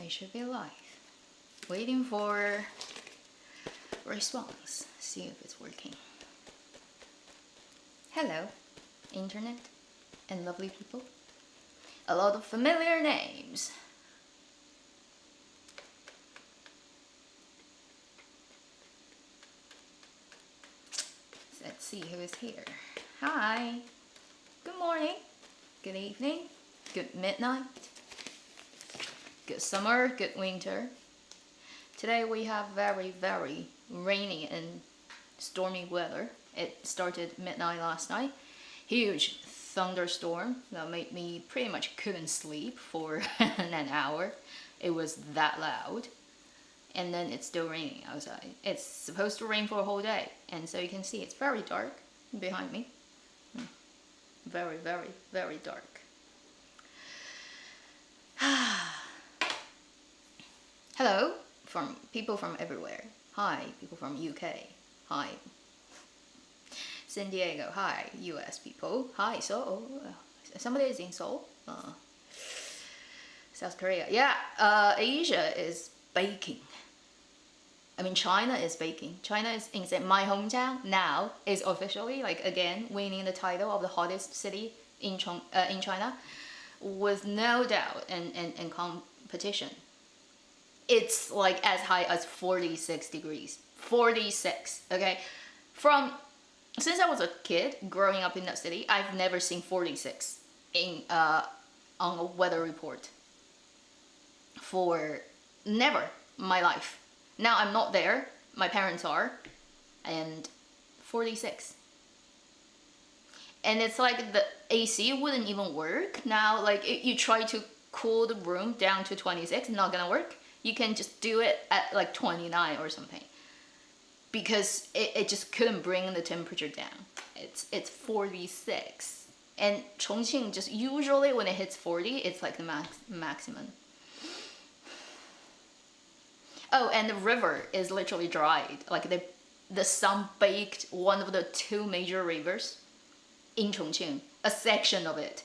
I should be alive. Waiting for response. See if it's working. Hello, internet and lovely people. A lot of familiar names. Let's see who is here. Hi. Good morning. Good evening. Good midnight. Good summer. Good winter. Today we have very, very rainy and stormy weather. It started midnight last night. Huge thunderstorm that made me pretty much couldn't sleep for an hour. It was that loud. And then it's still raining outside. It's supposed to rain for a whole day. And so you can see it's very dark behind me. Very, very, very dark. Hello, from people from everywhere. Hi, people from UK. Hi. San Diego. Hi, US people. Hi, Seoul. Somebody is in Seoul. South Korea. Yeah, Asia is baking. I mean, China is baking. China is insane. My hometown now is officially, like, again, winning the title of the hottest city in China, with no doubt and competition. It's like as high as 46 degrees. 46, okay? Since I was a kid growing up in that city, I've never seen 46 on a weather report. For never in my life. Now I'm not there, my parents are, and 46. And it's like the AC wouldn't even work. Now, like, you try to cool the room down to 26, not gonna work. You can just do it at like 29 or something. Because it just couldn't bring the temperature down. It's 46. And Chongqing, just usually when it hits 40, it's like the maximum. Oh, and the river is literally dried. Like the sun baked one of the two major rivers in Chongqing. A section of it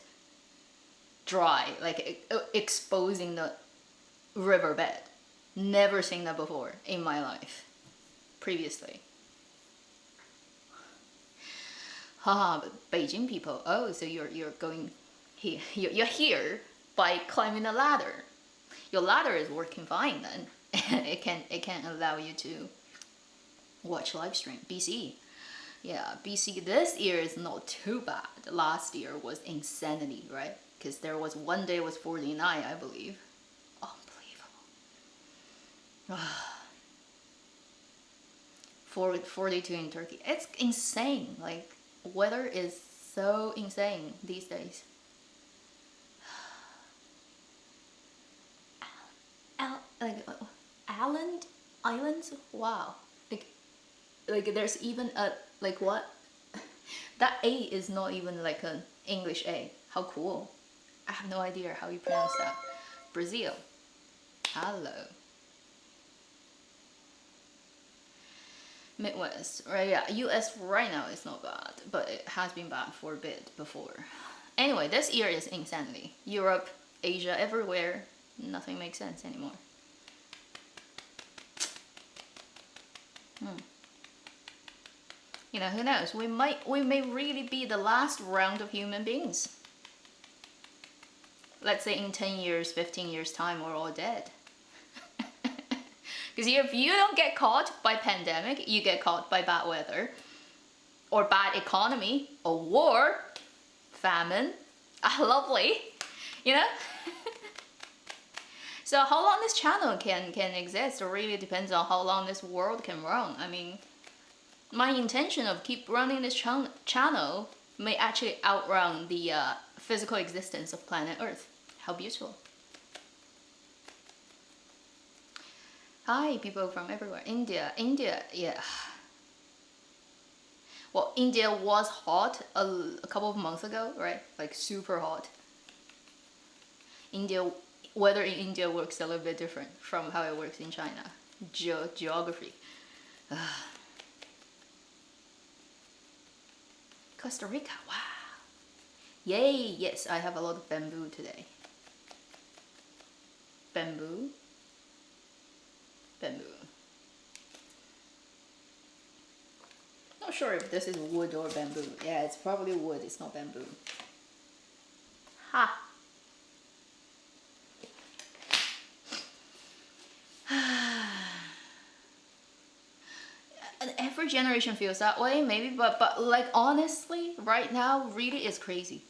dry, like exposing the riverbed. Never seen that before in my life, previously. Haha, but Beijing people. Oh, so you're going here. You're here by climbing a ladder. Your ladder is working fine then. it can allow you to watch live stream. BC, yeah, BC this year is not too bad. Last year was insanity, right? Because there was one day it was 49, I believe. Unbelievable. 42 in Turkey. It's insane. Like, weather is so insane these days. Islands, wow. Like there's even a, like, what? That A is not even like an English A. How cool. I have no idea how you pronounce that. Brazil. Hello. Midwest, right? Yeah, US right now is not bad, but it has been bad for a bit before. Anyway, this year is insanity. Europe, Asia, everywhere, nothing makes sense anymore. You know, who knows? We may really be the last round of human beings. Let's say in 10 years, 15 years time, we're all dead. Because if you don't get caught by pandemic, you get caught by bad weather, or bad economy, or war, famine. Lovely, you know? So how long this channel can exist, it really depends on how long this world can run. I mean, my intention of keep running this channel may actually outrun the physical existence of planet Earth. How beautiful. Hi, people from everywhere. India, yeah. Well, India was hot a couple of months ago, right? Like super hot. Weather in India works a little bit different from how it works in China. Geography. Costa Rica, wow. Yay, yes, I have a lot of bamboo today. Bamboo, Bamboo. Not sure if this is wood or bamboo. Yeah, it's probably wood, it's not bamboo. Ha! And every generation feels that way, maybe, but like honestly, right now, really is crazy.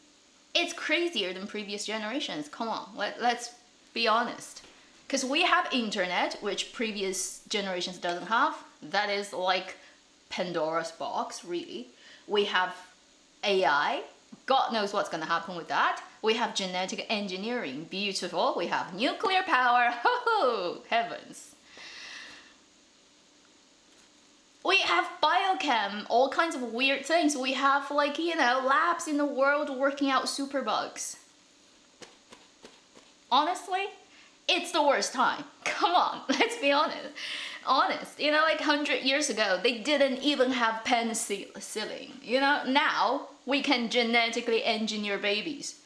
It's crazier than previous generations. Come on, let's be honest. Because we have internet, which previous generations doesn't have. That is like Pandora's box, really. We have AI. God knows what's gonna happen with that. We have genetic engineering, beautiful. We have nuclear power, ho, heavens. We have biochem, all kinds of weird things. We have like, you know, labs in the world working out superbugs. Honestly, it's the worst time. Come on, let's be honest. You know, like 100 years ago, they didn't even have penicillin. You know, now we can genetically engineer babies.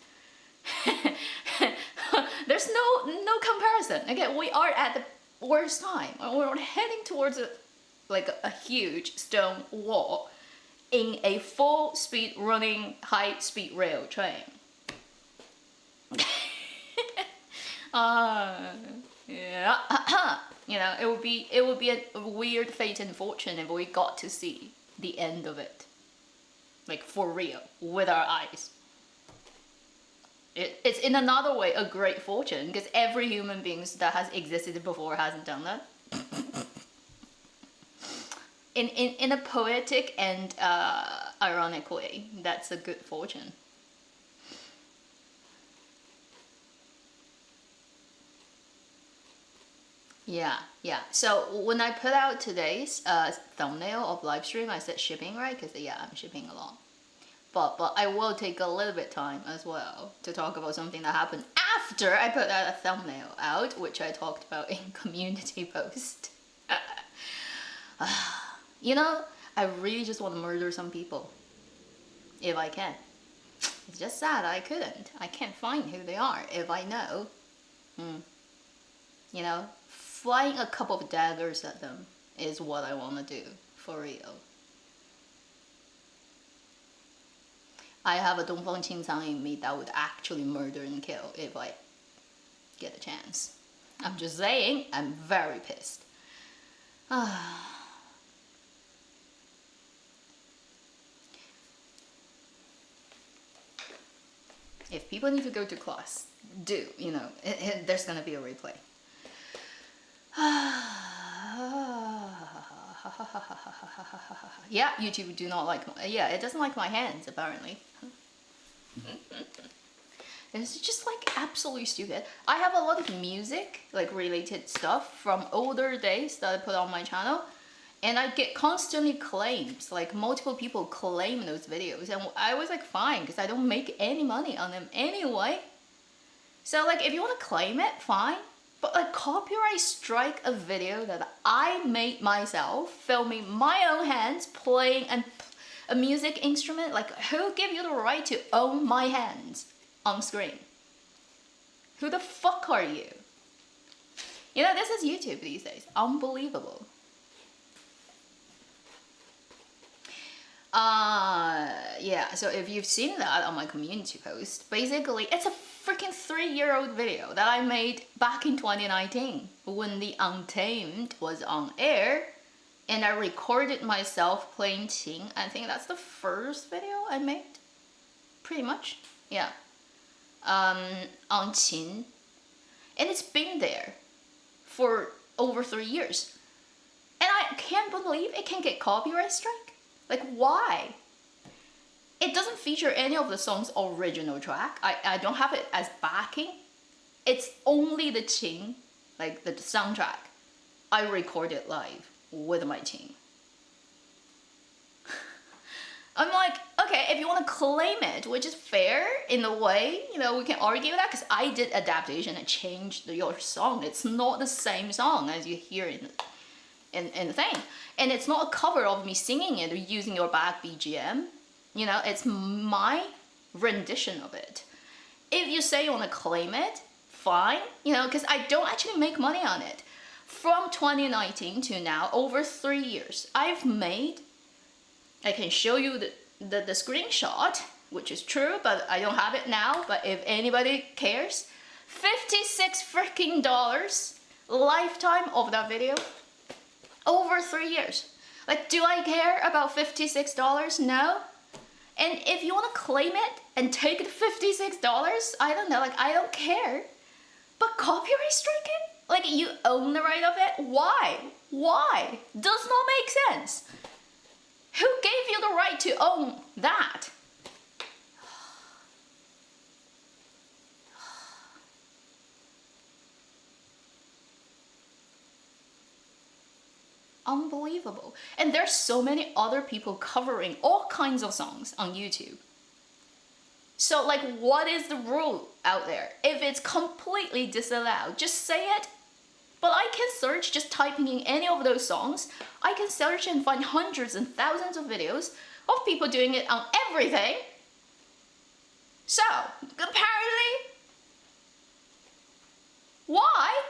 There's no comparison. Again, we are at the worst time. We're heading towards a huge stone wall in a full speed running high speed rail train. Yeah. You know, it would be a weird fate and fortune if we got to see the end of it, like for real, with our eyes. It's in another way a great fortune, because every human being that has existed before hasn't done that. In a poetic and ironic way, that's a good fortune. Yeah. So when I put out today's thumbnail of live stream, I said shipping, right? Because yeah, I'm shipping a lot. But I will take a little bit time as well to talk about something that happened after I put that thumbnail out, which I talked about in community post. You know, I really just want to murder some people. If I can. It's just sad I couldn't. I can't find who they are. If I know. You know, flying a couple of daggers at them is what I want to do. For real. I have a Dongfang Qingcang in me that would actually murder and kill if I get a chance. I'm just saying, I'm very pissed. If people need to go to class, do, you know, there's gonna be a replay. Yeah, YouTube do not like yeah, it doesn't like my hands, apparently. It's just like absolutely stupid. I have a lot of music, like related stuff from older days that I put on my channel, and I get constantly claims, like multiple people claim those videos, and I was like, fine, because I don't make any money on them anyway. So like, if you want to claim it, fine. But like, copyright strike a video that I made myself, filming my own hands, playing a music instrument. Like, who gave you the right to own my hands on screen? Who the fuck are you? You know, this is YouTube these days. Unbelievable. Yeah, so if you've seen that on my community post, basically it's a freaking 3-year-old video that I made back in 2019 when the Untamed was on air, and I recorded myself playing Qing. I think that's the first video I made, pretty much, yeah, on Qing, and it's been there for over 3 years, and I can't believe it can get copyright strike. Like, why? It doesn't feature any of the song's original track. I don't have it as backing. It's only the Qing, like the soundtrack. I recorded live with my Qing. I'm like, okay, if you want to claim it, which is fair in a way, you know, we can argue that, because I did adaptation and changed your song. It's not the same song as you hear in the thing. And it's not a cover of me singing it or using your back BGM. You know, it's my rendition of it. If you say you want to claim it, fine, you know, because I don't actually make money on it. From 2019 to now, over 3 years, I can show you the screenshot, which is true, but I don't have it now, but if anybody cares, $56 freaking lifetime of that video, over 3 years. Like, do I care about $56? No. And if you want to claim it and take it $56, I don't know, like, I don't care. But copyright strike it? Like, you own the right of it? Why? Why? Does not make sense. Who gave you the right to own that? Unbelievable. And there's so many other people covering all kinds of songs on YouTube. So like, what is the rule out there? If it's completely disallowed, just say it. But I can search, just typing in any of those songs, I can search and find hundreds and thousands of videos of people doing it on everything. So, apparently, why?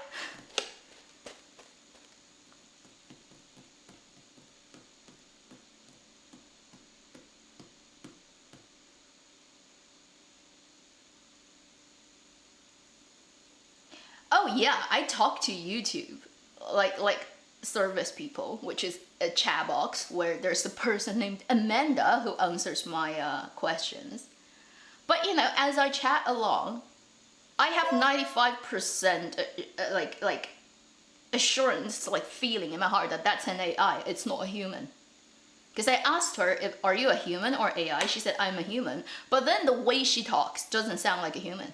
Oh yeah, I talk to YouTube, like service people, which is a chat box where there's a person named Amanda who answers my questions. But you know, as I chat along, I have 95% like assurance, like feeling in my heart that that's an AI, it's not a human. Because I asked her, are you a human or AI? She said, I'm a human. But then the way she talks doesn't sound like a human.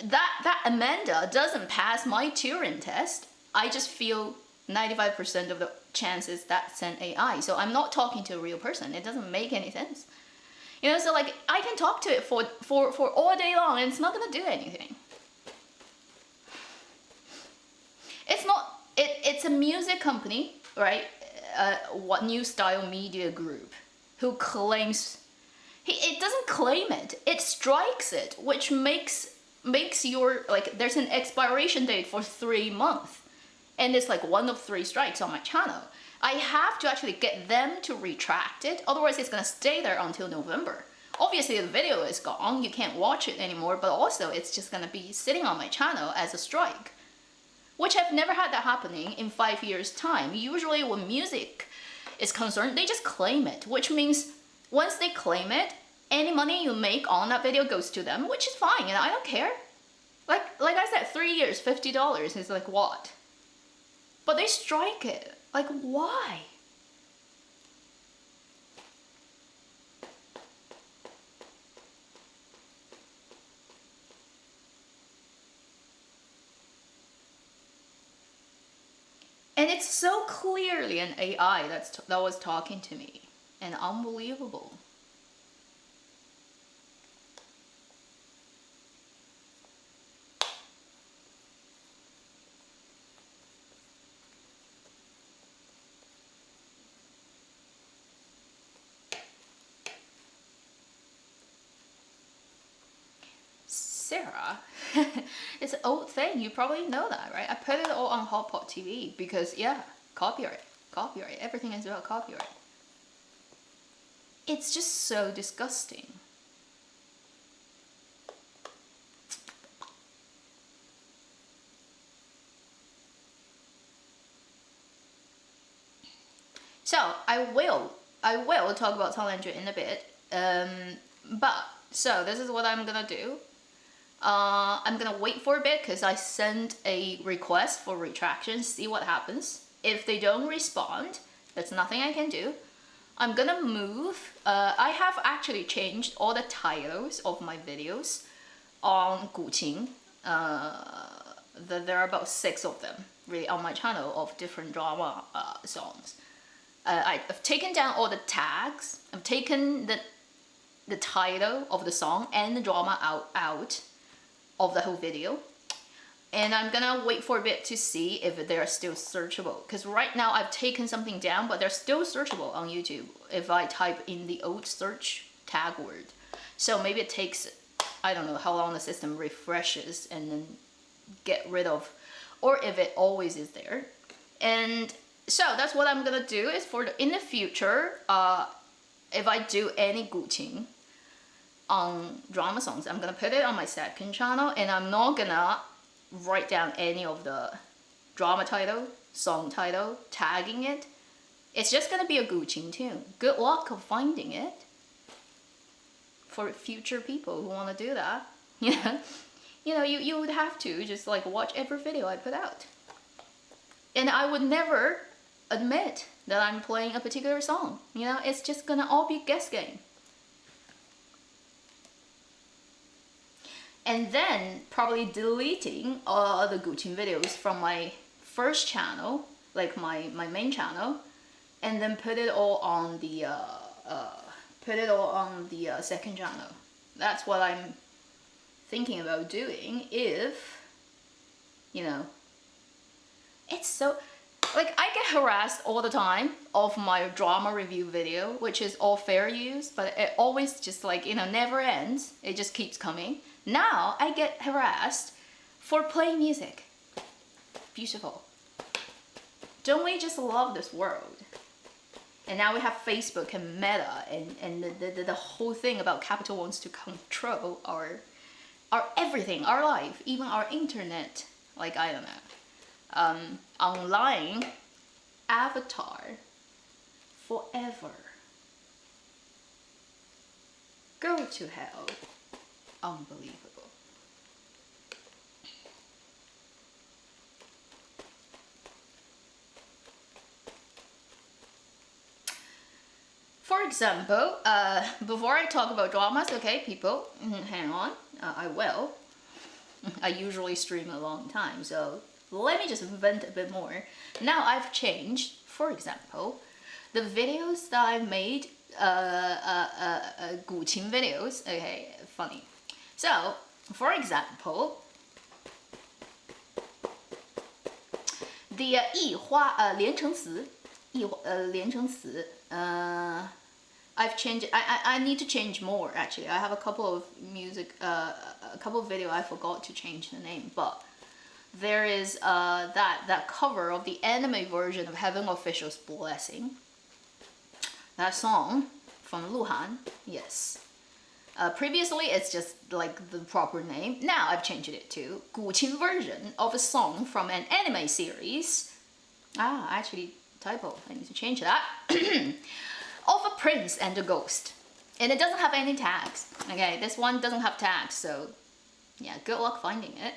That Amanda doesn't pass my Turing test. I just feel 95% of the chances that's an AI. So I'm not talking to a real person. It doesn't make any sense. You know, so like, I can talk to it for all day long and it's not gonna do anything. It's not, it's a music company, right? What New Style Media Group, who claims, it doesn't claim it, it strikes it, which makes your, like, there's an expiration date for 3 months. And it's like 1 of 3 strikes on my channel. I have to actually get them to retract it, otherwise it's gonna stay there until November. Obviously the video is gone, you can't watch it anymore, but also it's just gonna be sitting on my channel as a strike. Which I've never had that happening in 5 years' time. Usually when music is concerned, they just claim it, which means once they claim it, any money you make on that video goes to them, which is fine, and I don't care. Like I said, 3 years, $50 is like what? But they strike it. Like, why? And it's so clearly an AI that was talking to me. And unbelievable. Sarah, it's an old thing, you probably know that, right? I put it all on Hotpot TV because, yeah, copyright, everything is about copyright. It's just so disgusting. So, I will talk about Tumblr in a bit, but, so this is what I'm gonna do. I'm gonna wait for a bit because I sent a request for retraction, see what happens. If they don't respond, that's nothing I can do. I'm gonna move. I have actually changed all the titles of my videos on Guqing. There are about 6 of them really on my channel of different drama songs. I've taken down all the tags. I've taken the title of the song and the drama out of the whole video, and I'm gonna wait for a bit to see if they're still searchable, because right now I've taken something down but they're still searchable on YouTube if I type in the old search tag word. So maybe it takes, I don't know how long the system refreshes and then get rid of or if it always is there. And so that's what I'm gonna do is in the future, if I do any guqing on drama songs, I'm gonna put it on my second channel, and I'm not gonna write down any of the drama title, song title, tagging it. It's just gonna be a guqing tune. Good luck of finding it for future people who wanna do that. You would have to just like watch every video I put out. And I would never admit that I'm playing a particular song. It's just gonna all be guess game. And then probably deleting all the guqing videos from my first channel, like my main channel, and then put it all on the second channel. That's what I'm thinking about doing if, it's so, like, I get harassed all the time of my drama review video, which is all fair use, but it always just like, never ends. It just keeps coming. Now I get harassed for playing music. Beautiful. Don't we just love this world? And now we have Facebook and Meta and the whole thing about Capital wants to control our everything, our life, even our internet. Like, I don't know. Online avatar forever. Go to hell. Unbelievable. For example, before I talk about dramas, okay, people, hang on, I will. I usually stream a long time, so let me just vent a bit more. Now I've changed, for example, the videos that I made, guqing videos, okay, funny. So, for example, the 异花连成词 连成词 I've changed. I need to change more actually. I have a couple of a couple of video I forgot to change the name, but there is that cover of the anime version of Heaven Official's Blessing. That song from Luhan, yes. Previously it's just like the proper name. Now I've changed it to guqing version of a song from an anime series. Actually, typo. I need to change that. Of a prince and a ghost. And it doesn't have any tags. Okay, this one doesn't have tags, so yeah, good luck finding it.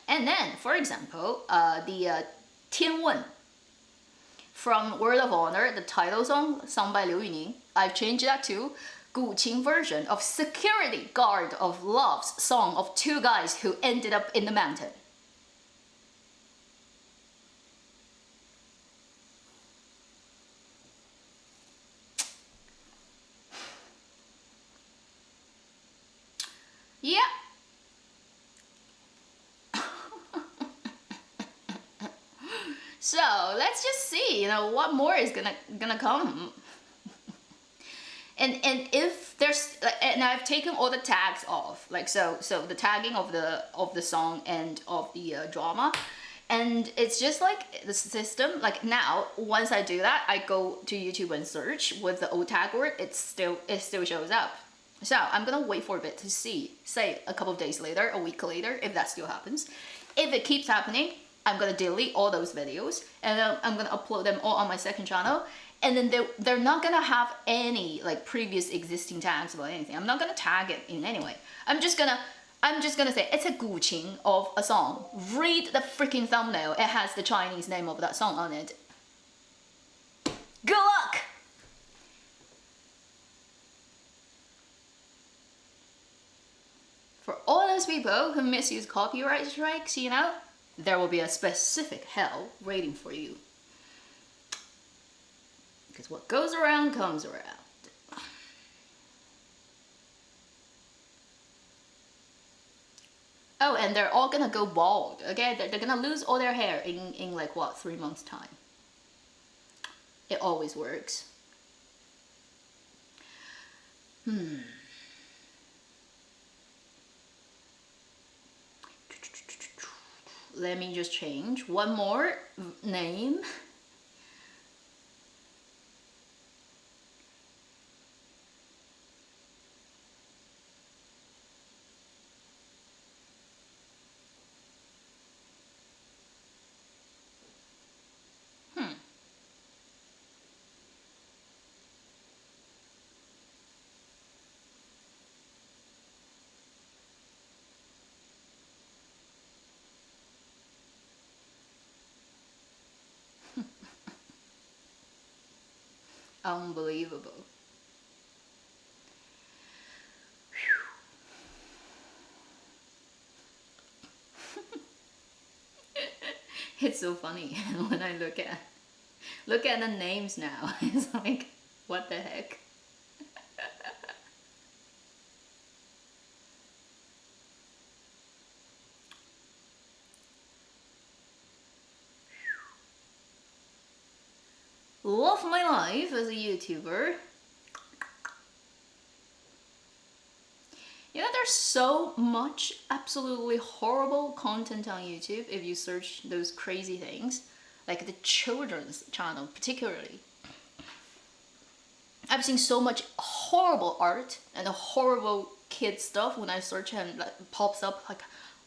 And then, for example, the 天问 from Word of Honor, the title song, sung by Liu Yuning, I've changed that to guqing version of Security Guard of Love's song of two guys who ended up in the mountain. Yeah. So let's just see, what more is gonna come. And if there's, and I've taken all the tags off, like so the tagging of the song and of the drama, and it's just like the system. Like now, once I do that, I go to YouTube and search with the old tag word. It still shows up. So I'm gonna wait for a bit to see, say a couple of days later, a week later, if that still happens. If it keeps happening, I'm gonna delete all those videos and then I'm gonna upload them all on my second channel. And then they're not gonna have any like previous existing tags about anything. I'm not gonna tag it in any way. I'm just gonna say it's a guqing of a song. Read the freaking thumbnail. It has the Chinese name of that song on it. Good luck! For all those people who misuse copyright strikes, there will be a specific hell waiting for you. Because what goes around comes around. Oh, and they're all gonna go bald, okay? They're gonna lose all their hair in like, what, 3 months' time. It always works. Let me just change one more name. Unbelievable. It's so funny when I look at the names now. It's like, what the heck? Love my life as a YouTuber. You know, there's so much absolutely horrible content on YouTube if you search those crazy things, like the children's channel particularly. I've seen so much horrible art and horrible kid stuff when I search and like, pops up like,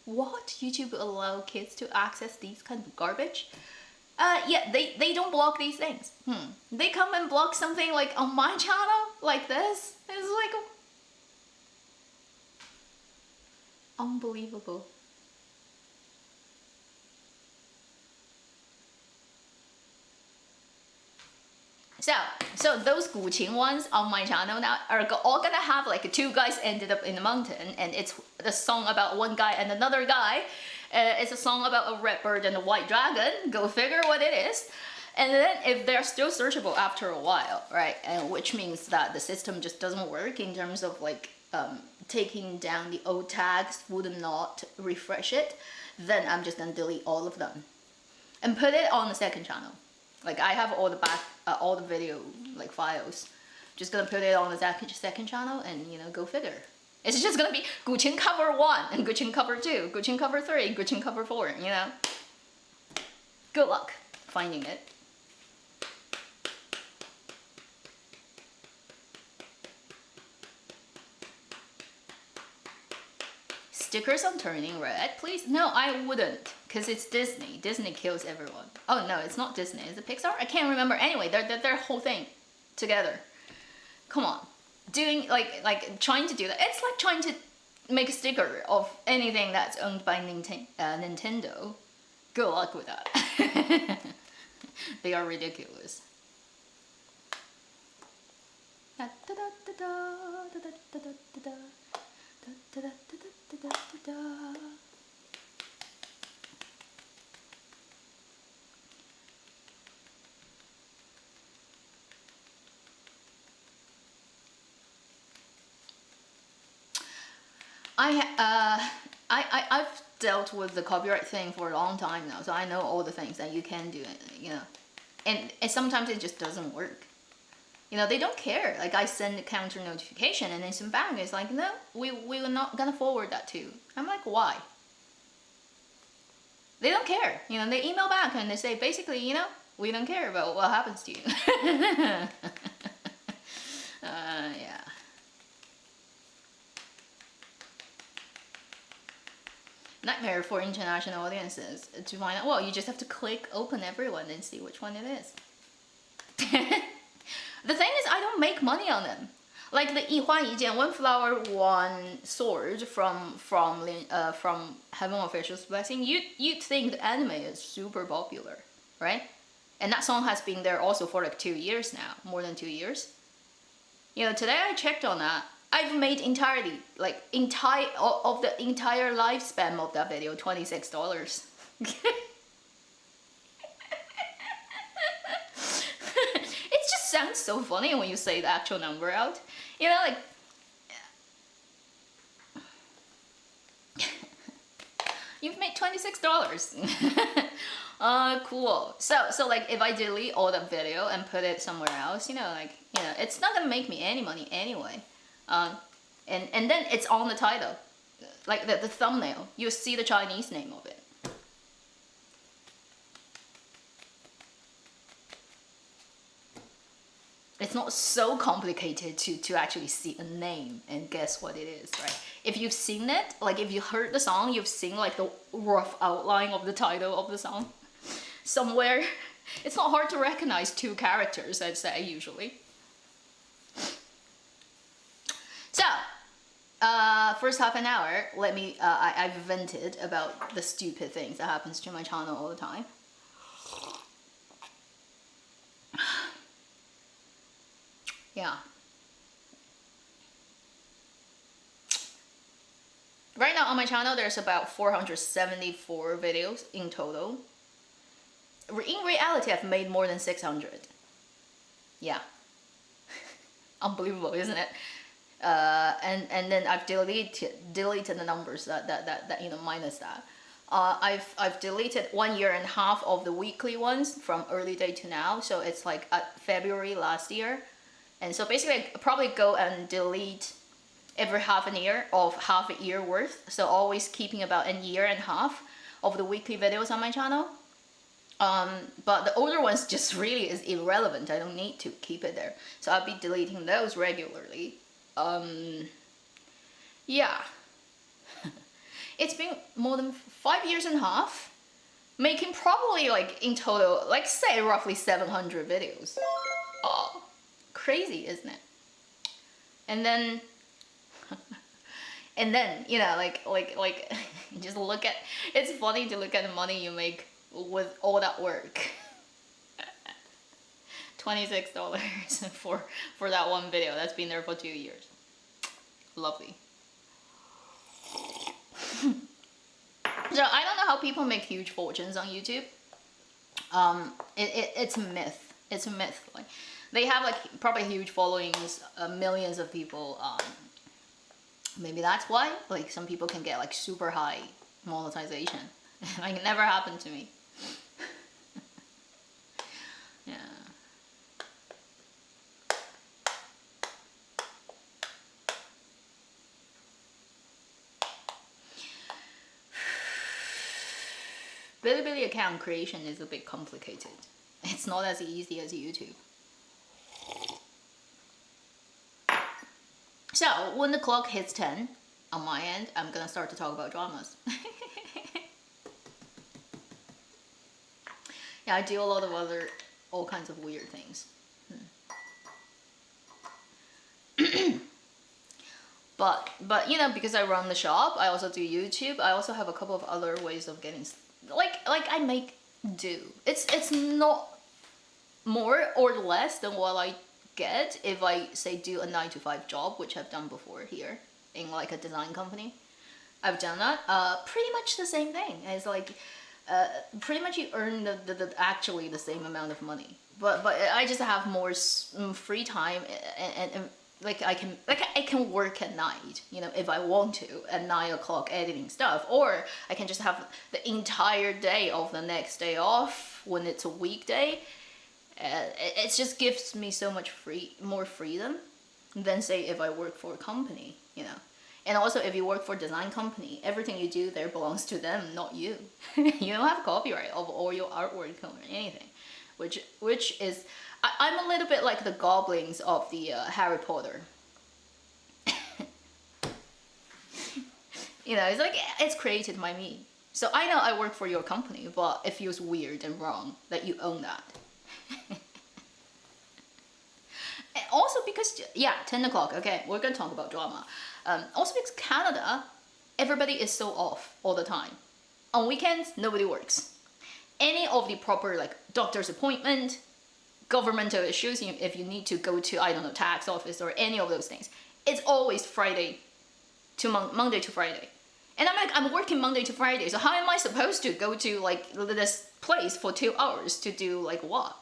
what? YouTube allow kids to access these kind of garbage? Yeah, they don't block these things. They come and block something like on my channel like this. It's like unbelievable. So those Guqing ones on my channel now are all gonna have like two guys ended up in the mountain, and it's the song about one guy and another guy. It's a song about a red bird and a white dragon. Go figure what it is. And then if they're still searchable after a while, right? And which means that the system just doesn't work in terms of like taking down the old tags, would not refresh it, then I'm just gonna delete all of them and put it on the second channel. Like I have all the all the video like files. Just gonna put it on the second channel, and you know, go figure. It's just gonna be Guqing cover 1 and Guqing cover 2, Guqing cover 3, Guqing cover 4, you know? Good luck finding it. Stickers on turning red, please? No, I wouldn't, because it's Disney. Disney kills everyone. Oh no, it's not Disney. Is it Pixar? I can't remember. Anyway, they're their whole thing together. Come on. Doing like trying to do that. It's like trying to make a sticker of anything that's owned by Nintendo. Good luck with that. They are ridiculous. I've dealt with the copyright thing for a long time now, so I know all the things that you can do, you know, and sometimes it just doesn't work. You know, they don't care. Like I send a counter notification and then some back is like, no, we're not gonna forward that to you. I'm like, why? They don't care. You know, they email back and they say basically, you know, we don't care about what happens to you. Yeah. Nightmare for international audiences to find out. Well, you just have to click open everyone and see which one it is. The thing is, I don't make money on them. Like the 一花一剑, 1 flower, 1 sword from Heaven Official's Blessing. You'd think the anime is super popular, right? And that song has been there also for like 2 years now, more than 2 years. You know, today I checked on that. I've made entirely, like of the entire lifespan of that video, $26. It just sounds so funny when you say the actual number out. You know, like you've made $26. Cool. So like if I delete all that video and put it somewhere else, you know, like, you know, it's not gonna make me any money anyway. And then it's on the title, like the thumbnail. You see the Chinese name of it. It's not so complicated to actually see a name and guess what it is, right? If you've seen it, like if you heard the song, you've seen like the rough outline of the title of the song somewhere. It's not hard to recognize two characters, I'd say, usually. So, first half an hour, let me, I've vented about the stupid things that happens to my channel all the time. Yeah. Right now on my channel, there's about 474 videos in total. In reality, I've made more than 600. Yeah. Unbelievable, isn't it? And then I've deleted the numbers that you know, minus that. I've deleted 1.5 years of the weekly ones from early day to now, so it's like February last year. And so basically I probably go and delete every half a year of half a year worth. So always keeping about 1.5 years of the weekly videos on my channel. But the older ones just really is irrelevant. I don't need to keep it there. So I'll be deleting those regularly. Yeah. It's been more than 5.5 years, making probably like in total, like say roughly 700 videos. Oh. Crazy, isn't it? And then you know, like just look at, it's funny to look at the money you make with all that work. $26 for that one video that's been there for 2 years. Lovely. So I don't know how people make huge fortunes on YouTube. It's a myth. It's a myth. Like, they have like probably huge followings, millions of people. Maybe that's why. Like some people can get like super high monetization. Like it never happened to me. Yeah. Bilibili account creation is a bit complicated. It's not as easy as YouTube. So when the clock hits 10 on my end, I'm gonna start to talk about dramas. Yeah, I do a lot of all kinds of weird things. But you know, because I run the shop, I also do YouTube. I also have a couple of other ways of getting, like I make do. It's not more or less than what I get if I say do a 9-to-5 job, which I've done before here in like a design company. I've done that. Pretty much the same thing. It's like pretty much you earn actually the same amount of money, but I just have more free time and like I can work at night, you know, if I want to, at 9 o'clock editing stuff, or I can just have the entire day of the next day off when it's a weekday. It just gives me so much more freedom than say if I work for a company, you know. And also if you work for a design company, everything you do there belongs to them, not you. You don't have copyright of all your artwork or anything, which is, I'm a little bit like the goblins of the Harry Potter. You know, it's like, it's created by me. So I know I work for your company, but it feels weird and wrong that you own that. And also because, yeah, 10 o'clock, okay, we're gonna talk about drama. Also because Canada, everybody is so off all the time. On weekends, nobody works. Any of the proper like doctor's appointment, governmental issues, if you need to go to, I don't know, tax office or any of those things, it's always Friday to Monday to Friday. And I'm like, I'm working Monday to Friday, so how am I supposed to go to like this place for 2 hours to do like what?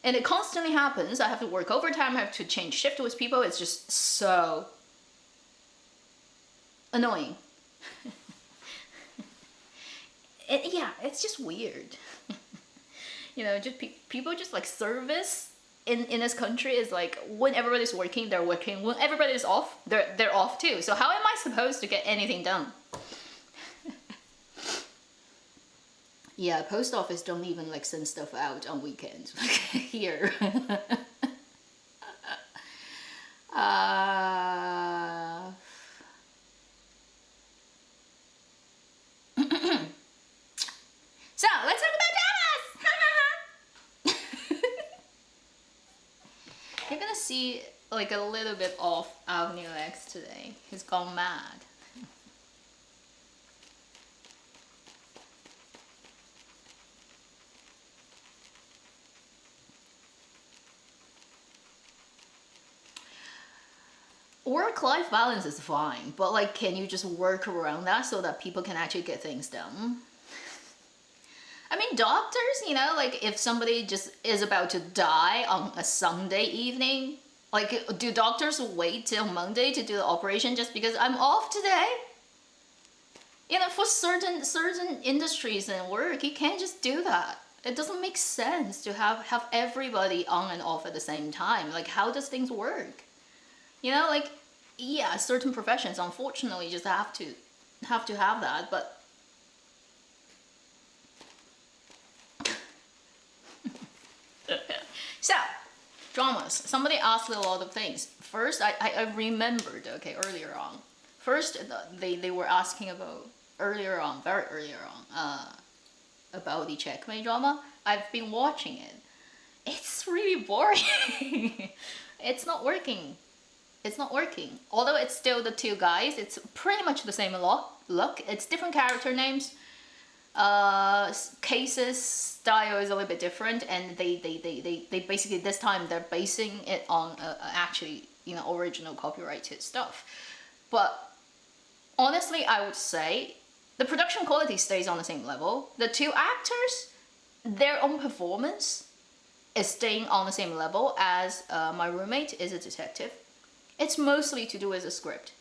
And it constantly happens. I have to work overtime, I have to change shift with people. It's just so annoying. Yeah, it's just weird. You know, just people just like service in this country is like when everybody's working, they're working. When everybody's off, they're off too. So how am I supposed to get anything done? Yeah, post office don't even like send stuff out on weekends here. So let's talk about dramas. You're gonna see like a little bit of Avenue X today. He's gone mad. Work-life balance is fine, but like, can you just work around that so that people can actually get things done? I mean, doctors, you know, like if somebody just is about to die on a Sunday evening, like do doctors wait till Monday to do the operation just because I'm off today? You know, for certain industries and work, you can't just do that. It doesn't make sense to have everybody on and off at the same time. Like, how does things work? You know, like, yeah, certain professions unfortunately just have to have that, but so dramas. Somebody asked a lot of things. First, I remembered, okay, earlier on. First, they were asking about very earlier on, about the Checkmate drama. I've been watching it. It's really boring. It's not working. It's not working. Although it's still the two guys, it's pretty much the same look. It's different character names. Cases style is a little bit different, and they basically this time they're basing it on actually, you know, original copyrighted stuff. But honestly, I would say the production quality stays on the same level. The two actors, their own performance is staying on the same level as my roommate is a detective. It's mostly to do with the script.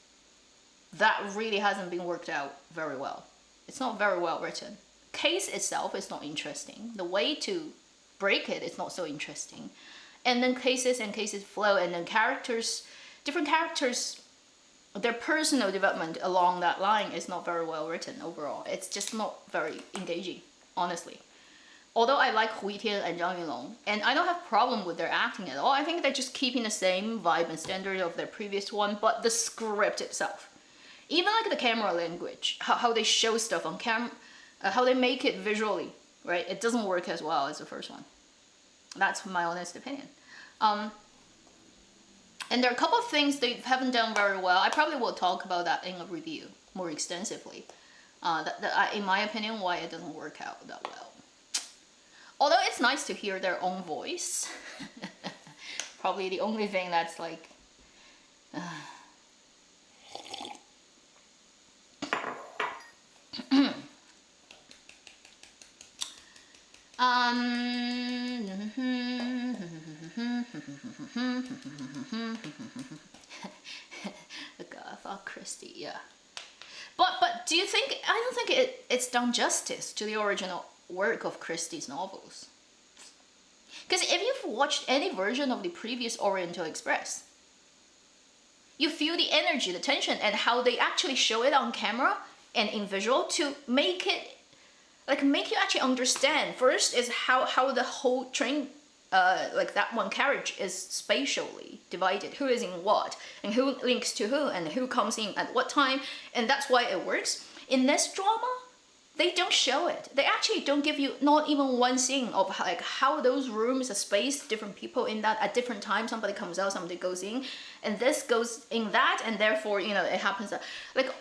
That really hasn't been worked out very well. It's not very well written. Case itself is not interesting. The way to break it is not so interesting. And then cases flow, and then different characters, their personal development along that line is not very well written overall. It's just not very engaging, honestly. Although I like Hui Tian and Zhang Yunlong, and I don't have problem with their acting at all. I think they're just keeping the same vibe and standard of their previous one, but the script itself, even like the camera language, how they show stuff on camera, how they make it visually, right? It doesn't work as well as the first one. That's my honest opinion. And there are a couple of things they haven't done very well. I probably will talk about that in a review more extensively. In my opinion, why it doesn't work out that well. Although it's nice to hear their own voice. Probably the only thing that's like... Agatha Christie, yeah. But do you think... I don't think it's done justice to the original work of Christie's novels. Because if you've watched any version of the previous Oriental Express, you feel the energy, the tension, and how they actually show it on camera and in visual to make it, like, make you actually understand. First is how the whole train, like that one carriage is spatially divided, who is in what, and who links to who, and who comes in at what time, and that's why it works. In this drama, they don't show it. They actually don't give you not even one scene of like how those rooms are spaced, different people in that at different times. Somebody comes out, somebody goes in, and this goes in that, and therefore, you know, it happens that, like,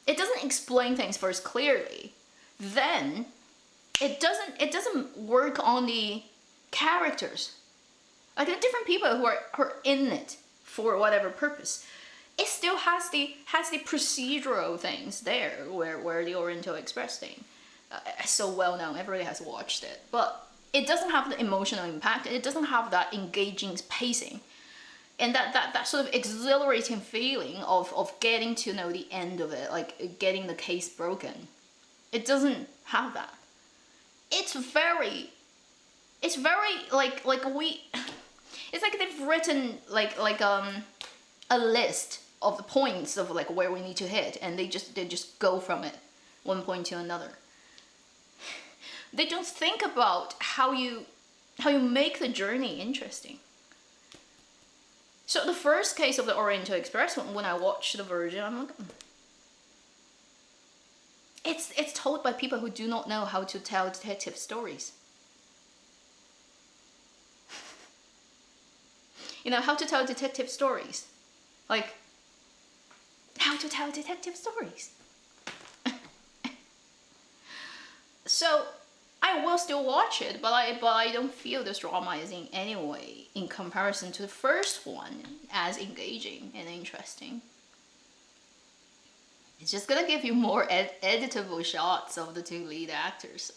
it doesn't explain things first clearly. Then it doesn't work on the characters. Like the different people who are in it for whatever purpose. It still has the procedural things there where the Oriental Express thing is so well known, everybody has watched it, but it doesn't have the emotional impact. It doesn't have that engaging pacing, and that sort of exhilarating feeling of getting to know the end of it, like getting the case broken. It doesn't have that. It's very like it's written like a list of the points of like where we need to hit, and they just go from it one point to another. They don't think about how you make the journey interesting. So the first case of the Oriental Express, when I watched the version, I'm like, it's told by people who do not know how to tell detective stories. You know, how to tell detective stories. Like, how to tell detective stories. So, I will still watch it, but I don't feel this drama is in any way, in comparison to the first one, as engaging and interesting. It's just gonna give you more editable shots of the two lead actors.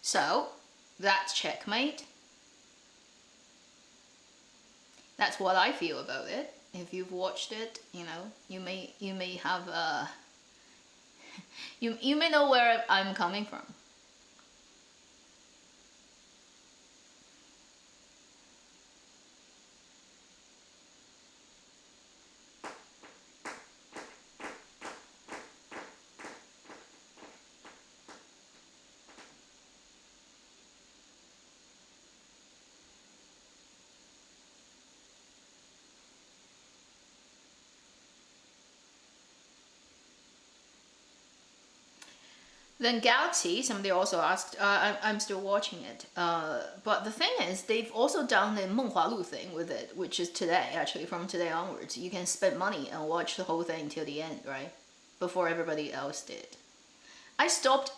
So, that's Checkmate. That's what I feel about it. If you've watched it, you know, you may have you may know where I'm coming from. Then Galaxy, somebody also asked, I'm still watching it. But the thing is, they've also done the 梦华录 thing with it, which is today, actually, from today onwards. You can spend money and watch the whole thing till the end, right? Before everybody else did. I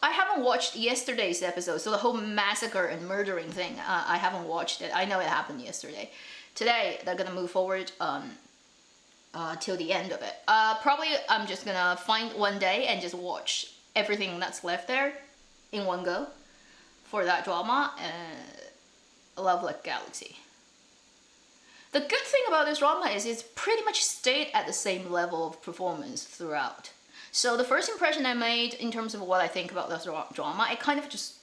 haven't watched yesterday's episode, so the whole massacre and murdering thing, I haven't watched it. I know it happened yesterday. Today, they're gonna move forward till the end of it. Probably I'm just gonna find one day and just watch everything that's left there in one go for that drama. I love like Galaxy. The good thing about this drama is it's pretty much stayed at the same level of performance throughout. So the first impression I made in terms of what I think about this drama, it kind of just,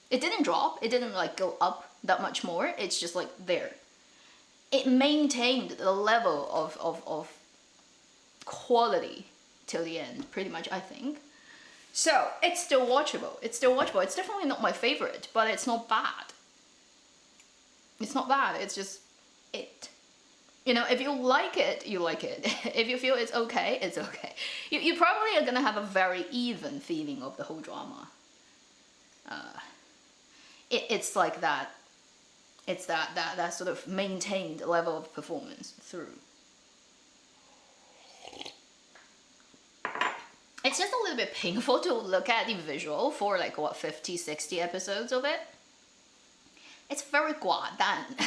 it didn't drop, it didn't like go up that much more, it's just like there. It maintained the level of quality till the end, pretty much, I think. So, it's still watchable. It's still watchable. It's definitely not my favorite, but it's not bad. It's not bad. It's just it. You know, if you like it, you like it. If you feel it's okay, it's okay. You probably are gonna have a very even feeling of the whole drama. It's like that. It's that sort of maintained level of performance through. It's just a little bit painful to look at the visual for like, what, 50, 60 episodes of it. It's very 寡淡.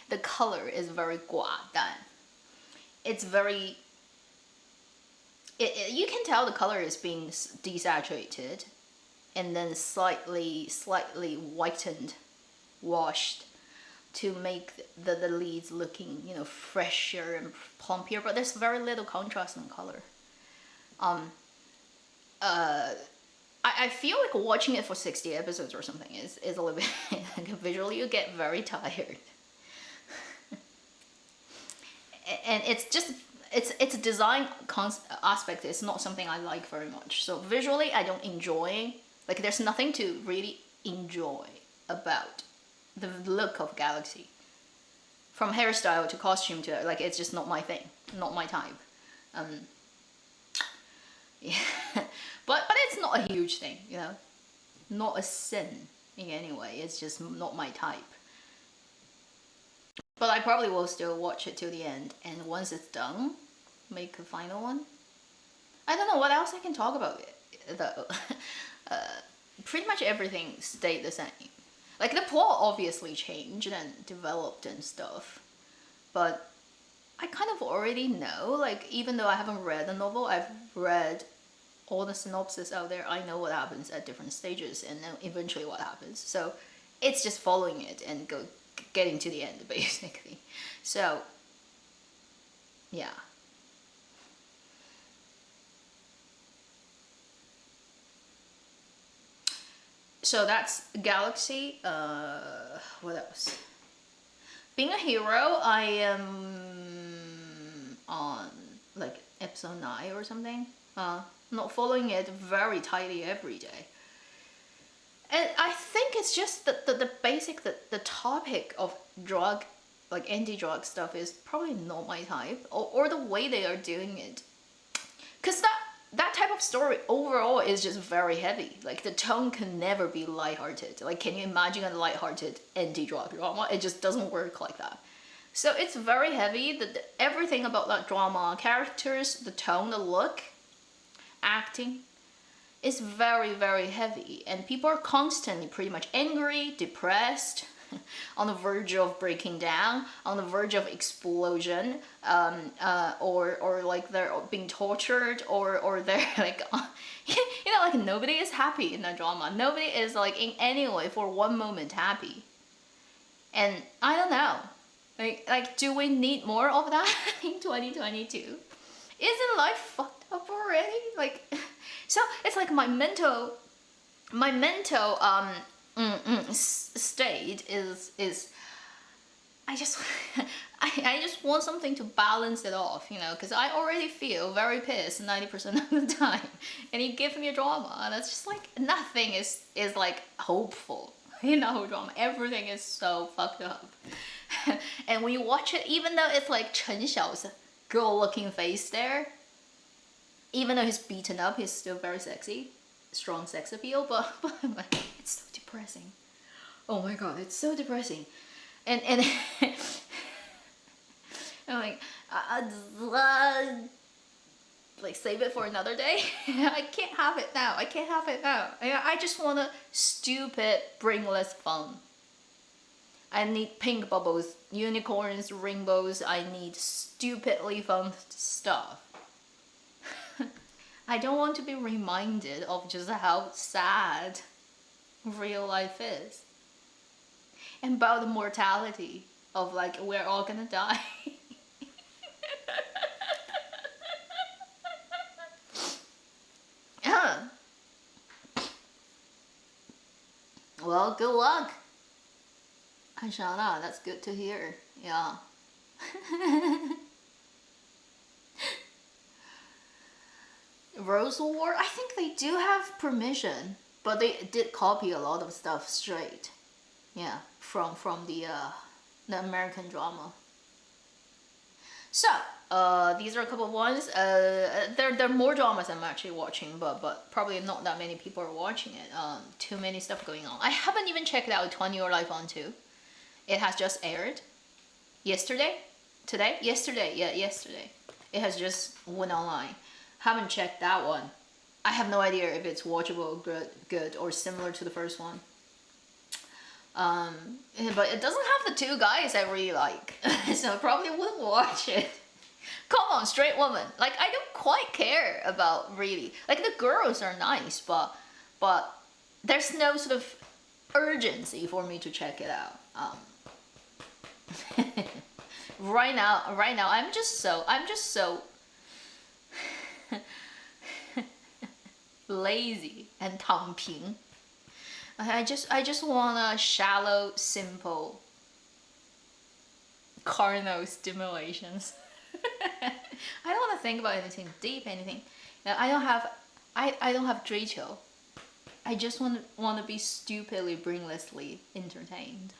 The color is very 寡淡. It's very... you can tell the color is being desaturated and then slightly whitened, washed to make the leads looking, you know, fresher and plumpier, but there's very little contrast in color. I feel like watching it for 60 episodes or something is a little bit like visually you get very tired. And it's just its design aspect is not something I like very much. So visually I don't enjoy, like there's nothing to really enjoy about the look of Galaxy. From hairstyle to costume to like, it's just not my thing, not my type. Yeah. but it's not a huge thing, you know, not a sin in any way. It's just not my type. But I probably will still watch it till the end, and once it's done, make a final one. I don't know what else I can talk about it though. Pretty much everything stayed the same. Like the plot obviously changed and developed and stuff, but I kind of already know, like even though I haven't read the novel, I've read all the synopsis out there. I know what happens at different stages and then eventually what happens. So it's just following it and getting to the end basically. So yeah. So that's Galaxy. What else? Being a hero, I am on like episode 9 or something. Not following it very tightly every day. And I think it's just the basic, the topic of drug, like anti-drug stuff is probably not my type, or the way they are doing it. Because that type of story overall is just very heavy. Like the tone can never be lighthearted. Like, can you imagine a lighthearted anti-drug drama? It just doesn't work like that. So it's very heavy. Everything about that drama, characters, the tone, the look, acting, is very, very heavy. And people are constantly pretty much angry, depressed, on the verge of breaking down, on the verge of explosion, or like they're being tortured, or they're like, you know, like nobody is happy in that drama. Nobody is like in any way for one moment happy. And I don't know, like do we need more of that in 2022? Isn't life fucked up already? Like, so it's like my mental state is I just I just want something to balance it off, you know, because I already feel very pissed 90% of the time, and you give me a drama and it's just like nothing is like hopeful in the whole drama. Everything is so fucked up. And when you watch it, even though it's like Chen Xiao's good-looking face there, even though he's beaten up, he's still very sexy, strong sex appeal, but it's so depressing. Oh my god, it's so depressing. And I'm like save it for another day. I can't have it now. I can't have it now. I just want a stupid, brainless fun. I need pink bubbles, unicorns, rainbows. I need stupidly fun stuff. I don't want to be reminded of just how sad real life is. And about the mortality of like, we're all gonna die. Well, good luck. Ashana, that's good to hear. Yeah. Rose War, I think they do have permission, but they did copy a lot of stuff straight. Yeah, from the American drama. So, these are a couple of ones. There are more dramas I'm actually watching, but probably not that many people are watching it. Too many stuff going on. I haven't even checked out 20 Your Life on 2. It has just aired yesterday. Today? Yesterday. Yeah, yesterday. It has just went online. Haven't checked that one. I have no idea if it's watchable, good, or similar to the first one. But it doesn't have the two guys I really like, so I probably wouldn't watch it. Come on, straight woman. Like, I don't quite care about really. Like, the girls are nice, but there's no sort of urgency for me to check it out. Right now, I'm just so lazy and 躺平. I just want a shallow, simple carnal stimulations. I don't want to think about anything deep, anything. Now, I don't have 追求. I just want to be stupidly, brainlessly entertained.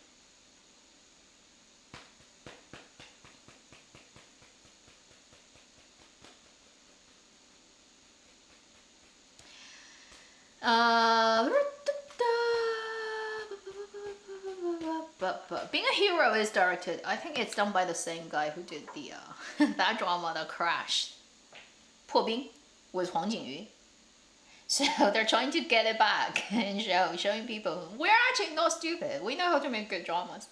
But Being a Hero is directed, I think it's done by the same guy who did the that drama that crashed, 破冰, with Huang Jingyu. So they're trying to get it back and showing people we're actually not stupid. We know how to make good dramas.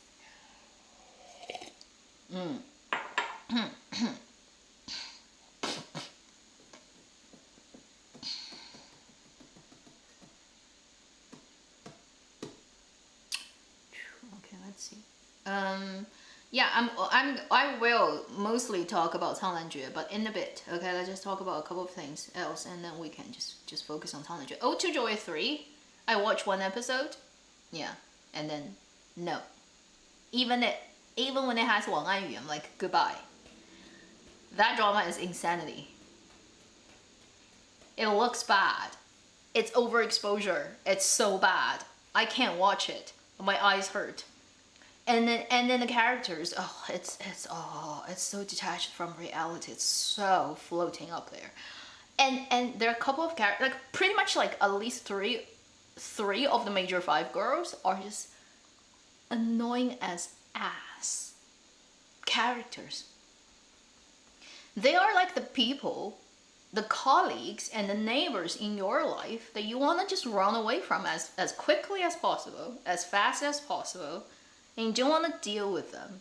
Okay, let's see. Yeah, I will mostly talk about 苍兰诀, but in a bit. Okay, let's just talk about a couple of things else, and then we can just focus on 苍兰诀. Ode to Joy 3. I watch one episode, yeah, and then no. Even when it has Wang Anyu, I'm like, goodbye. That drama is insanity. It looks bad. It's overexposure. It's so bad. I can't watch it. My eyes hurt. And then the characters, it's so detached from reality. It's so floating up there. And there are a couple of characters, like pretty much like at least three of the major 5 girls are just annoying as ass characters. They are like the people, the colleagues and the neighbors in your life that you want to just run away from as quickly as possible, as fast as possible, and you don't want to deal with them.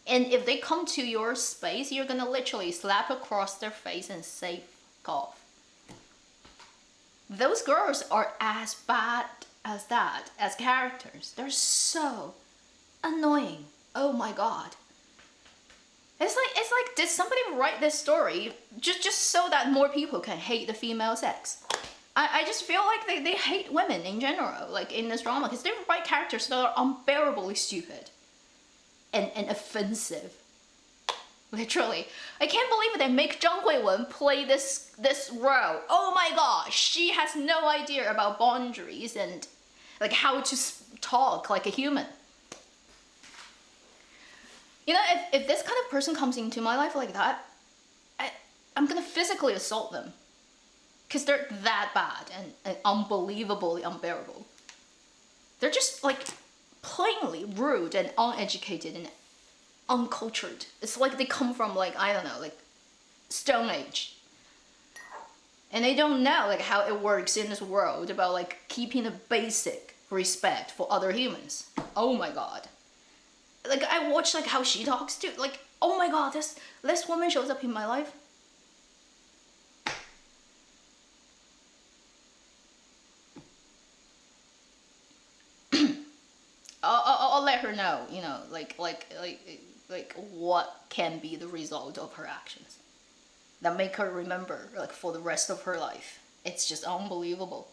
And if they come to your space, you're gonna literally slap across their face and say, off. Those girls are as bad as that, as characters. They're so annoying. Oh my god. It's like did somebody write this story just so that more people can hate the female sex? I just feel like they hate women in general, like in this drama, because they write characters that are unbearably stupid and offensive. Literally. I can't believe they make Zhang Huiwen play this role. Oh my gosh, she has no idea about boundaries and like how to talk like a human. You know, if this kind of person comes into my life like that, I'm gonna physically assault them. Because they're that bad and unbelievably unbearable. They're just like plainly rude and uneducated and uncultured. It's like they come from like, I don't know, like Stone Age. And they don't know like how it works in this world about like keeping a basic respect for other humans. Oh my god. Like I watch like how she talks to, like, oh my god, this woman shows up in my life. I'll let her know, you know, like what can be the result of her actions that make her remember like for the rest of her life. It's just unbelievable.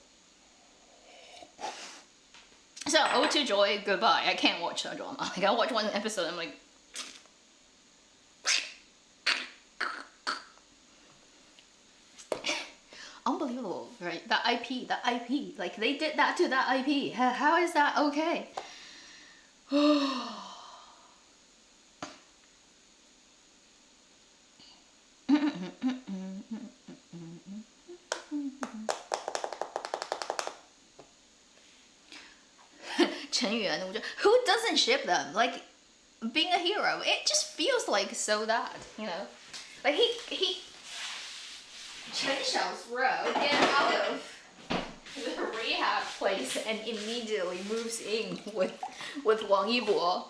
So, Ode to Joy, goodbye. I can't watch that drama. Like I watch one episode, I'm like, unbelievable, right? That IP, like they did that to that IP. How is that okay? Chen Yuan, who doesn't ship them? Like being a hero, it just feels like so that, you know, like he Chen Xiao's gets out of the rehab place and immediately moves in with Wang Yibo.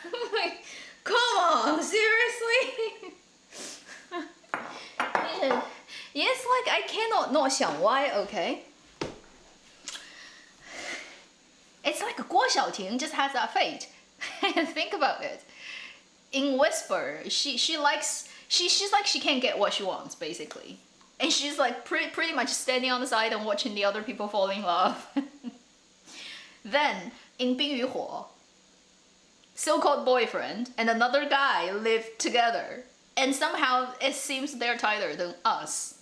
I'm like, come on, seriously? Yes, like I cannot not 想歪, okay? It's like Guo Xiaoting just has that fate. Think about it. In Whisper, she's like she can't get what she wants basically, and she's like pretty much standing on the side and watching the other people fall in love. Then in 冰与火, so-called boyfriend and another guy live together, and somehow it seems they're tighter than us.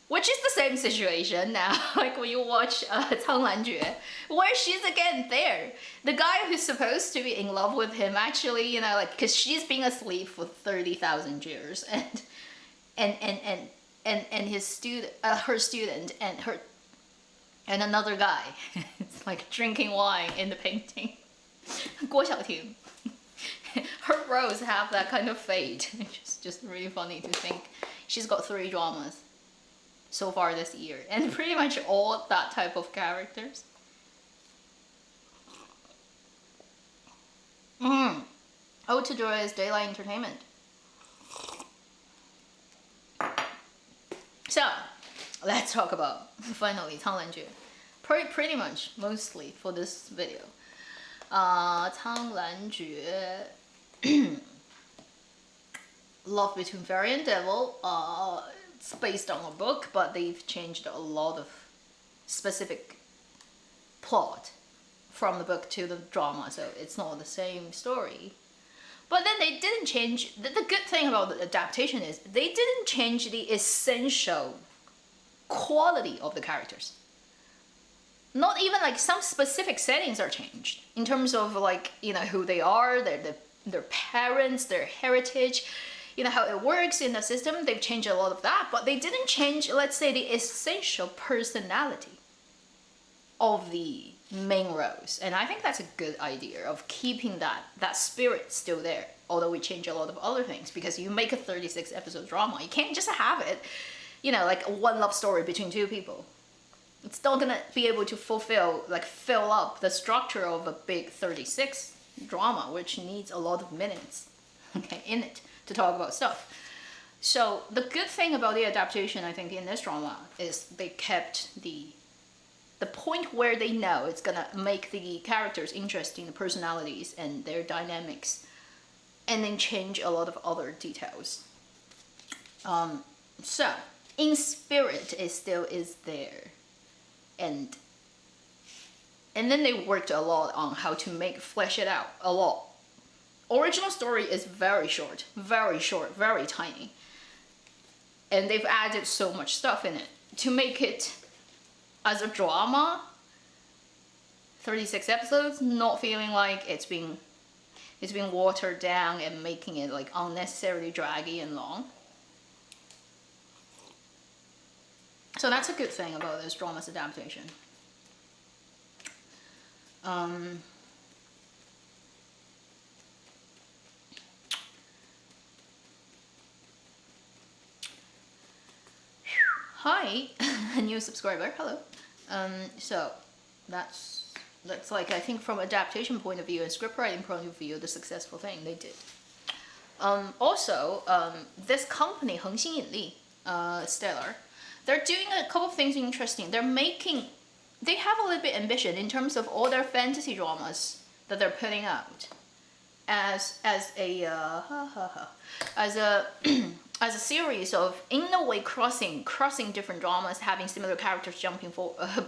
Which is the same situation now, like when you watch 苍兰诀, where she's again there. The guy who's supposed to be in love with him actually, you know, like, because she's been asleep for 30,000 years, and his student, her student, and another guy, it's like drinking wine in the painting. Guo Xiaoting. Her roles have that kind of fate. It's just really funny to think she's got 3 dramas so far this year, and pretty much all that type of characters. Ode to Joy is daylight entertainment. So, let's talk about finally 苍兰诀. Pretty much, mostly for this video. 苍兰诀, Love Between Fairy and Devil. It's based on a book, but they've changed a lot of specific plot from the book to the drama, so it's not the same story. But then they didn't change. The good thing about the adaptation is they didn't change the essential quality of the characters. Not even like some specific settings are changed in terms of like, you know, who they are, their parents, their heritage, you know, how it works in the system. They've changed a lot of that, but they didn't change, let's say, the essential personality of the main roles. And I think that's a good idea of keeping that spirit still there, although we change a lot of other things, because you make a 36 episode drama, you can't just have it, you know, like one love story between two people. It's not gonna be able to fill up the structure of a big 36 drama, which needs a lot of minutes, okay, in it to talk about stuff. So the good thing about the adaptation, I think, in this drama is they kept the point where they know it's gonna make the characters interesting, the personalities and their dynamics, and then change a lot of other details. So in spirit, it still is there. And then they worked a lot on how to flesh it out a lot. Original story is very short, very tiny. And they've added so much stuff in it to make it as a drama, 36 episodes, not feeling like it's being watered down and making it like unnecessarily draggy and long. So that's a good thing about this drama's adaptation. Hi, a new subscriber. Hello. So that's like, I think from adaptation point of view and scriptwriting point of view, the successful thing they did. Also, this company, 恒星引力, Stellar, they're doing a couple of things interesting. They have a little bit ambition in terms of all their fantasy dramas that they're putting out as a series of, in a way, crossing different dramas, having similar characters jumping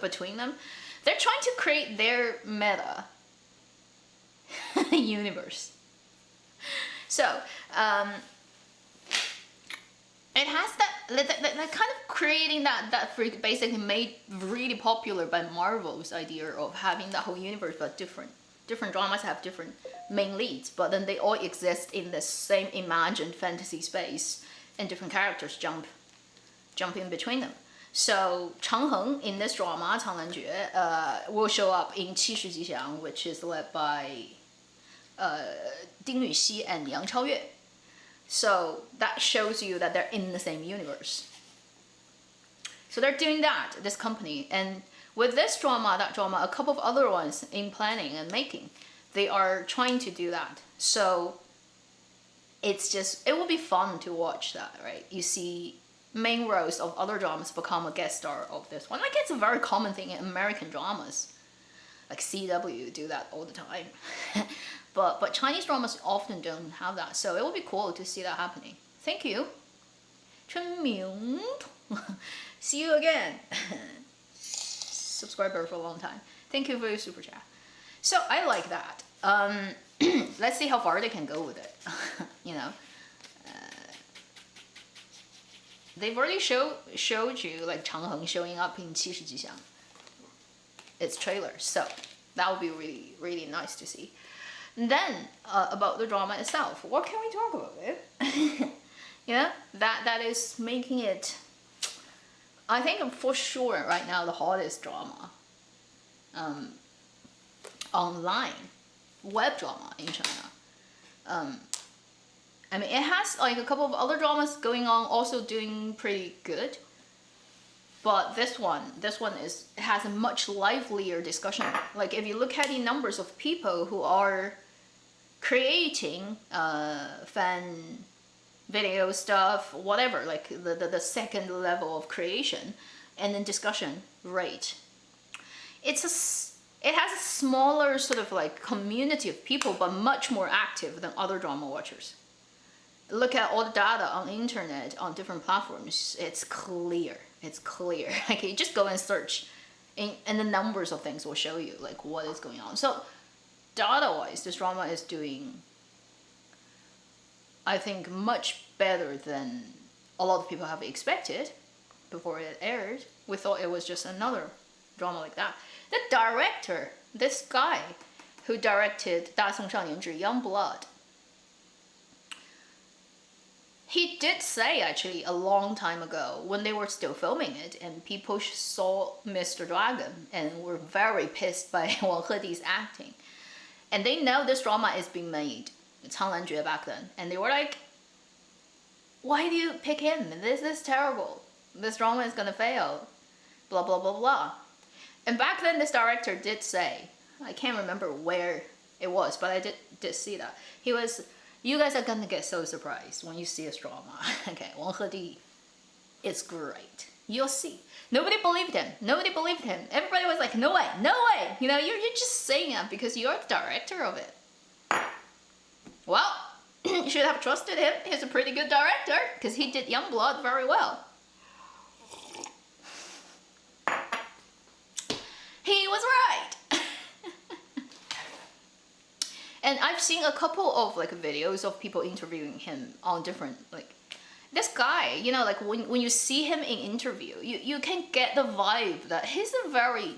between them. They're trying to create their meta universe. So it has that kind of creating that basically made really popular by Marvel's idea of having that whole universe, but different dramas have different main leads, but then they all exist in the same imagined fantasy space, and different characters jump in between them. So Changheng in this drama, 苍兰诀, will show up in 七世吉祥, which is led by Ding Yuxi and Yang Chaoyue. So that shows you that they're in the same universe. So they're doing that, this company. And with this drama, that drama, a couple of other ones in planning and making, they are trying to do that. So it will be fun to watch that, right? You see main roles of other dramas become a guest star of this one. Like, it's a very common thing in American dramas. Like CW do that all the time. But Chinese dramas often don't have that, so it would be cool to see that happening. Thank you. Chunming. See you again. Subscriber for a long time. Thank you for your super chat. So I like that. Let's see how far they can go with it. You know, they've already showed you like Changheng showing up in 七世吉祥. Its trailer, so that would be really, really nice to see. And then about the drama itself, what can we talk about it? Yeah, that is making it, I think for sure right now, the hottest drama online web drama in China. I mean, it has like a couple of other dramas going on, also doing pretty good. But this one has a much livelier discussion. Like, if you look at the numbers of people who are creating fan video stuff, whatever, like the second level of creation, and then discussion rate, it has a smaller sort of like community of people, but much more active than other drama watchers. Look at all the data on the internet, on different platforms. It's clear. It's clear. Okay, just go and search and the numbers of things will show you like what is going on. So data-wise, this drama is doing, I think, much better than a lot of people have expected before it aired. We thought it was just another drama like that. The director, this guy who directed 大宋少年志 Young Blood, he did say actually a long time ago when they were still filming it and people saw Mr. Dragon and were very pissed by Wang Hedi's acting. And they know this drama is being made, 苍兰诀 back then. And they were like, why do you pick him? This is terrible. This drama is gonna fail. Blah, blah, blah, blah. And back then this director did say, I can't remember where it was, but I did see that. He was, you guys are gonna get so surprised when you see this drama. Okay, Wang Hedi is great. You'll see. Nobody believed him. Nobody believed him. Everybody was like, no way, no way. You know, you're just saying it because you're the director of it. Well, you should have trusted him. He's a pretty good director because he did Young Blood very well. He was right. And I've seen a couple of like videos of people interviewing him on different, like, this guy, you know, like when you see him in interview, you can get the vibe that he's a very,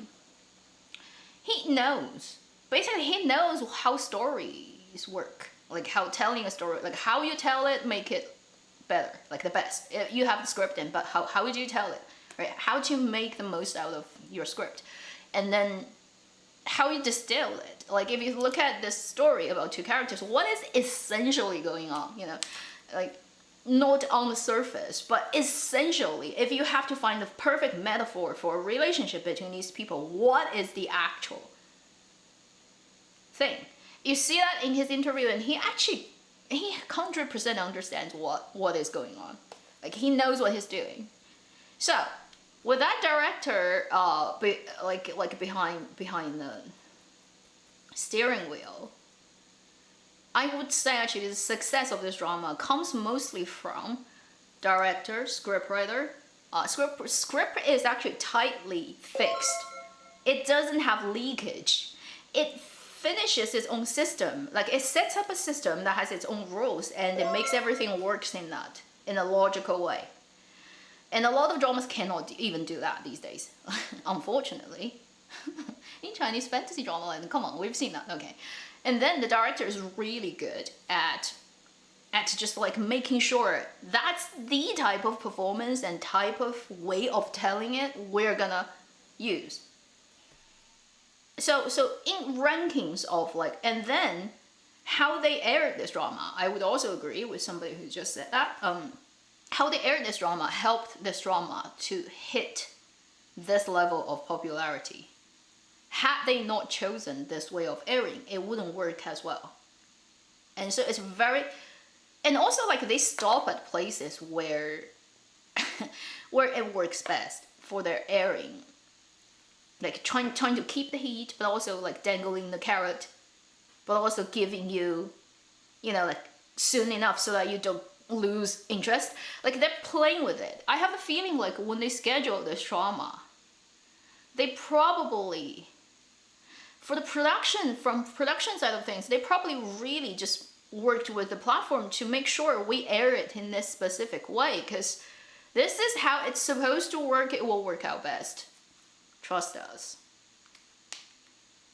he knows, basically he knows how stories work, like how telling a story, like how you tell it, make it better, like the best. You have the script in, but how would you tell it, right? How to make the most out of your script. And then how you distill it. Like if you look at this story about two characters, what is essentially going on, you know, like not on the surface, but essentially, if you have to find the perfect metaphor for a relationship between these people, what is the actual thing? You see that in his interview, and he 100% understands what is going on. Like he knows what he's doing. So with that director, behind the steering wheel, I would say actually the success of this drama comes mostly from director, scriptwriter. Script is actually tightly fixed. It doesn't have leakage. It finishes its own system. Like it sets up a system that has its own rules and it makes everything works in that, in a logical way. And a lot of dramas cannot even do that these days, unfortunately. In Chinese fantasy drama, like, come on, we've seen that, okay. And then the director is really good at just like making sure that's the type of performance and type of way of telling it we're gonna use. So in rankings of like, and then how they aired this drama, I would also agree with somebody who just said that. How they aired this drama helped this drama to hit this level of popularity. Had they not chosen this way of airing, it wouldn't work as well. And so it's very, and also like they stop at places where where it works best for their airing. Like trying to keep the heat, but also like dangling the carrot, but also giving you, you know, like soon enough so that you don't lose interest. Like they're playing with it. I have a feeling like when they schedule this drama, they probably, from production side of things, they probably really just worked with the platform to make sure we air it in this specific way, because this is how it's supposed to work. It will work out best. Trust us.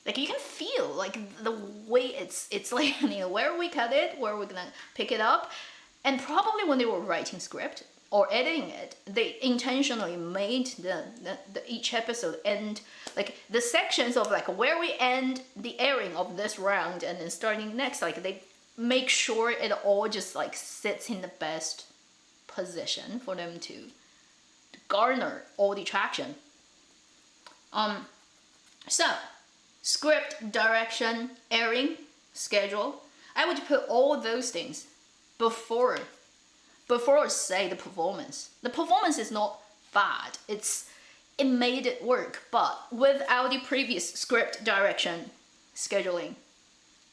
Like you can feel like the way it's like, you know, where we cut it, where we're gonna pick it up. And probably when they were writing script or editing it, they intentionally made the each episode end, like the sections of like where we end the airing of this round and then starting next, like they make sure it all just like sits in the best position for them to garner all the traction. So script, direction, airing, schedule, I would put all those things before say the performance. The performance is not bad. It made it work, but without the previous script, direction, scheduling,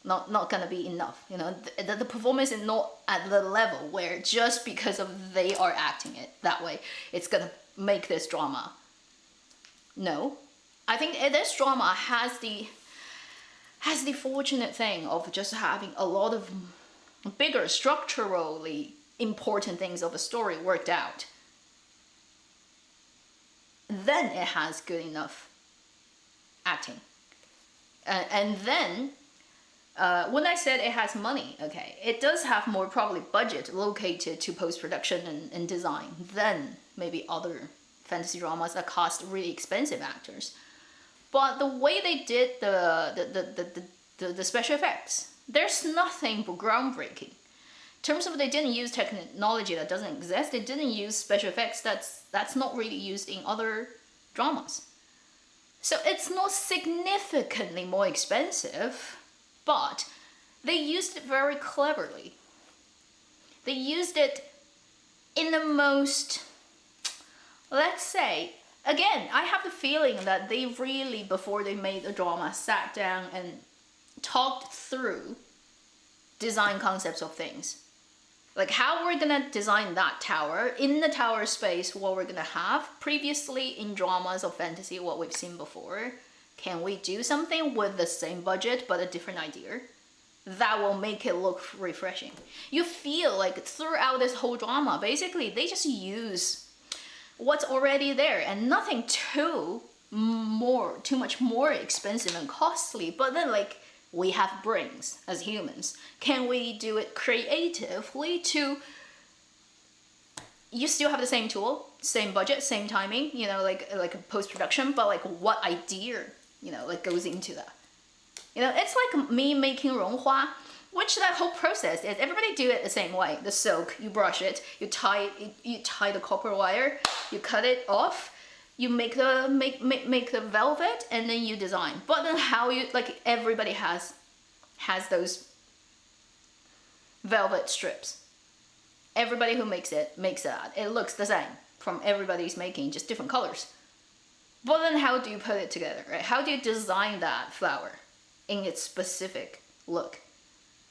not gonna be enough. You know, the performance is not at the level where just because of they are acting it that way, it's gonna make this drama. No, I think this drama has the fortunate thing of just having a lot of bigger structurally important things of a story worked out. Then it has good enough acting. And then, when I said it has money, okay, it does have more probably budget located to post-production and design than maybe other fantasy dramas that cost really expensive actors. But the way they did the special effects, there's nothing groundbreaking. In terms of they didn't use technology that doesn't exist, they didn't use special effects that's not really used in other dramas. So it's not significantly more expensive, but they used it very cleverly. They used it in the most, let's say, again, I have the feeling that they really, before they made the drama, sat down and talked through design concepts of things. Like how we're gonna design that tower, in the tower space, what we're gonna have. Previously in dramas of fantasy, what we've seen before, can we do something with the same budget but a different idea? That will make it look refreshing. You feel like throughout this whole drama, basically, they just use what's already there and nothing too much more expensive and costly, but then like, we have brains as humans. Can we do it creatively to, you still have the same tool, same budget, same timing, you know, like post-production, but like what idea, you know, like goes into that. You know, it's like me making 绒花, which that whole process is, everybody do it the same way. The silk, you brush it, you tie the copper wire, you cut it off, you make the velvet, and then you design. But then how you, like everybody has those velvet strips. Everybody who makes that. It looks the same from everybody's making, just different colors. But then how do you put it together, right? How do you design that flower in its specific look?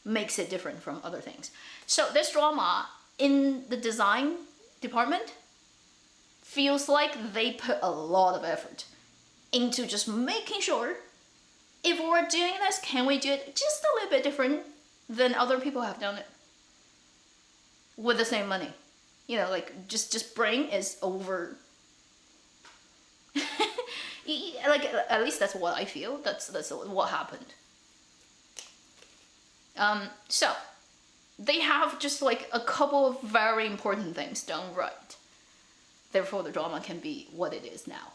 Makes it different from other things. So this drama, in the design department, feels like they put a lot of effort into just making sure, if we're doing this, can we do it just a little bit different than other people have done it with the same money? You know, like just brain is over. Like at least that's what I feel. That's what happened. So they have just like a couple of very important things done right. Therefore, the drama can be what it is now.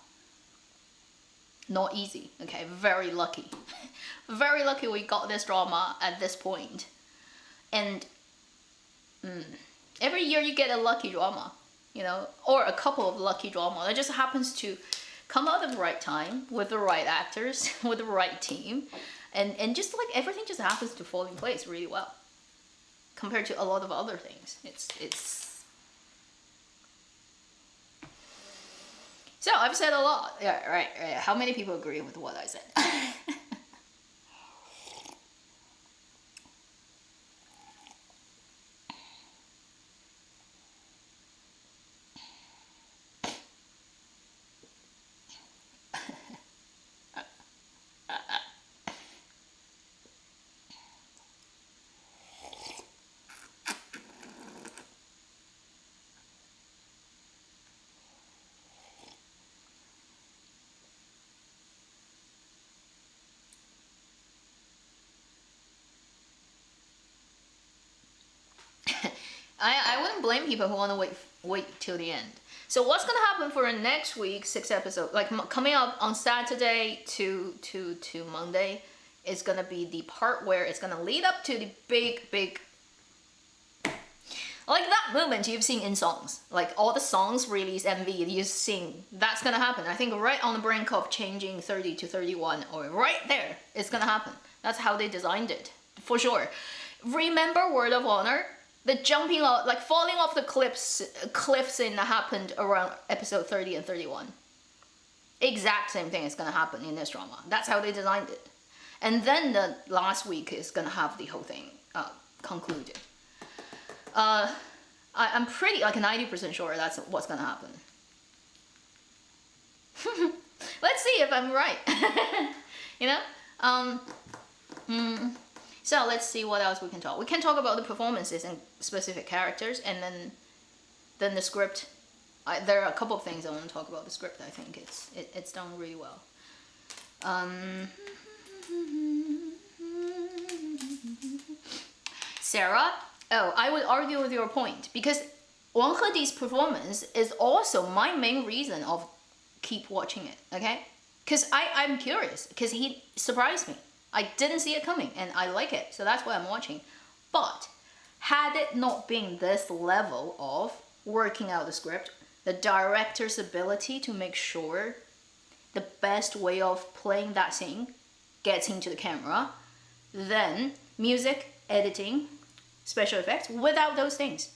Not easy, okay? Very lucky. Very lucky we got this drama at this point. And every year you get a lucky drama, you know, or a couple of lucky drama that just happens to come out at the right time with the right actors, with the right team, and just like everything just happens to fall in place really well compared to a lot of other things. It's so I've said a lot. Yeah, right. How many people agree with what I said? I wouldn't blame people who want to wait till the end. So what's gonna happen for next week's 6th episode? Like coming up on Saturday to Monday is gonna be the part where it's gonna lead up to the big, like that moment you've seen in songs, like all the songs release MV you've seen. That's gonna happen. I think right on the brink of changing 30 to 31, or right there, it's gonna happen. That's how they designed it, for sure. Remember Word of Honor? The jumping out, like falling off the cliff scene that happened around episode 30 and 31. Exact same thing is gonna happen in this drama. That's how they designed it. And then the last week is gonna have the whole thing concluded. I'm pretty, like 90% sure that's what's gonna happen. Let's see if if I'm right. You know? So let's see what else we can talk. We can talk about the performances and specific characters, and then the script. There are a couple of things I want to talk about the script. I think it's done really well. Sarah, I would argue with your point, because Wang Hedi's performance is also my main reason of keep watching it, okay? Because I'm curious, because he surprised me. I didn't see it coming, and I like it, so that's why I'm watching. But had it not been this level of working out the script, the director's ability to make sure the best way of playing that scene gets into the camera, then music, editing, special effects, without those things,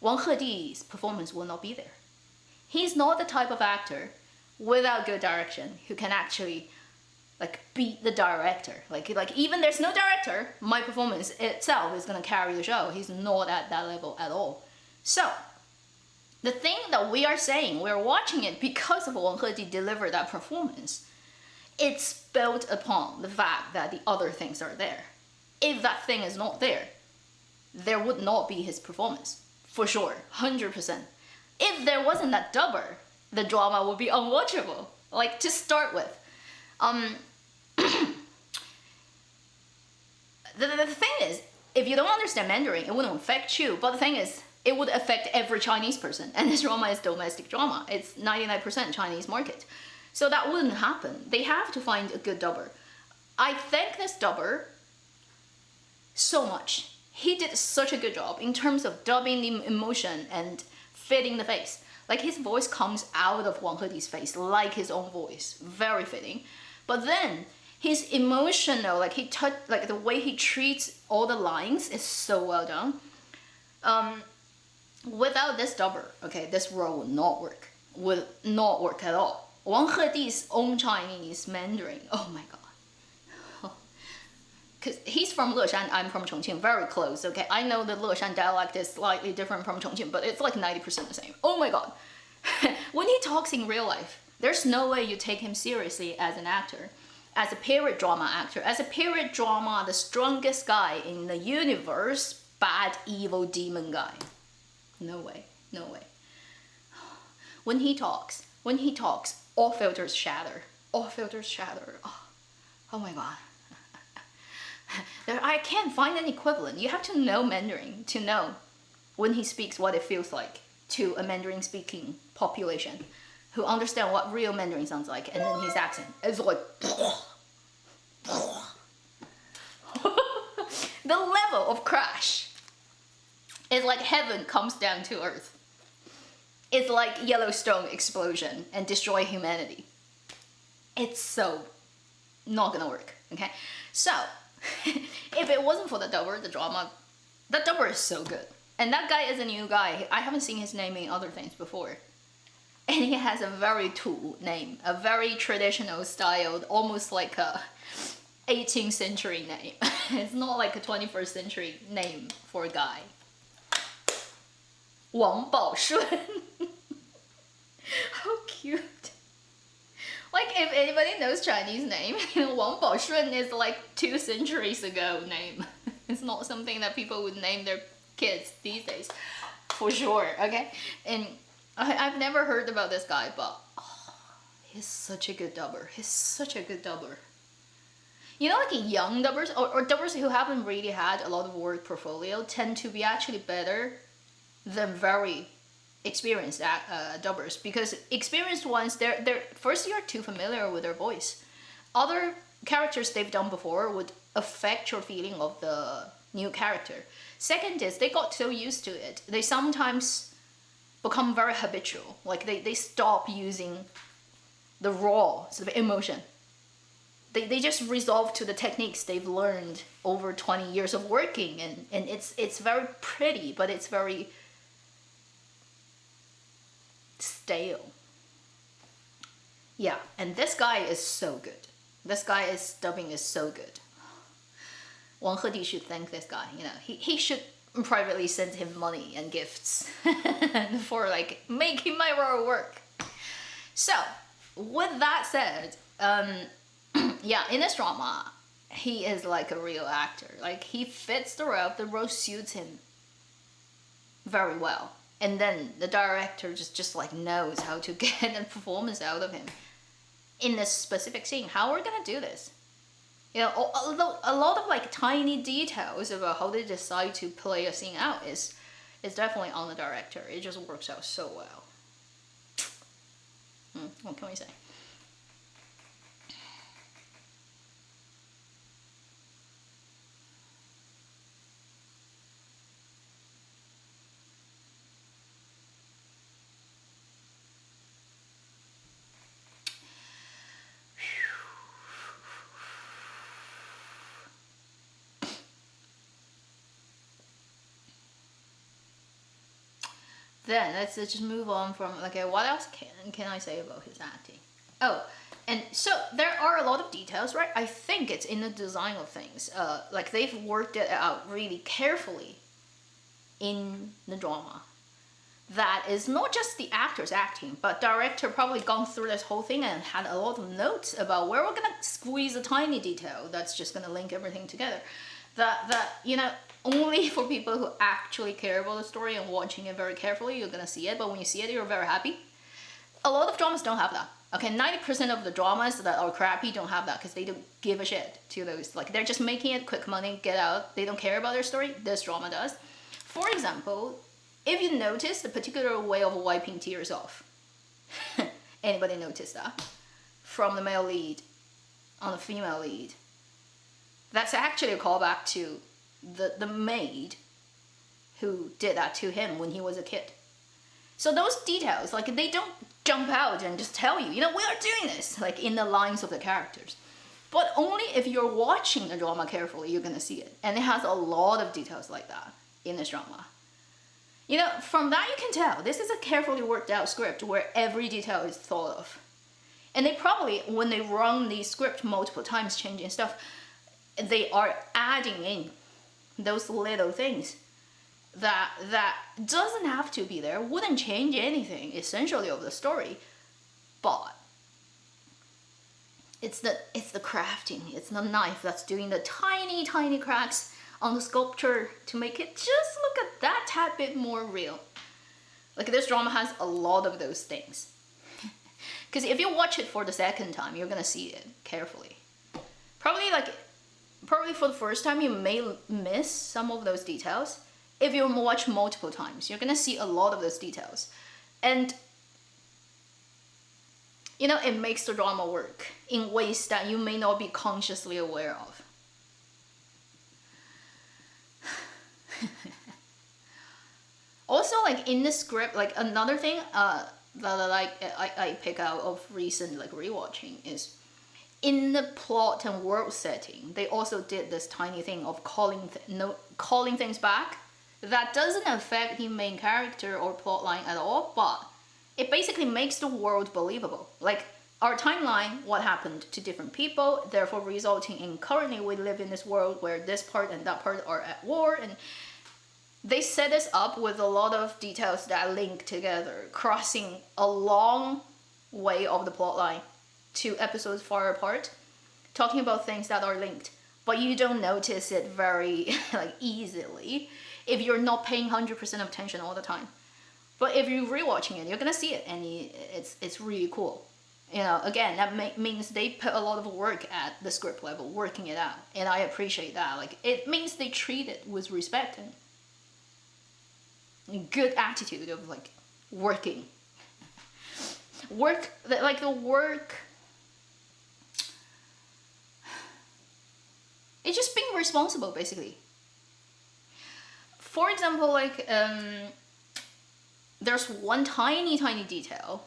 Wang Hedi's performance will not be there. He's not the type of actor without good direction who can actually like beat the director. Like even there's no director, my performance itself is gonna carry the show. He's not at that level at all. So the thing that we are saying, we're watching it because of Wang Hedi delivered that performance. It's built upon the fact that the other things are there. If that thing is not there, there would not be his performance. For sure, 100%. If there wasn't that dubber, the drama would be unwatchable. Like, to start with. The thing is, if you don't understand Mandarin, it wouldn't affect you. But the thing is, it would affect every Chinese person. And this drama is domestic drama. It's 99% Chinese market. So that wouldn't happen. They have to find a good dubber. I thank this dubber so much. He did such a good job in terms of dubbing the emotion and fitting the face. Like, his voice comes out of Wang Hedi's face like his own voice. Very fitting. But then his emotional, like the way he treats all the lines is so well done. Without this dubber, okay, this role would not work. Would not work at all. Wang Hedi's own Chinese Mandarin, oh my god. Because he's from Leshan, I'm from Chongqing, very close, okay? I know the Leshan dialect is slightly different from Chongqing, but it's like 90% the same. Oh my god. When he talks in real life, there's no way you take him seriously as an actor. As a period drama actor, as a period drama, the strongest guy in the universe, bad, evil, demon guy. No way, no way. When he talks, all filters shatter. All filters shatter. Oh my god. I can't find an equivalent. You have to know Mandarin to know when he speaks what it feels like to a Mandarin speaking population who understand what real Mandarin sounds like, and then his accent is like the level of crash is like heaven comes down to earth. It's like Yellowstone explosion and destroy humanity. It's so not gonna work, okay? So if it wasn't for the dubber, the drama, that dubber is so good. And that guy is a new guy. I haven't seen his name in other things before. And he has a very cool name, a very traditional styled, almost like a 18th century name. It's not like a 21st century name for a guy. Wang Baoshun. How cute. Like, if anybody knows Chinese name, Wang Baoshun is like 2 centuries ago name. It's not something that people would name their kids these days, for sure, okay? And I've never heard about this guy, but he's such a good dubber. He's such a good dubber. You know, like young dubbers, or dubbers who haven't really had a lot of work portfolio tend to be actually better than very experienced dubbers, because experienced ones, they're first, you're too familiar with their voice. Other characters they've done before would affect your feeling of the new character. Second is they got so used to it, they sometimes become very habitual. Like they stop using the raw sort of emotion. They just resolve to the techniques they've learned over 20 years of working, and it's very pretty, but it's very stale. Yeah, and this guy is so good. This guy's dubbing is so good. Wang Hedi should thank this guy. You know, he should privately send him money and gifts for like making my role work. So with that said, yeah, in this drama, he is like a real actor. Like, he fits the role, the role suits him very well. And then the director just like knows how to get a performance out of him in this specific scene. How we're gonna do this? You know, a lot of like tiny details about how they decide to play a scene out is definitely on the director. It just works out so well. What can we say? Then let's just move on from, okay, what else can I say about his acting? Oh, and so there are a lot of details, right? I think it's in the design of things. Like, they've worked it out really carefully in the drama. That is not just the actors acting, but director probably gone through this whole thing and had a lot of notes about where we're gonna squeeze a tiny detail that's just gonna link everything together. That you know, only for people who actually care about the story and watching it very carefully, you're gonna see it. But when you see it, you're very happy. A lot of dramas don't have that. Okay, 90% of the dramas that are crappy don't have that because they don't give a shit to those. Like, they're just making it quick money, get out. They don't care about their story. This drama does. For example, if you notice the particular way of wiping tears off, anybody notice that? From the male lead on the female lead. That's actually a callback to the maid who did that to him when he was a kid. So those details, like, they don't jump out and just tell you, you know, we are doing this, like, in the lines of the characters. But only if you're watching the drama carefully, you're gonna see it. And it has a lot of details like that in this drama. You know, from that you can tell, this is a carefully worked out script where every detail is thought of. And they probably, when they run the script multiple times, changing stuff, they are adding in those little things that doesn't have to be there, wouldn't change anything essentially of the story, but it's the crafting, it's the knife that's doing the tiny cracks on the sculpture to make it just look at that tad bit more real. Like, this drama has a lot of those things. Because if you watch it for the second time, you're gonna see it carefully. Probably for the first time, you may miss some of those details. If you watch multiple times, you're gonna see a lot of those details. And, you know, it makes the drama work in ways that you may not be consciously aware of. Also, like, in the script, like, another thing that I pick out of recent, like, rewatching is in the plot and world setting, they also did this tiny thing of calling things back. That doesn't affect the main character or plot line at all, but it basically makes the world believable. Like, our timeline, what happened to different people, therefore resulting in currently we live in this world where this part and that part are at war, and they set this up with a lot of details that link together, crossing a long way of the plot line to episodes far apart, talking about things that are linked, but you don't notice it very like easily if you're not paying 100% of attention all the time. But if you're rewatching it, you're gonna see it, and it's really cool. You know, again, that means they put a lot of work at the script level, working it out, and I appreciate that. Like, it means they treat it with respect and good attitude of, like, working. It's just being responsible, basically. For example, like, there's one tiny detail.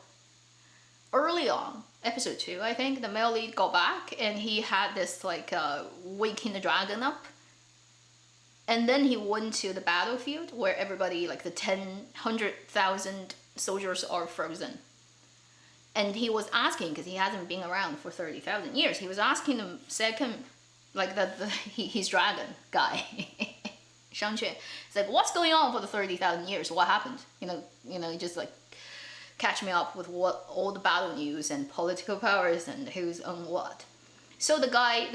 Early on, episode 2, I think, the male lead got back and he had this, like, waking the dragon up. And then he went to the battlefield where everybody, like, the 100,000 soldiers are frozen. And he was asking, because he hasn't been around for 30,000 years, he was asking the second, like, his dragon guy, Shang-Chi. It's like, what's going on for the 30,000 years? What happened? You know, just, like, catch me up with what all the battle news and political powers and who's on what. So the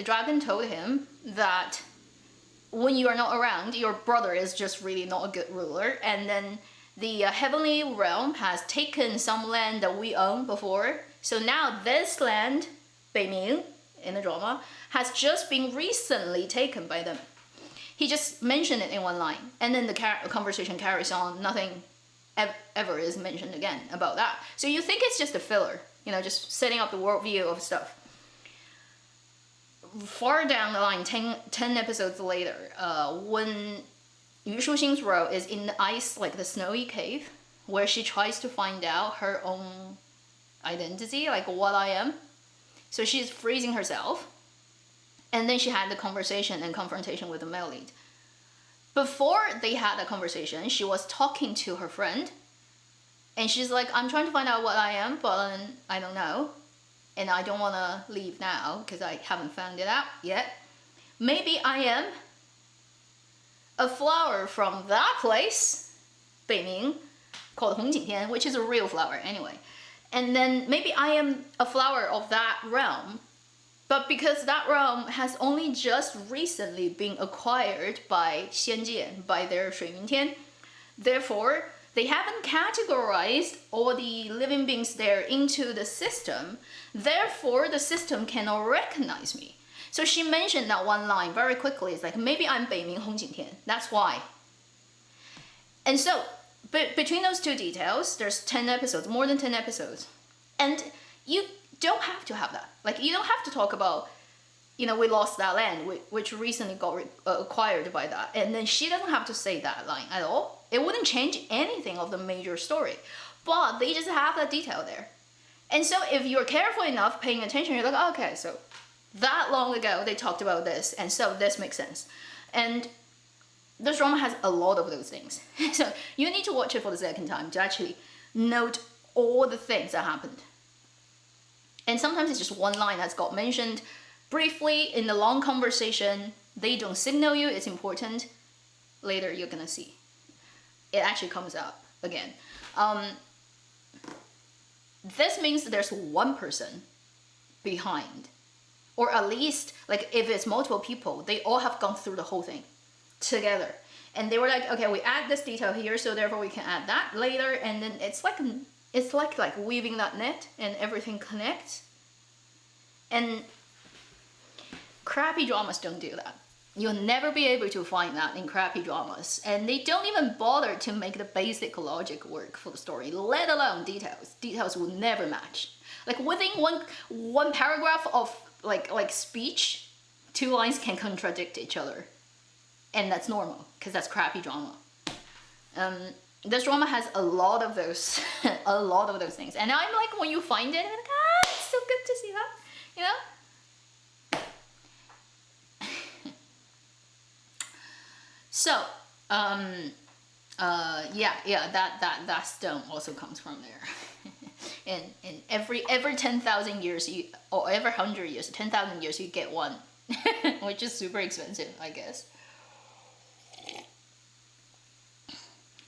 dragon told him that when you are not around, your brother is just really not a good ruler, and then the heavenly realm has taken some land that we owned before. So now this land, Beiming, in the drama, has just been recently taken by them. He just mentioned it in one line, and then the conversation carries on. Nothing ever is mentioned again about that. So you think it's just a filler, just setting up the worldview of stuff. Far down the line, 10 episodes later, when Yu Shuxing's role is in the ice, like the snowy cave, where she tries to find out her own identity, like what I am. So she's freezing herself. And then she had the conversation and confrontation with the male lead. Before they had the conversation, she was talking to her friend. And she's like, I'm trying to find out what I am, but I don't know. And I don't want to leave now because I haven't found it out yet. Maybe I am a flower from that place, Beiming, called Hongjingtian, which is a real flower anyway. And then maybe I am a flower of that realm. But because that realm has only just recently been acquired by Xianjian, by their Shui Yuntian, therefore, they haven't categorized all the living beings there into the system. Therefore, the system cannot recognize me. So she mentioned that one line very quickly. It's like, maybe I'm Beiming Hongjingtian. That's why. And so, between those two details, there's 10 episodes, more than 10 episodes. And you don't have to have that. Like, you don't have to talk about, we lost that land, which recently got acquired by that. And then she doesn't have to say that line at all. It wouldn't change anything of the major story. But they just have that detail there. And so if you're careful enough paying attention, you're like, oh, okay, so that long ago they talked about this, and so this makes sense. And this drama has a lot of those things. So you need to watch it for the second time to actually note all the things that happened. And sometimes it's just one line that's got mentioned briefly in the long conversation. They don't signal you it's important. Later you're gonna see. It actually comes up again. This means there's one person behind. Or at least, like if it's multiple people, they all have gone through the whole thing together. And they were like, okay, we add this detail here, so therefore we can add that later. And then it's like weaving that net and everything connects. And crappy dramas don't do that. You'll never be able to find that in crappy dramas. And they don't even bother to make the basic logic work for the story, let alone details. Details will never match. Like within one paragraph of like speech, two lines can contradict each other. And that's normal, because that's crappy drama. This drama has a lot of those, a lot of those things. And I'm like, when you find it, I'm like, it's so good to see that, So, that stone also comes from there. and every 10,000 years, or every 100 years, 10,000 years, you get one, which is super expensive, I guess.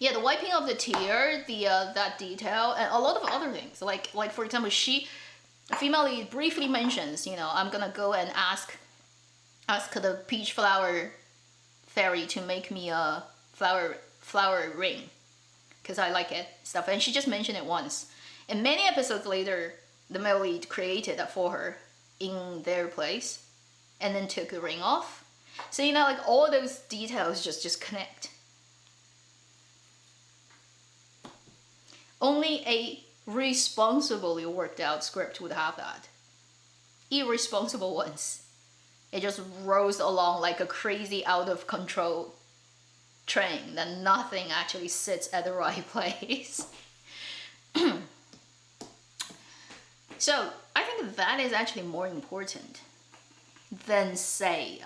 Yeah, the wiping of the tear, that detail, and a lot of other things. Like for example, the female lead briefly mentions, I'm gonna go and ask the peach flower fairy to make me a flower ring, because I like it, stuff. And she just mentioned it once. And many episodes later, the male lead created that for her in their place, and then took the ring off. So like all those details just connect. Only a responsibly worked out script would have that. Irresponsible ones, it just rolls along like a crazy out of control train that nothing actually sits at the right place. So I think that is actually more important than say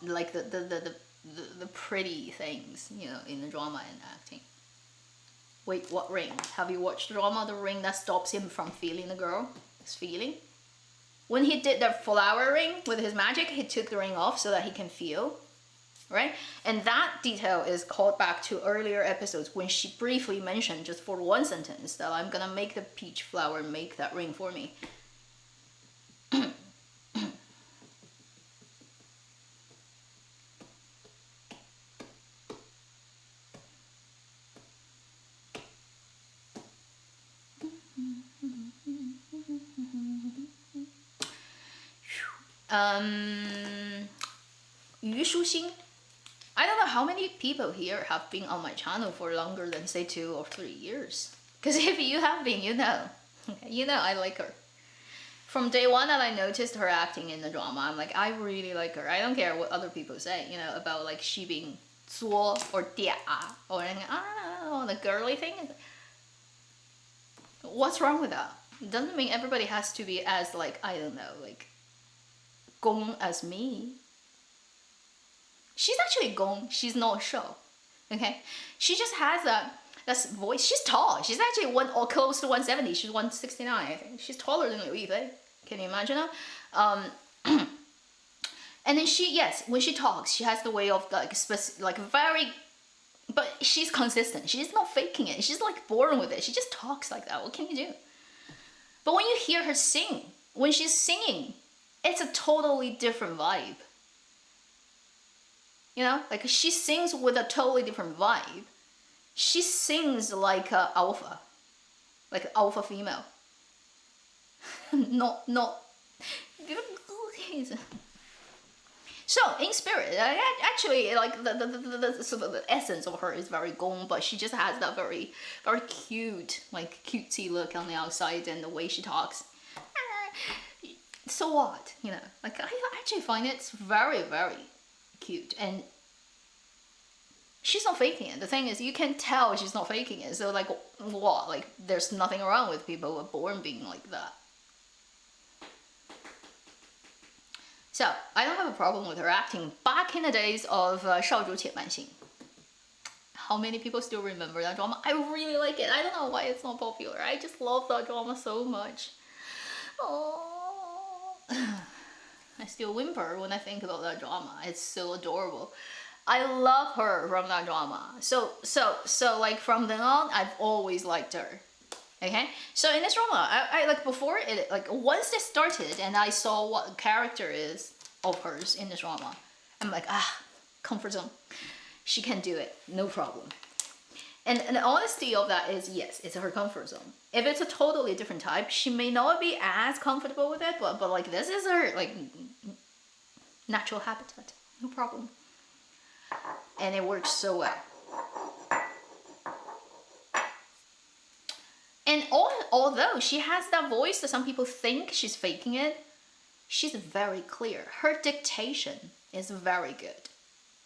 like the pretty things, in the drama and acting. Wait, what ring? Have you watched the drama, The Ring That Stops Him From Feeling the Girl? His feeling? When he did the flower ring with his magic, he took the ring off so that he can feel. right? And that detail is called back to earlier episodes when she briefly mentioned just for one sentence that I'm gonna make the peach flower make that ring for me. Yu Shuxing. I don't know how many people here have been on my channel for longer than say 2 or 3 years. Because if you have been, you know. You know I like her. From day one that I noticed her acting in the drama, I'm like, I really like her. I don't care what other people say, you know, about like she being 作 or 嗲 or anything. I don't know, the girly thing. What's wrong with that? It doesn't mean everybody has to be as like, I don't know, like 攻 as me. She's actually 攻, she's not show. Okay? She just has that voice. She's tall. She's actually close to 170. She's 169, I think. She's taller than Liu Yifei. Can you imagine her? And then when she talks, she has the way of like very, but she's consistent. She's not faking it. She's like born with it. She just talks like that. What can you do? But when you hear her sing, when she's singing, it's a totally different vibe. You know, like she sings with a totally different vibe. She sings like an alpha female. not. So in spirit, actually, like the sort of the essence of her is very gong, but she just has that very, very cute, like cutesy look on the outside and the way she talks. So what, you know? Like I actually find it very, very cute, and she's not faking it. The thing is, you can tell she's not faking it. So like, what? Like, there's nothing wrong with people who are born being like that. So I don't have a problem with her acting back in the days of 少主且慢行. How many people still remember that drama? I really like it. I don't know why it's not popular. I just love that drama so much. Oh. I still whimper when I think about that drama. It's so adorable. I love her from that drama. So like from then on, I've always liked her. Okay, so in this drama, I like before it, like once it started and I saw what character is of hers in this drama, I'm like, comfort zone. She can do it, no problem. And the honesty of that is, yes, it's her comfort zone. If it's a totally different type, she may not be as comfortable with it, but like this is her like natural habitat, no problem. And it works so well. And although she has that voice that some people think she's faking it, she's very clear. Her dictation is very good,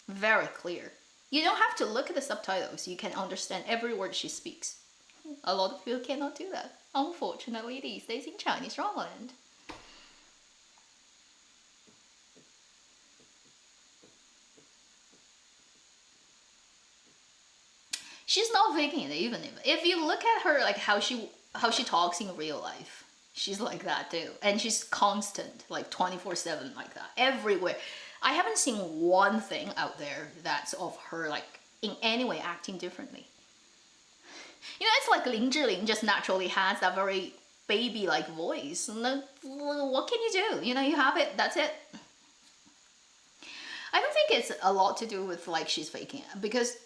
very clear. You don't have to look at the subtitles. You can understand every word she speaks. A lot of people cannot do that, unfortunately, these days in Chinese drama land. She's not faking it, even if you look at her, like how she talks in real life, she's like that too, and she's constant, like 24/7, like that everywhere. I haven't seen one thing out there that's of her like in any way acting differently. You know, it's like Lin Zhiling just naturally has that very baby-like voice. And what can you do? You know, you have it. That's it. I don't think it's a lot to do with like she's faking it, because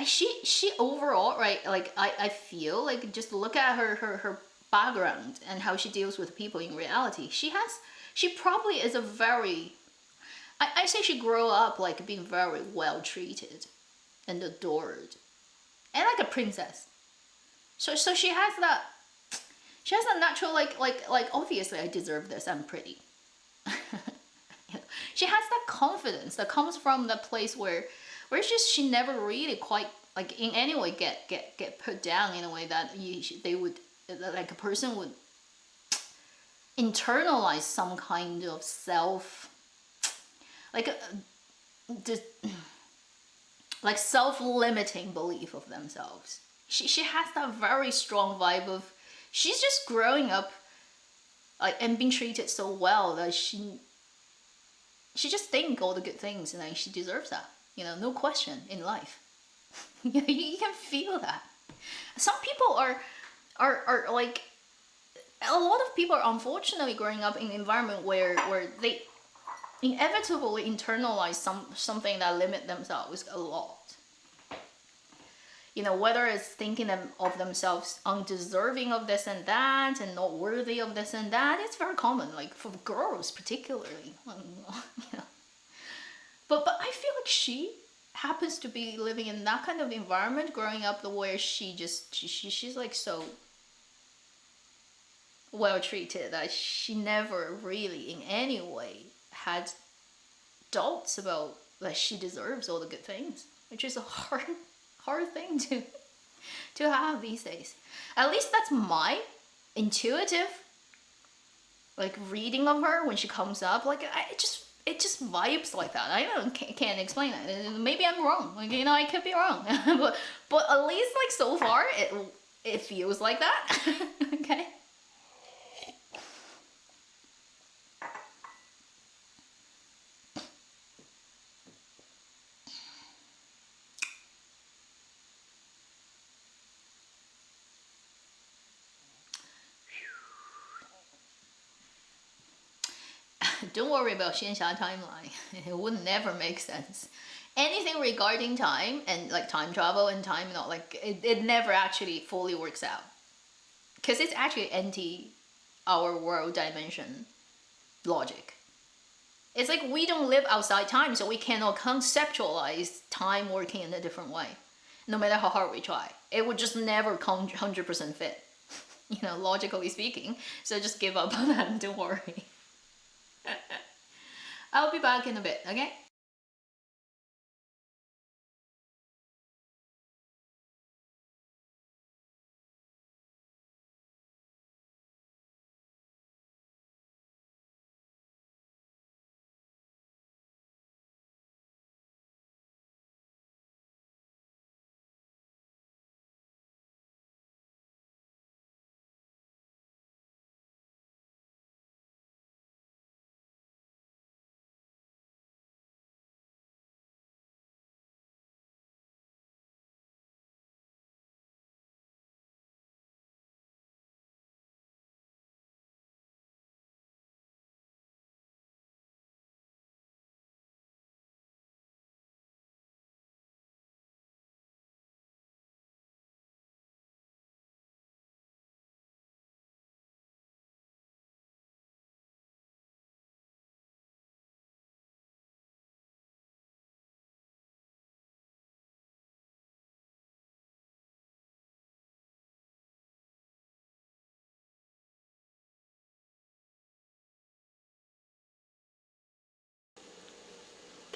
she overall, right, like I feel like just look at her background and how she deals with people in reality. She probably is a very, I say she grew up like being very well treated and adored and like a princess. So she has that natural like obviously I deserve this, I'm pretty. She has that confidence that comes from that place where it's just she never really quite like in any way get put down in a way that they would, like a person would internalize some kind of self, like like self-limiting belief of themselves. She has that very strong vibe of she's just growing up like and being treated so well that she she just think all the good things, and then she deserves that. No question in life. You can feel that. Some people are like, a lot of people are unfortunately growing up in an environment where they inevitably internalize something that limit themselves a lot. Whether it's thinking of themselves undeserving of this and that, and not worthy of this and that, it's very common, like for girls particularly. But I feel like she happens to be living in that kind of environment, growing up where she's like so well treated that she never really in any way had doubts about that she deserves all the good things, which is a hard thing to have these days. At least that's my intuitive like reading of her when she comes up. Like it just vibes like that. I can't explain it. Maybe I'm wrong. Like I could be wrong, but at least like so far it feels like that. Okay. Don't worry about Xianxia timeline. It would never make sense. Anything regarding time and like time travel and time, not like it never actually fully works out. Because it's actually anti our world dimension logic. It's like we don't live outside time, so we cannot conceptualize time working in a different way. No matter how hard we try. It would just never 100% fit. Logically speaking. So just give up on that and don't worry. I'll be back in a bit, okay?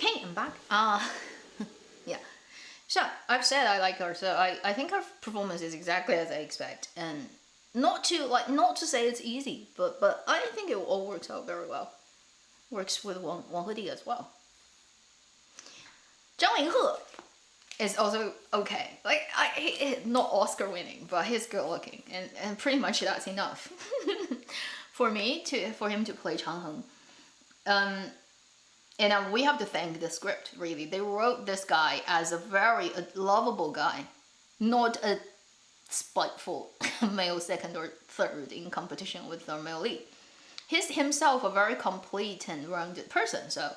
Okay, I'm back. Yeah. So I've said I like her, so I think her performance is exactly as I expect, and not to say it's easy, but I think it all works out very well. Works with Wang Hedi as well. Zhang Linghe is also okay. Like not Oscar winning, but he's good looking, and pretty much that's enough for him to play Chang Heng. And we have to thank the script, really. They wrote this guy as a very lovable guy, not a spiteful male second or third in competition with our male lead. He's himself a very complete and rounded person, so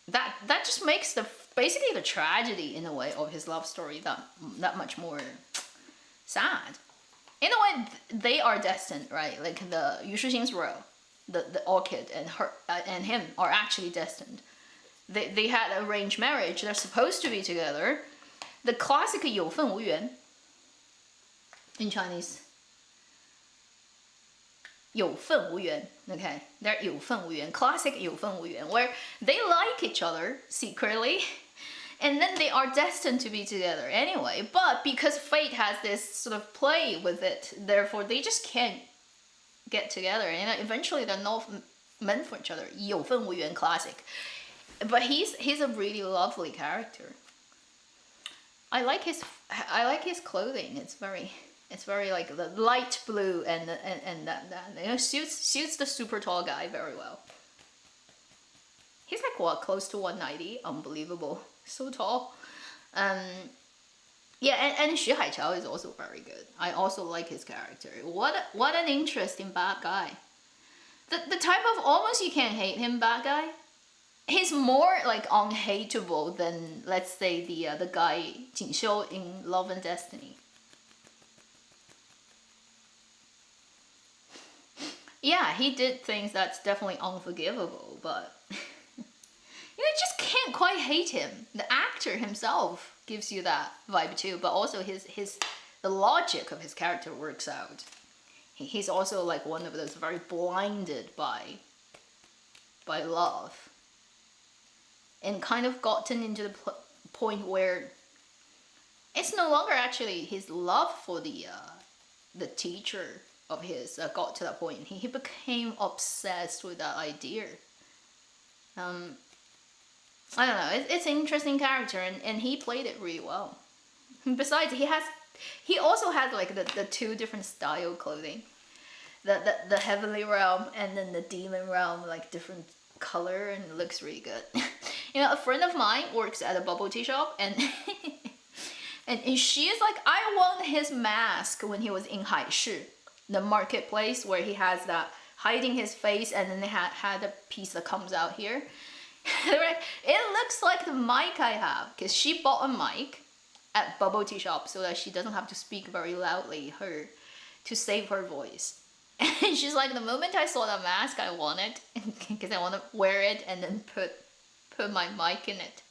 that just makes basically the tragedy in a way of his love story that much more sad. In a way, they are destined, right? Like the Yu Shixing's role. The orchid and her and him are actually destined. They had arranged marriage. They're supposed to be together. The classic 有份无缘 in Chinese. 有份无缘, okay? They're 有份无缘, classic 有份无缘, where they like each other secretly, and then they are destined to be together anyway. But because fate has this sort of play with it, therefore they just can't get together, and eventually they're not meant for each other. 有份无缘 classic. But he's a really lovely character. I like his clothing. It's very like the light blue and that suits the super tall guy very well. He's like what, close to 190? Unbelievable. So tall. Yeah, and Xu Haiqiao is also very good. I also like his character. What an interesting bad guy. The type of almost you can't hate him bad guy. He's more like unhateable than, let's say, the guy Jin Xiu in Love and Destiny. Yeah, he did things that's definitely unforgivable, but you just can't quite hate him. The actor himself gives you that vibe too, but also the logic of his character works out. He's also like one of those very blinded by love, and kind of gotten into the point where it's no longer actually his love for the teacher of his got to that point. He became obsessed with that idea. I don't know. It's an interesting character, and he played it really well. Besides, he also had like the two different style clothing, the heavenly realm and then the demon realm, like different color, and it looks really good. You know, a friend of mine works at a bubble tea shop, and and she is like, I want his mask when he was in Haishi, the marketplace where he has that hiding his face, and then they had a piece that comes out here. It looks like the mic I have, because she bought a mic at bubble tea shop so that she doesn't have to speak very loudly to save her voice. And she's like, the moment I saw that mask, I want it because I want to wear it and then put my mic in it.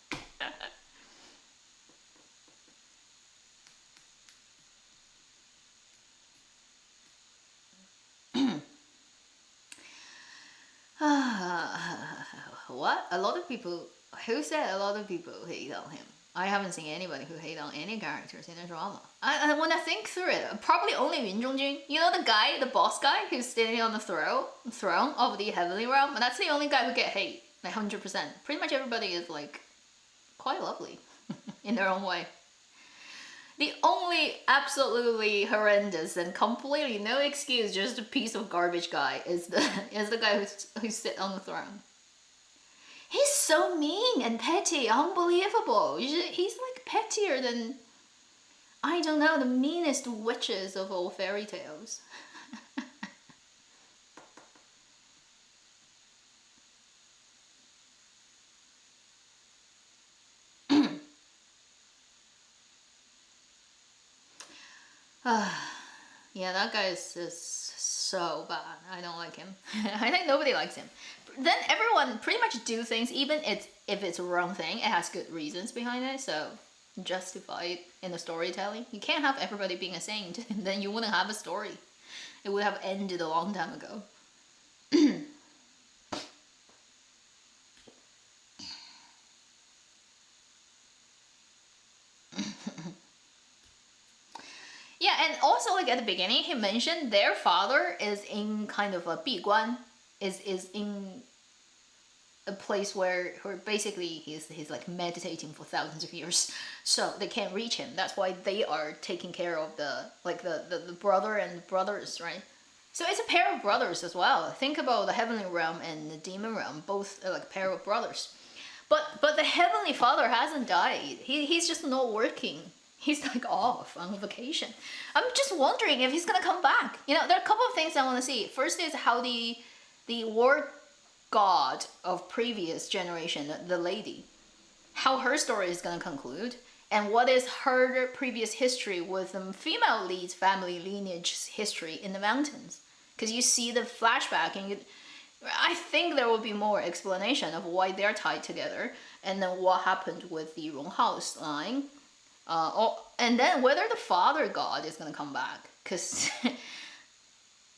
What? A lot of people. Who said a lot of people hate on him? I haven't seen anybody who hate on any characters in a drama. When I think through it, probably only Yun Zhongjun. You know the guy, the boss guy, who's standing on the throne of the heavenly realm? And that's the only guy who get hate, like 100%. Pretty much everybody is like quite lovely in their own way. The only absolutely horrendous and completely no excuse, just a piece of garbage guy is the guy who sit on the throne. He's so mean and petty, unbelievable. He's like pettier than, I don't know, the meanest witches of all fairy tales. Yeah, that guy is just so bad. I don't like him. I think nobody likes him. Then everyone pretty much do things, even if it's a wrong thing, it has good reasons behind it, so justify it in the storytelling. You can't have everybody being a saint, then you wouldn't have a story. It would have ended a long time ago. Yeah, and also like at the beginning, he mentioned their father is in kind of a 闭关, is in a place where basically he's like meditating for thousands of years, so they can't reach him. That's why they are taking care of the brother and brothers, right? So it's a pair of brothers as well. Think about the heavenly realm and the demon realm, both are like a pair of brothers. But the heavenly father hasn't died. He's just not working. He's like off on vacation. I'm just wondering if he's gonna come back. You know, there are a couple of things I want to see. First is how the war god of previous generation, the lady, how her story is gonna conclude, and what is her previous history with the female lead's family lineage history in the mountains. Because you see the flashback, and I think there will be more explanation of why they're tied together, and then what happened with the Ronghao's line. And then whether the father god is gonna come back, because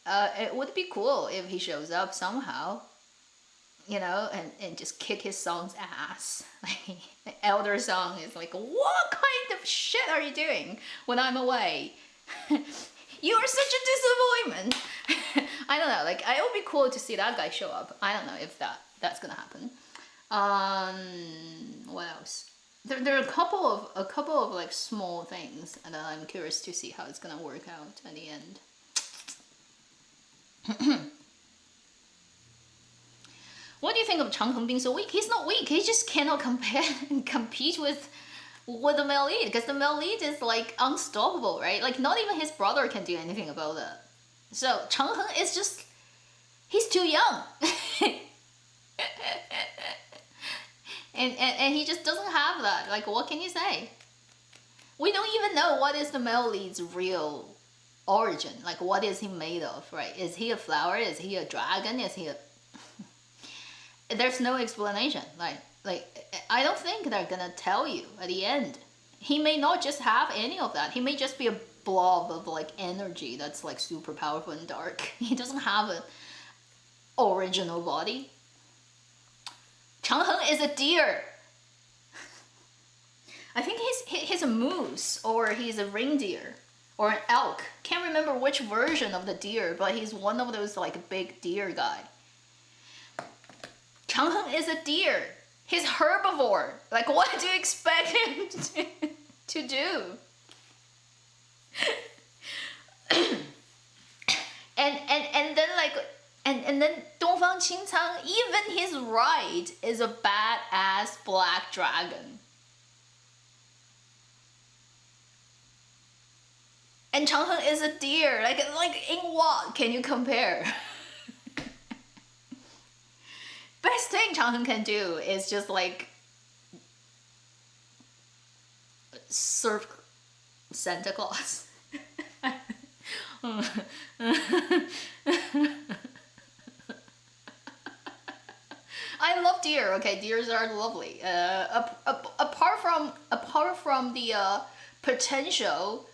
it would be cool if he shows up somehow, you know, and just kick his son's ass. The elder song is like, what kind of shit are you doing when I'm away? You are such a disappointment. I don't know, like it would be cool to see that guy show up. I don't know if that's gonna happen. What else? There are a couple of like small things, and I'm curious to see how it's gonna work out at the end. What do you think of Chang Heng being so weak. He's not weak. He just cannot compete with the male lead, because the male lead is like unstoppable, right? Like not even his brother can do anything about that. So Chang Heng is just, he's too young. and he just doesn't have that. Like, what can you say? We don't even know what is the male lead's real origin. Like, what is he made of, right? Is he a flower? Is he a dragon? Is he a... There's no explanation. Like I don't think they're gonna tell you at the end. He may not just have any of that. He may just be a blob of like energy that's like super powerful and dark. He doesn't have an original body. Chang Heng is a deer. I think he's a moose, or he's a reindeer, or an elk. Can't remember which version of the deer, but he's one of those like big deer guy. Chang Heng is a deer. He's herbivore. Like, what do you expect him to do? and then like and then Dongfang Qingcang, even his ride is a badass black dragon. And Chang Heng is a deer. Like in what can you compare? Best thing Chang Heng can do is just like serve Santa Claus. I love deer. Okay, deers are lovely. Apart from the potential,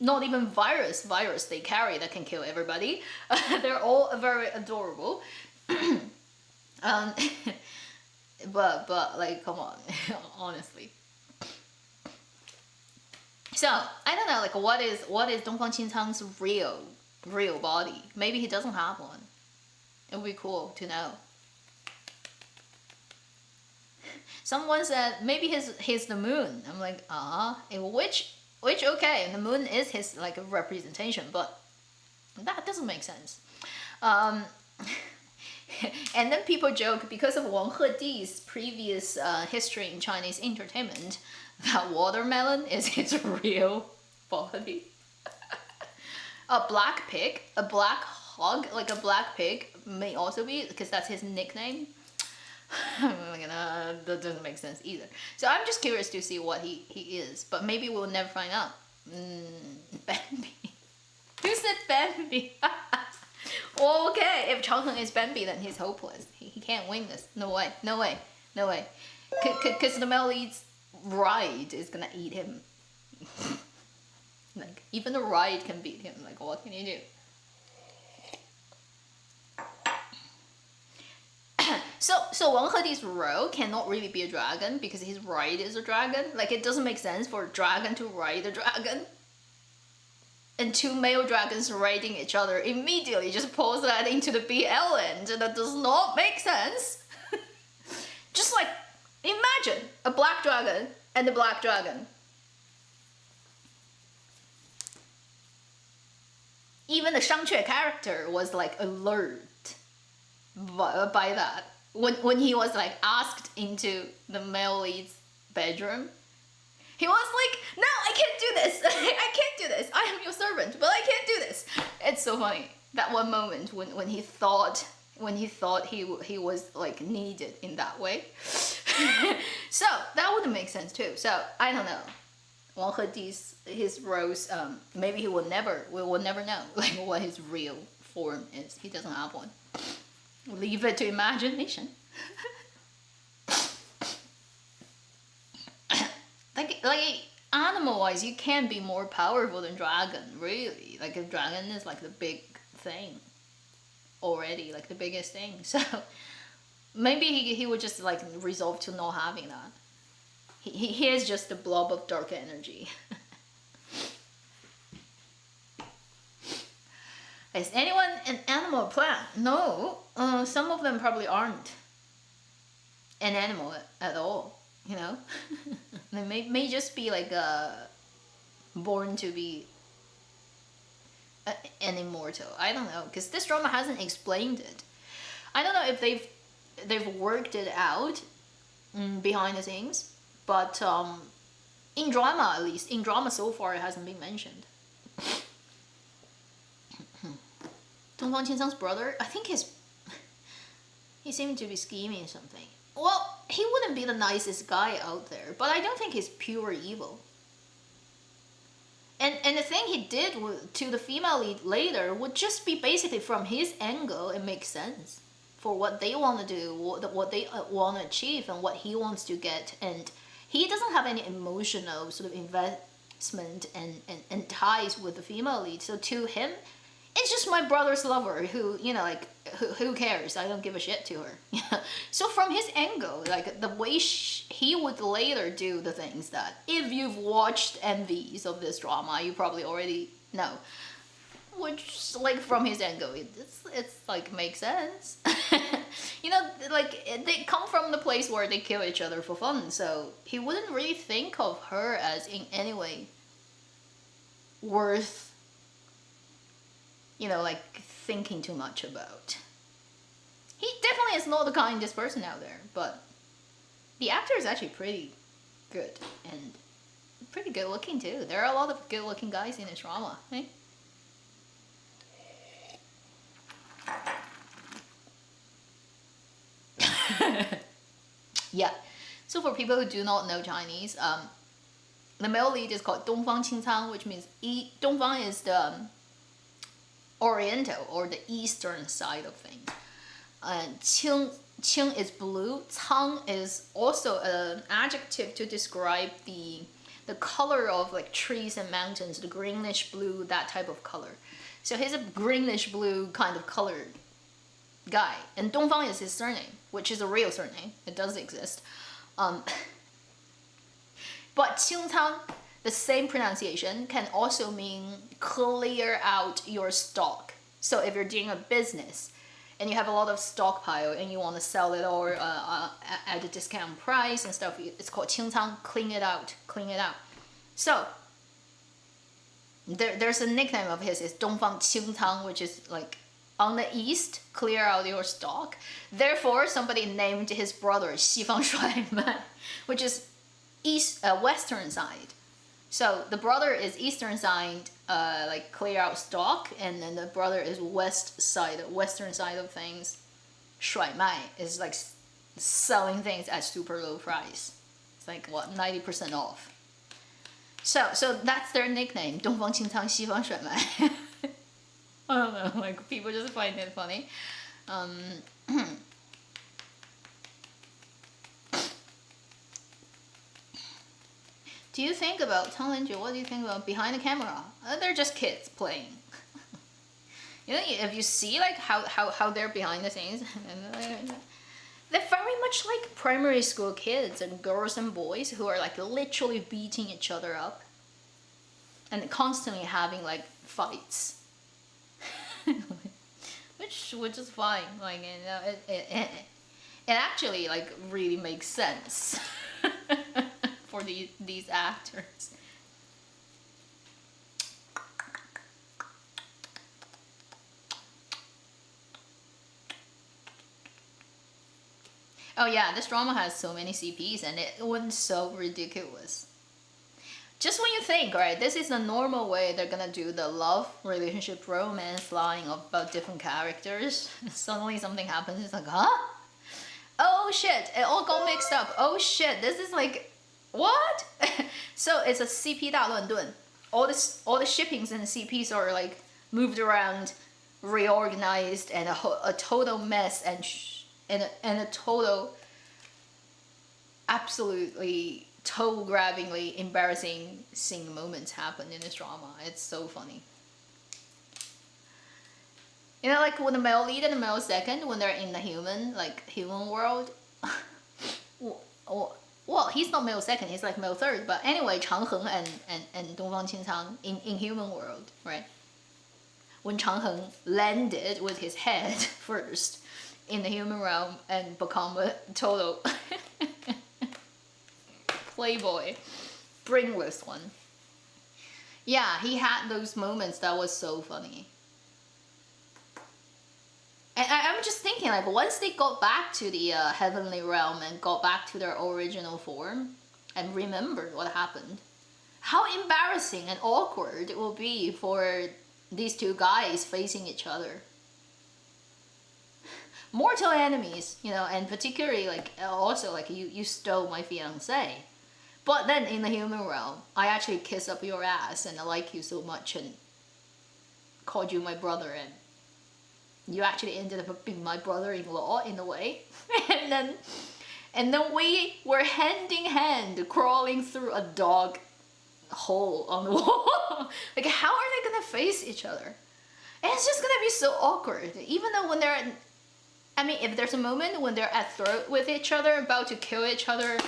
not even virus they carry that can kill everybody. They're all very adorable. But like, come on, honestly. So I don't know, like what is Dongfang Qingcang's real body? Maybe he doesn't have one. It would be cool to know. Someone said maybe he's the moon. I'm like, which okay, the moon is his like a representation, but that doesn't make sense. And then people joke, because of Wang Hedi's previous history in Chinese entertainment, that watermelon is his real body. A black pig, a black hog, like a black pig may also be, because that's his nickname. That doesn't make sense either. So I'm just curious to see what he is, but maybe we'll never find out. Bambi. Who said Bambi? Well, okay, if Chang Heng is Bambi, then he's hopeless. He can't win this. No way. Because the male lead's ride is gonna eat him. Like, even the ride can beat him. Like, what can you do? So Wang Hedi's role cannot really be a dragon because his ride is a dragon. Like, it doesn't make sense for a dragon to ride a dragon. And two male dragons riding each other immediately just pulls that into the BL end. That does not make sense. Just like, imagine a black dragon and a black dragon. Even the Shangque character was like alert by that. When he was like asked into the male lead's bedroom, he was like, no, I can't do this. I can't do this. I am your servant, but I can't do this. It's so funny. That one moment when he thought he was like needed in that way. So that would make sense too. So I don't know. Wang Hedi's his roles, maybe we will never know like what his real form is. He doesn't have one. Leave it to imagination. like animal-wise, you can't be more powerful than dragon, really. Like, a dragon is like the big thing already, like the biggest thing. So maybe he would just like resolve to not having that. He is just a blob of dark energy. Is anyone an animal or plant? No. Some of them probably aren't an animal at all, you know? They may just be like born to be an immortal. I don't know, because this drama hasn't explained it. I don't know if they've worked it out behind the scenes, but in drama, at least in drama so far, it hasn't been mentioned. Dongfang Qinsang's brother, I think he seemed to be scheming something. Well, he wouldn't be the nicest guy out there, but I don't think he's pure evil. And the thing he did to the female lead later would just be basically from his angle. It makes sense for what they want to do, what they want to achieve, and what he wants to get. And he doesn't have any emotional sort of investment and ties with the female lead. So to him, it's just my brother's lover who, you know, like, who cares? I don't give a shit to her. So from his angle, like the way he would later do the things that, if you've watched MVs of this drama, you probably already know. Which, like, from his angle, it's like, makes sense. You know, like, they come from the place where they kill each other for fun, so he wouldn't really think of her as in any way worth, you know, like, thinking too much about. He definitely is not the kindest person out there, but the actor is actually pretty good and pretty good looking too. There are a lot of good looking guys in this drama, right? Yeah. So for people who do not know Chinese, the male lead is called Dongfang Qincang, which means Dongfang is the Oriental or the eastern side of things. Qing is blue. Cang is also an adjective to describe the color of like trees and mountains, the greenish blue, that type of color. So he's a greenish blue kind of colored guy. And Dongfang is his surname, which is a real surname. It does exist. But Qincang, the same pronunciation, can also mean clear out your stock. So if you're doing a business and you have a lot of stockpile and you want to sell it or at a discount price and stuff, it's called Qincang, clean it out, clean it out. So there's a nickname of his, is Dongfang Qincang, which is like on the east, clear out your stock. Therefore, somebody named his brother Xifang Shuaiman, which is western side. So the brother is eastern side, like clear out stock, and then the brother is western side of things. Shuaimai is like selling things at super low price. It's like what, 90% off. So that's their nickname, Dongfang Qincang Xifang Shuaimai. I don't know, like people just find it funny. Do you think about Tanglinju? What do you think about behind the camera? They're just kids playing. You know, if you see like how they're behind the scenes, they're very much like primary school kids and girls and boys who are like literally beating each other up and constantly having like fights. which is fine, like, you know, it actually like really makes sense for these actors. Oh yeah, this drama has so many CPs and it was so ridiculous. Just when you think, right, this is the normal way they're gonna do the love, relationship, romance line about different characters, suddenly something happens, it's like, huh? Oh shit, it all got mixed up. Oh shit, this is like, what? So it's a CP 大乱炖. All the shippings and CPs are like moved around, reorganized, and a total mess and a total, absolutely toe-grabbingly embarrassing scene moments happen in this drama. It's so funny. You know, like when the male lead and the male second, when they're in the human world. Well, he's not male second, he's like male third. But anyway, Changheng and Dongfang Qincang in human world, right? When Changheng landed with his head first in the human realm and become a total playboy, brainless one. Yeah, he had those moments that was so funny. And I'm just thinking, like, once they got back to the heavenly realm and got back to their original form and remembered what happened, how embarrassing and awkward it will be for these two guys facing each other. Mortal enemies, you know, and particularly, like, also, like, you stole my fiancé. But then in the human realm, I actually kiss up your ass and I like you so much and called you my brother, and you actually ended up being my brother-in-law in a way. and then we were hand in hand crawling through a dog hole on the wall. Like, how are they gonna face each other? And it's just gonna be so awkward. Even though when they're, I mean, if there's a moment when they're at throat with each other, about to kill each other,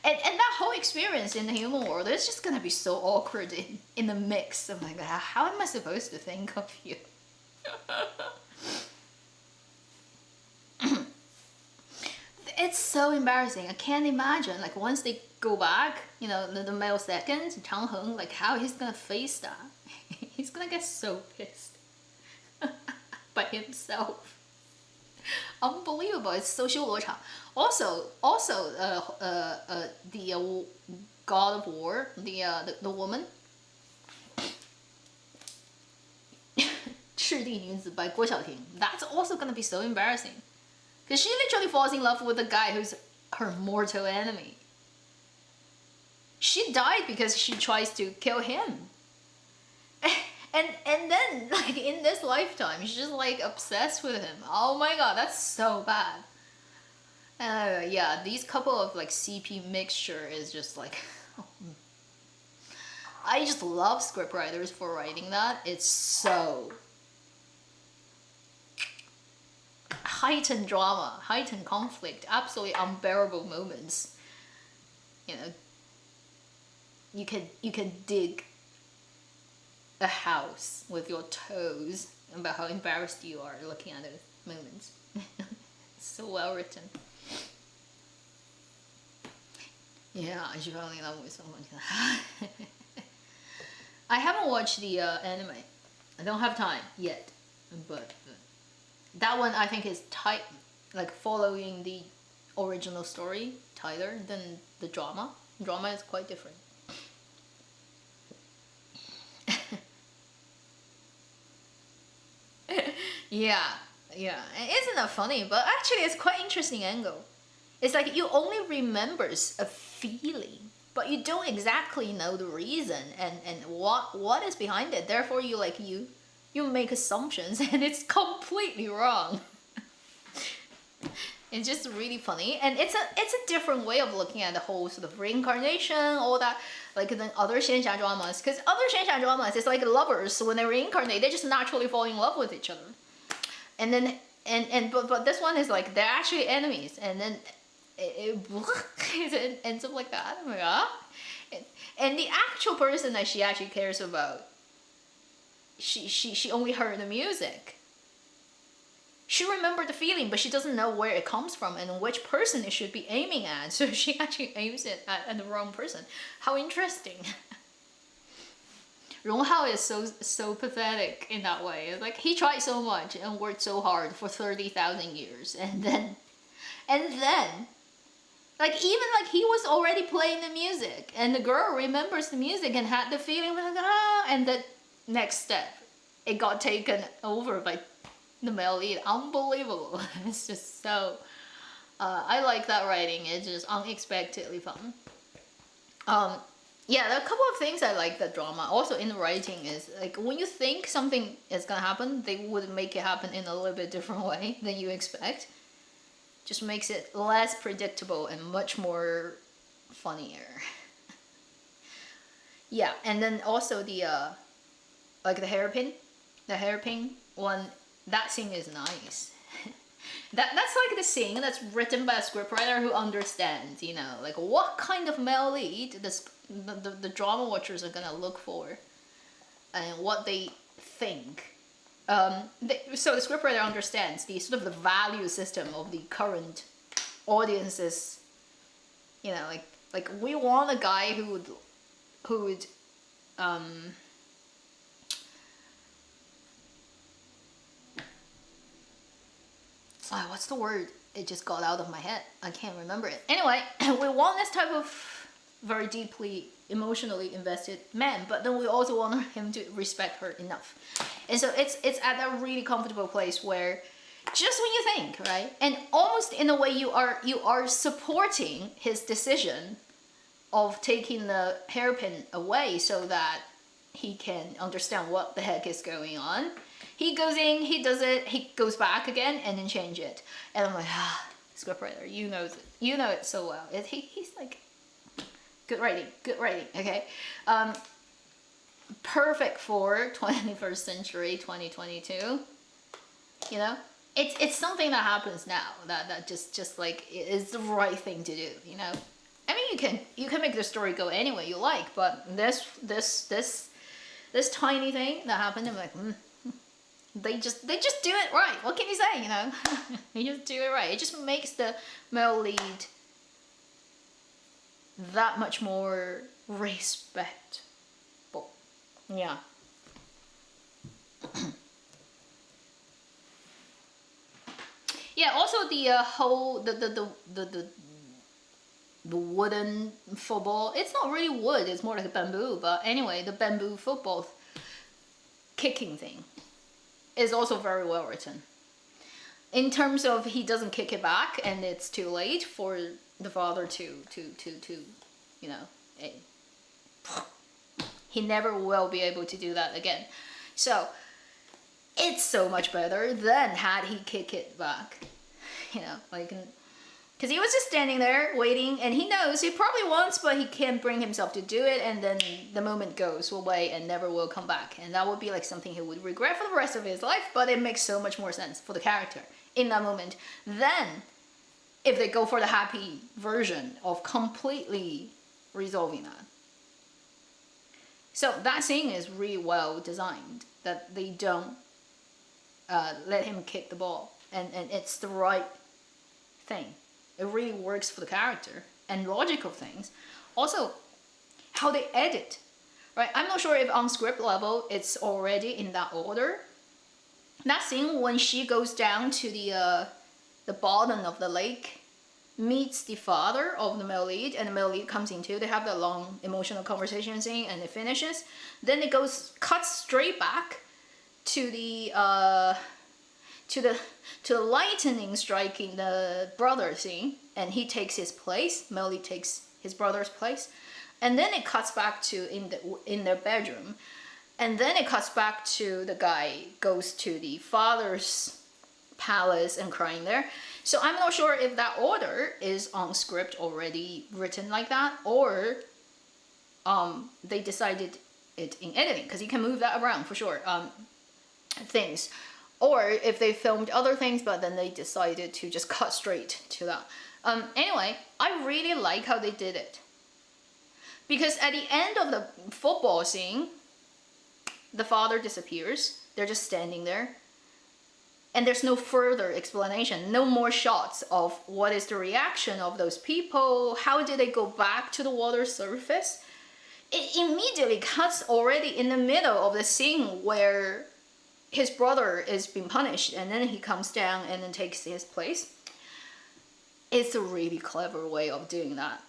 and that whole experience in the human world, it's just gonna be so awkward in the mix. I'm like, how am I supposed to think of you? It's so embarrassing. I can't imagine, like, once they go back, you know, the male seconds, Chang Heng, like, how he's gonna face that. He's gonna get so pissed by himself. Unbelievable. It's social 逻场. Also, the God of War, the woman, 赤地女子 by Guo Xiaoting. That's also gonna be so embarrassing. Because she literally falls in love with the guy who's her mortal enemy. She died because she tries to kill him. And then, like, in this lifetime, she's just, like, obsessed with him. Oh my god, that's so bad. Yeah, these couple of, like, CP mixture is just, like... I just love scriptwriters for writing that. It's so... heightened drama, heightened conflict, absolutely unbearable moments. You know, you can dig a house with your toes about how embarrassed you are looking at those moments. So well written. Yeah, I should fall in love with someone. I haven't watched the anime. I don't have time yet, but that one I think is tight, like, following the original story tighter than the drama. Drama is quite different. Yeah. Isn't that funny? But actually, it's quite interesting angle. It's like you only remembers a feeling, but you don't exactly know the reason and what is behind it. Therefore, you make assumptions and it's completely wrong. It's just really funny, and it's a different way of looking at the whole sort of reincarnation, all that, like, than other xianxia dramas. Because other xianxia dramas, it's like lovers, when they reincarnate, they just naturally fall in love with each other. And then but this one is like they're actually enemies, and then it ends up like that. Oh my god. And the actual person that she actually cares about, she only heard the music. She remembered the feeling, but she doesn't know where it comes from and which person it should be aiming at. So she actually aims it at the wrong person. How interesting. Rong Hao is so pathetic in that way. It's like he tried so much and worked so hard for 30,000 years, and then like, even like he was already playing the music and the girl remembers the music and had the feeling like, and the next step, it got taken over by the male lead. Unbelievable. It's just so I like that writing. It's just unexpectedly fun. Yeah, there are a couple of things I like the drama. Also in the writing is, like, when you think something is gonna happen, they would make it happen in a little bit different way than you expect. Just makes it less predictable and much more funnier. Yeah, and then also the like the hairpin one, that scene is nice. That's like the scene that's written by a scriptwriter who understands, you know, like what kind of male lead the drama watchers are gonna look for and what they think. So the scriptwriter understands the sort of the value system of the current audiences. You know, like we want a guy who would oh, what's the word? It just got out of my head. I can't remember it. Anyway, we want this type of very deeply emotionally invested man, but then we also want him to respect her enough. And so it's at that really comfortable place where just when you think, right, and almost in a way you are supporting his decision of taking the hairpin away so that he can understand what the heck is going on. He goes in, he does it, he goes back again, and then change it. And I'm like, scriptwriter, you know it so well. He's like, good writing, okay? Perfect for 21st century, 2022, you know? It's something that happens now that just like is the right thing to do, you know? I mean, you can make the story go any way you like, but this tiny thing that happened, I'm like, they just do it right. What can you say, you know? They just do it right. It just makes the male lead that much more respectable. Yeah. Yeah, also the whole the wooden football. It's not really wood, it's more like a bamboo, but anyway, the bamboo football kicking thing is also very well written. In terms of he doesn't kick it back and it's too late for the father to you know, he never will be able to do that again. So it's so much better than had he kick it back, you know, like, because he was just standing there waiting, and he knows he probably wants, but he can't bring himself to do it, and then the moment goes away and never will come back, and that would be like something he would regret for the rest of his life. But it makes so much more sense for the character in that moment than if they go for the happy version of completely resolving that. So that scene is really well designed, that they don't let him kick the ball, and it's the right thing. It really works for the character and logical things. Also, how they edit, right? I'm not sure if on script level it's already in that order. That scene when she goes down to the bottom of the lake, meets the father of the male lead, and the male lead comes in too. They have that long emotional conversation scene, and it finishes. Then it cuts straight back to the lightning striking the brother scene, and he takes his place. Male lead takes his brother's place, and then it cuts back to in their bedroom, and then it cuts back to the guy goes to the father's palace and crying there. So I'm not sure if that order is on script already written like that, or they decided it in editing, because you can move that around for sure. Things, or if they filmed other things but then they decided to just cut straight to that. Anyway, I really like how they did it, because at the end of the football scene, the father disappears. They're just standing there, and there's no further explanation, no more shots of what is the reaction of those people, how did they go back to the water surface. It immediately cuts already in the middle of the scene where his brother is being punished, and then he comes down and then takes his place. It's a really clever way of doing that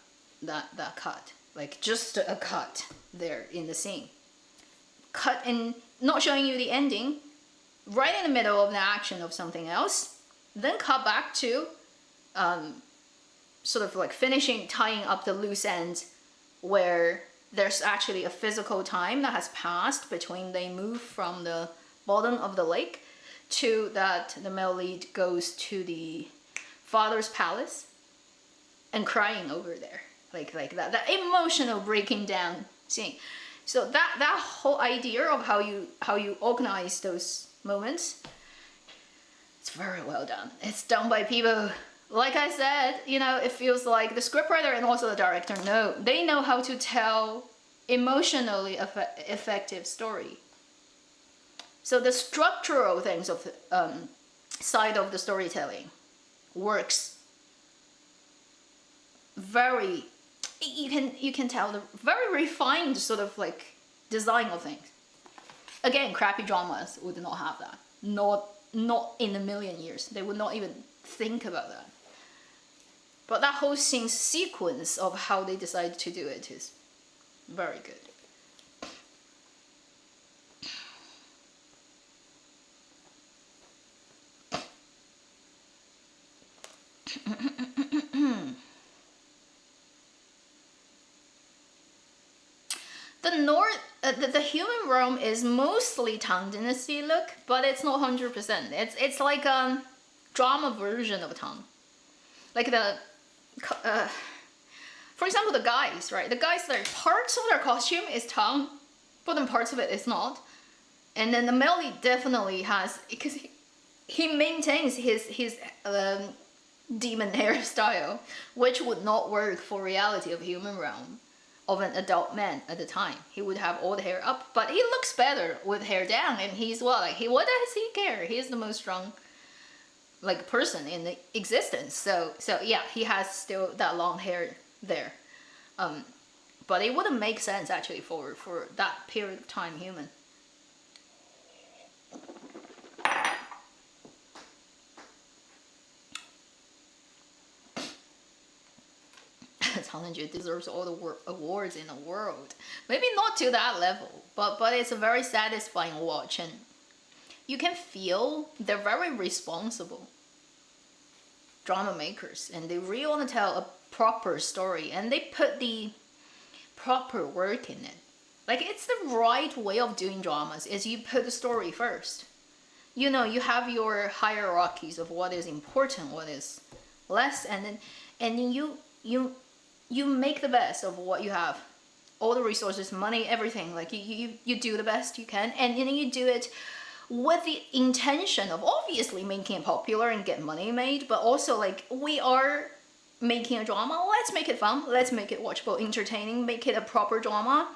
cut, like just a cut there in the scene. Cut and not showing you the ending, right in the middle of the action of something else, then cut back to sort of like finishing, tying up the loose ends where there's actually a physical time that has passed between they move from the bottom of the lake to that the male lead goes to the father's palace and crying over there, like that emotional breaking down scene. So that whole idea of how you organize those moments, it's very well done. It's done by people, like I said, you know, it feels like the scriptwriter and also the director know how to tell emotionally effective story. So the structural things of side of the storytelling works very, you can tell the very refined sort of like design of things. Again, crappy dramas would not have that. Not in a million years. They would not even think about that. But that whole scene sequence of how they decide to do it is very good. The human realm is mostly Tang Dynasty look, but it's not 100%. It's like a drama version of Tang. Like the, for example, the guys, right? The guys, like parts of their costume is Tang, but then parts of it is not. And then the male lead definitely has, because he maintains his demon hairstyle, which would not work for reality of human realm of an adult man at the time. He would have all the hair up, but he looks better with hair down, and he's what, like, what does he care? He's the most strong like person in the existence. So yeah, he has still that long hair there. But it wouldn't make sense actually for that period of time human. Challenger deserves all the awards in the world. Maybe not to that level, but it's a very satisfying watch, and you can feel they're very responsible drama makers, and they really want to tell a proper story, and they put the proper work in it. Like, it's the right way of doing dramas, is you put the story first. You know, you have your hierarchies of what is important, what is less, and then you make the best of what you have. All the resources, money, everything. Like, you do the best you can, and then you do it with the intention of obviously making it popular and get money made, but also like, we are making a drama, let's make it fun, let's make it watchable, entertaining, make it a proper drama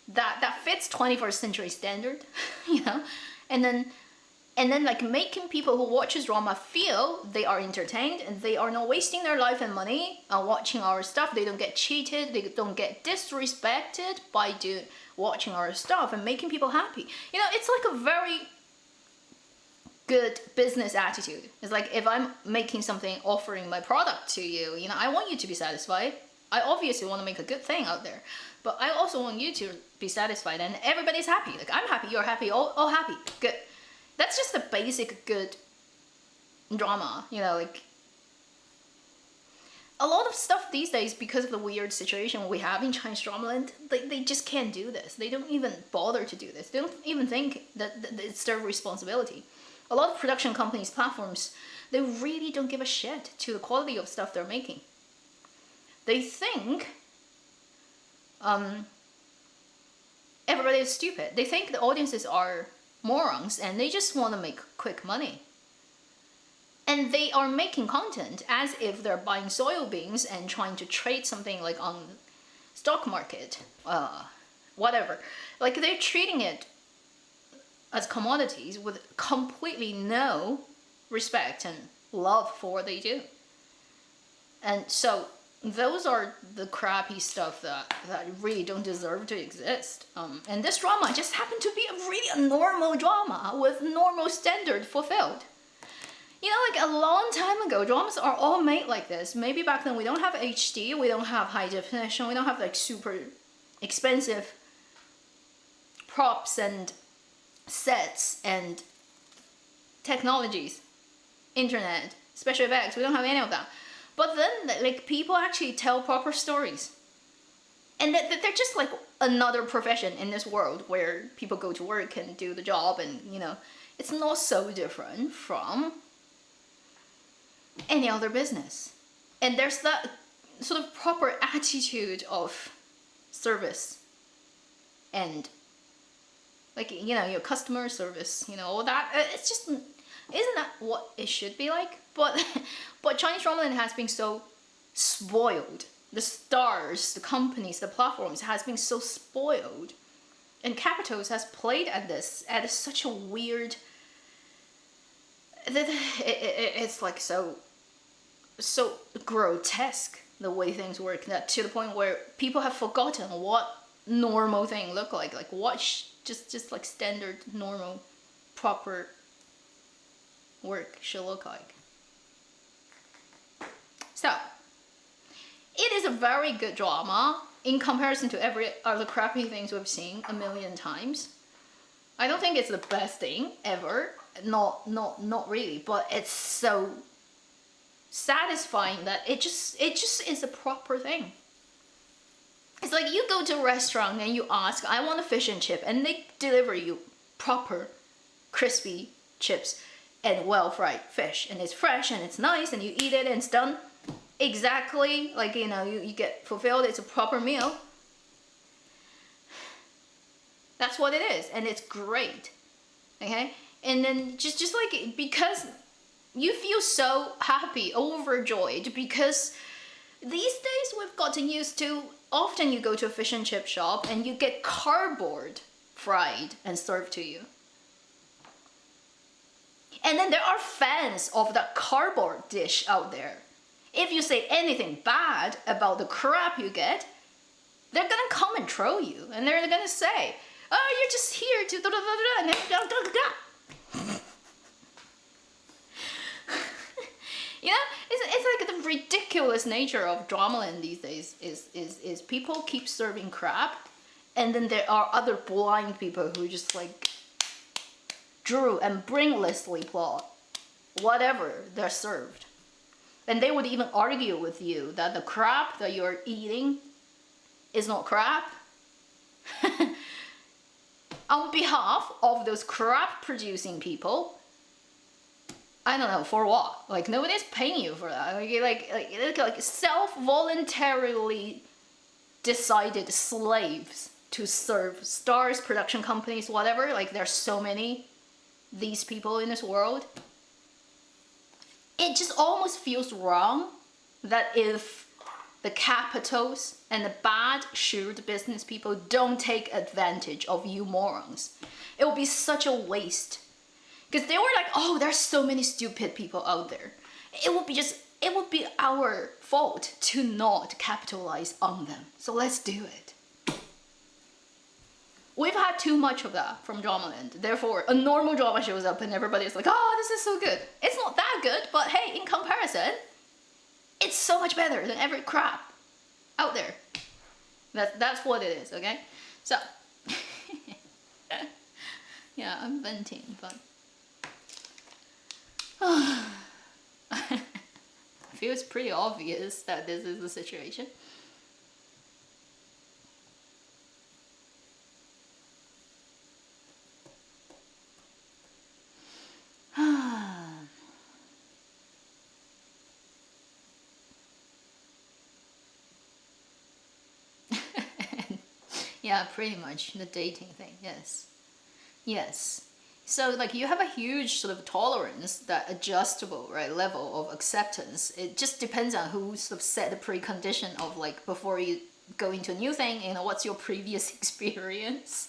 that fits 21st century standard, you know, and then like making people who watches drama feel they are entertained and they are not wasting their life and money watching our stuff. They don't get cheated, they don't get disrespected by watching our stuff, and making people happy. You know, it's like a very good business attitude. It's like, if I'm making something, offering my product to you, you know, I want you to be satisfied. I obviously want to make a good thing out there, but I also want you to be satisfied, and everybody's happy. Like, I'm happy, you're happy, all happy, good. That's just the basic good drama, you know, like, a lot of stuff these days, because of the weird situation we have in Chinese drama land, they just can't do this. They don't even bother to do this. They don't even think that it's their responsibility. A lot of production companies, platforms, they really don't give a shit to the quality of stuff they're making. They think everybody is stupid. They think the audiences are morons, and they just want to make quick money. And they are making content as if they're buying soybeans and trying to trade something like on stock market, whatever. Like, they're treating it as commodities with completely no respect and love for what they do. And so those are the crappy stuff that really don't deserve to exist. And this drama just happened to be a normal drama with normal standard fulfilled. You know, like, a long time ago, dramas are all made like this. Maybe back then we don't have HD, we don't have high definition, we don't have like super expensive props and sets and technologies, internet, special effects. We don't have any of that. But then, like, people actually tell proper stories. And that they're just like another profession in this world where people go to work and do the job, and, you know, it's not so different from any other business. And there's that sort of proper attitude of service and, like, you know, your customer service, you know, all that. It's just, isn't that what it should be like? But Chinese drama has been so spoiled. The stars, the companies, the platforms has been so spoiled, and Capitals has played at this at such a weird. It's like so grotesque the way things work, that to the point where people have forgotten what normal thing look like what just like standard normal proper work should look like. So, it is a very good drama in comparison to every other crappy things we've seen a million times. I don't think it's the best thing ever. Not really, but it's so satisfying that it just is a proper thing. It's like you go to a restaurant and you ask, I want a fish and chip, and they deliver you proper crispy chips and well-fried fish, and it's fresh and it's nice, and you eat it and it's done exactly like, you know, you get fulfilled. It's a proper meal. That's what it is, and it's great. Okay? And then just like, because you feel so happy, overjoyed, because these days we've gotten used to, often you go to a fish and chip shop and you get cardboard fried and served to you. And then there are fans of the cardboard dish out there. If you say anything bad about the crap you get, they're gonna come and troll you, and they're gonna say, oh, you're just here to da da da da, and then da da da da. You know, it's like the ridiculous nature of Dramaland these days is people keep serving crap, and then there are other blind people who just like drew and brainlessly plot whatever they're served. And they would even argue with you that the crap that you're eating is not crap. On behalf of those crap producing people, I don't know, for what? Like, nobody's paying you for that. Like self-voluntarily decided slaves to serve stars, production companies, whatever. Like, there's so many these people in this world. It just almost feels wrong that if the capitals and the bad shrewd business people don't take advantage of you morons, it will be such a waste. Because they were like, oh, there's so many stupid people out there. It would be our fault to not capitalize on them. So let's do it. We've had too much of that from Dramaland. Therefore, a normal drama shows up and everybody's like, oh, this is so good. It's not that good, but hey, in comparison, it's so much better than every crap out there. That's what it is, okay? So, yeah, I'm venting, but it feels pretty obvious that this is the situation. Yeah, pretty much the dating thing. Yes. So like you have a huge sort of tolerance, that adjustable, right, level of acceptance. It just depends on who sort of set the precondition of like, before you go into a new thing, you know, what's your previous experience?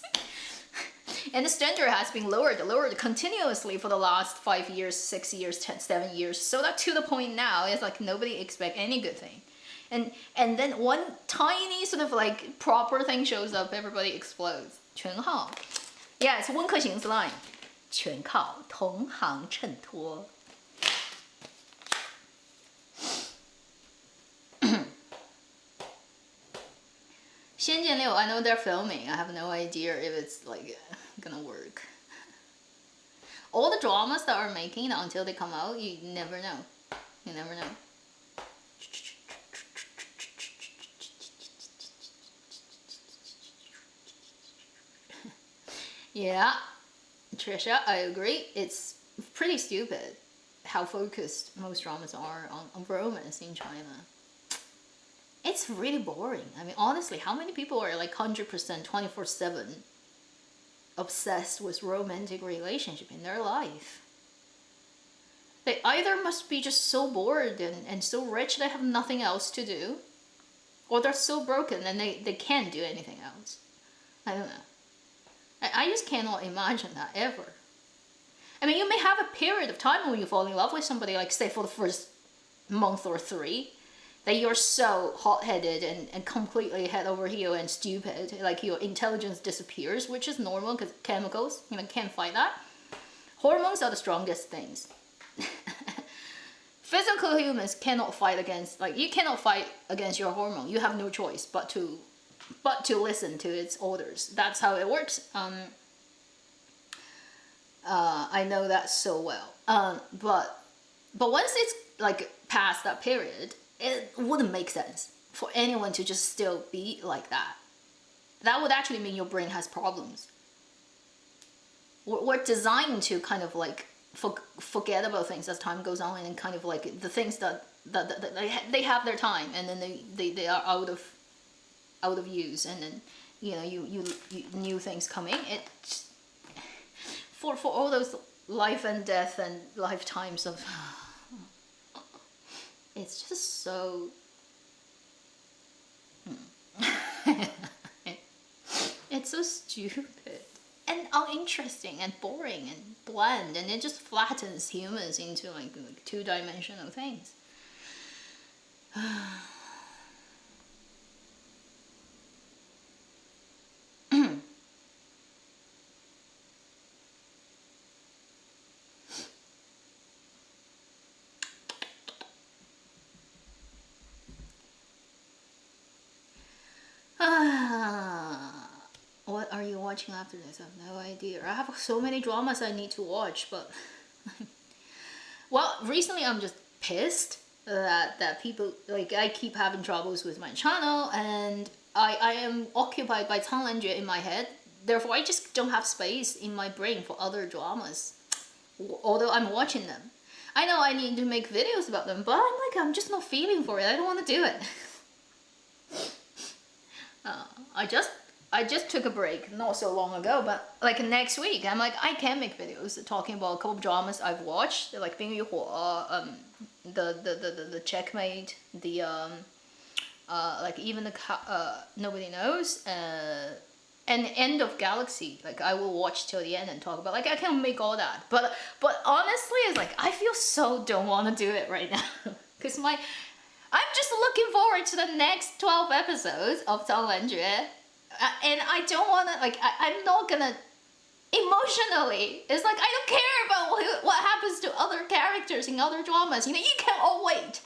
And the standard has been lowered continuously for the last 5 years, 6 years, 10, 7 years. So that to the point now, it's like nobody expects any good thing. And then one tiny sort of like proper thing shows up, everybody explodes. 全号. Yeah, it's 温客行 line. 全靠同行衬托. Xianjian Liu, I know they're filming. I have no idea if it's like gonna work. All the dramas that are making until they come out, you never know. You never know. Yeah, Trisha, I agree. It's pretty stupid how focused most dramas are on romance in China. It's really boring. I mean, honestly, how many people are like 100% 24/7 obsessed with romantic relationship in their life? They either must be just so bored and so rich they have nothing else to do, or they're so broken and they can't do anything else. I don't know. I just cannot imagine that ever. I mean, you may have a period of time when you fall in love with somebody, like say for the first month or 3, that you're so hot-headed and completely head over heel and stupid, like your intelligence disappears, which is normal because chemicals, you know, can't fight that. Hormones are the strongest things. physical humans cannot fight against, like, you cannot fight against your hormone. You have no choice but to listen to its orders. That's how it works. I know that so well. But once it's like past that period, it wouldn't make sense for anyone to just still be like that. That would actually mean your brain has problems. We're designed to kind of like forget about things as time goes on, and kind of like the things that they have their time, and then they are out of use, and then you new things coming. It for all those life and death and lifetimes of it's just so it's so stupid and uninteresting and boring and bland, and it just flattens humans into like two-dimensional things. What are you watching after this? I have no idea. I have so many dramas I need to watch, but well, recently I'm just pissed that people, like, I keep having troubles with my channel, and I am occupied by Tumblr in my head. Therefore, I just don't have space in my brain for other dramas, although I'm watching them. I know I need to make videos about them, but I'm just not feeling for it. I don't want to do it. I just took a break not so long ago, but like next week I'm like, I can make videos talking about a couple of dramas I've watched, like 冰与火, the Checkmate, the like even the Nobody Knows, and End of Galaxy. Like I will watch till the end and talk about, like, I can make all that, but honestly it's like I feel so don't want to do it right now because I'm just looking forward to the next 12 episodes of 张兰觉, and I don't want to, like, I'm not gonna, emotionally, it's like, I don't care about what happens to other characters in other dramas. You can all wait.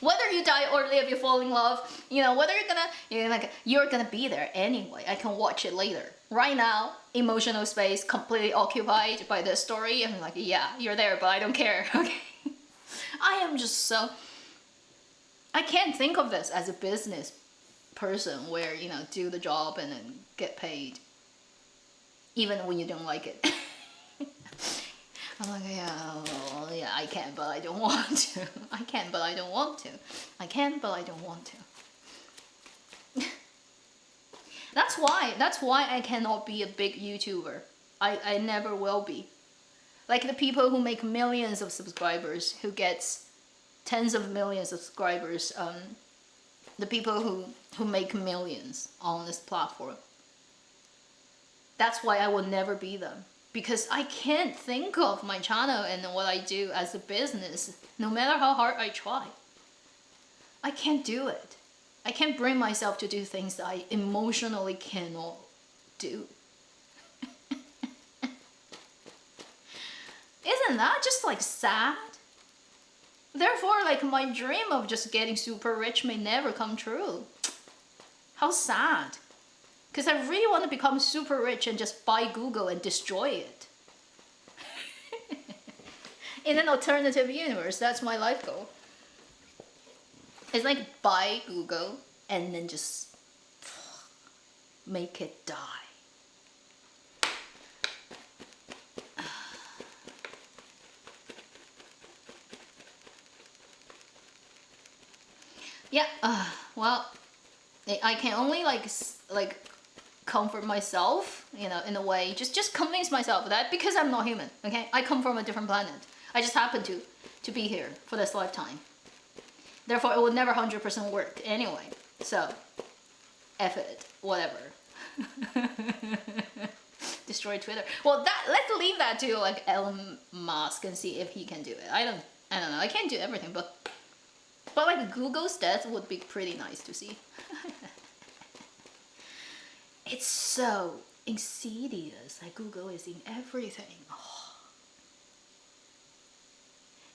Whether you die or live, you fall in love, whether you're gonna be there anyway. I can watch it later. Right now, emotional space, completely occupied by this story. I'm like, yeah, you're there, but I don't care, okay? I am just so... I can't think of this as a business person where, do the job and then get paid, even when you don't like it. I'm like, yeah, I can, but I don't want to. I can, but I don't want to. I can, but I don't want to. That's why I cannot be a big YouTuber. I never will be. Like the people who make millions of subscribers, who gets tens of millions of subscribers, the people who make millions on this platform. That's why I will never be them. Because I can't think of my channel and what I do as a business, no matter how hard I try. I can't do it. I can't bring myself to do things that I emotionally cannot do. Isn't that just like sad? Therefore, like, my dream of just getting super rich may never come true. How sad. Because I really want to become super rich and just buy Google and destroy it. In an alternative universe, that's my life goal. It's like buy Google and then just make it die. Yeah, well, I can only like comfort myself, in a way, just convince myself of that, because I'm not human, okay? I come from a different planet. I just happen to be here for this lifetime. Therefore, it would never 100% work anyway. So, F it, whatever. Destroy Twitter. Well, let's leave that to like Elon Musk and see if he can do it. I don't know. I can't do everything, but like Google's death would be pretty nice to see. It's so insidious. Like Google is in everything. Oh.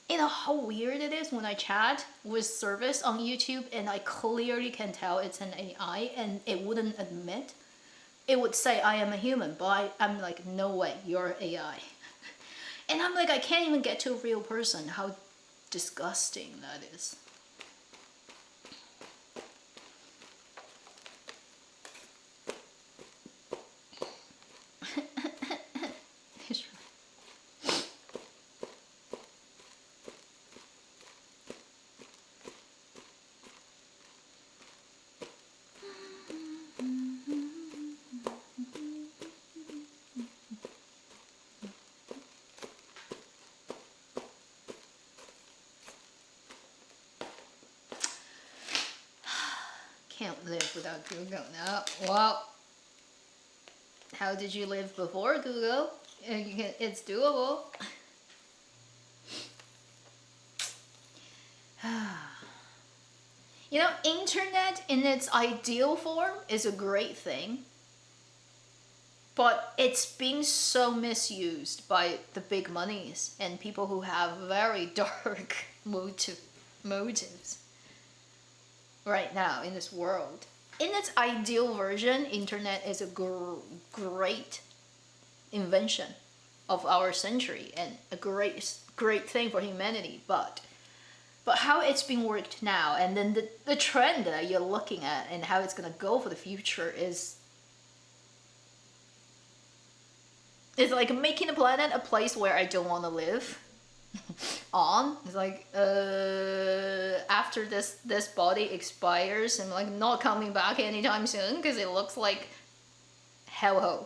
You know how weird it is when I chat with service on YouTube and I clearly can tell it's an AI and it wouldn't admit. It would say I am a human, but I'm like, no way, you're AI. And I'm like, I can't even get to a real person. How disgusting that is. Can't live without Google now. Well, how did you live before Google? It's doable. You know, internet in its ideal form is a great thing, but it's being so misused by the big monies and people who have very dark motives right now in this world. In its ideal version, internet is a great invention of our century and a great thing for humanity, but how it's being worked now, and then the trend that you're looking at and how it's gonna go for the future is like making the planet a place where I don't want to live on. It's like after this body expires, I'm like not coming back anytime soon because it looks like hellhole.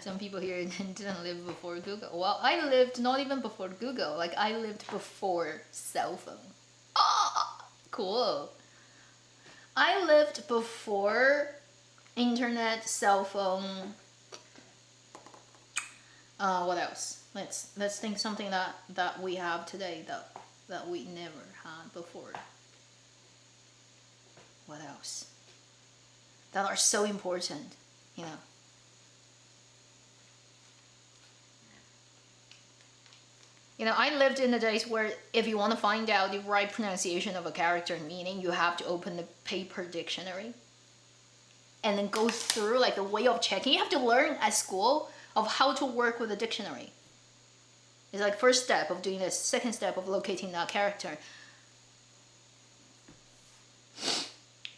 Some people here didn't live before Google. Well, I lived not even before Google. Like, I lived before cell phone. Oh, cool. I lived before internet, cell phone. What else? Let's think something that we have today that we never had before. What else? That are so important, you know. You know, I lived in the days where if you want to find out the right pronunciation of a character and meaning, you have to open the paper dictionary and then go through like the way of checking. You have to learn at school of how to work with a dictionary. It's like first step of doing this, second step of locating that character.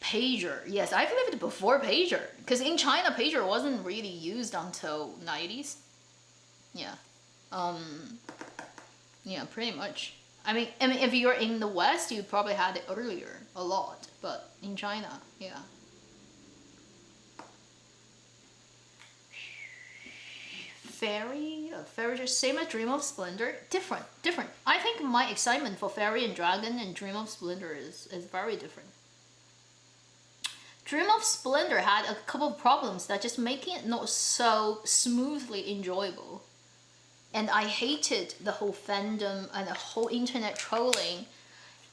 Pager. Yes, I've lived before pager. Because in China, pager wasn't really used until 90s. Yeah. Yeah, pretty much. I mean, if you're in the West, you probably had it earlier, a lot. But in China, yeah. Fairy, just same as Dream of Splendor. Different. I think my excitement for Fairy and Dragon and Dream of Splendor is very different. Dream of Splendor had a couple of problems that just making it not so smoothly enjoyable. And I hated the whole fandom and the whole internet trolling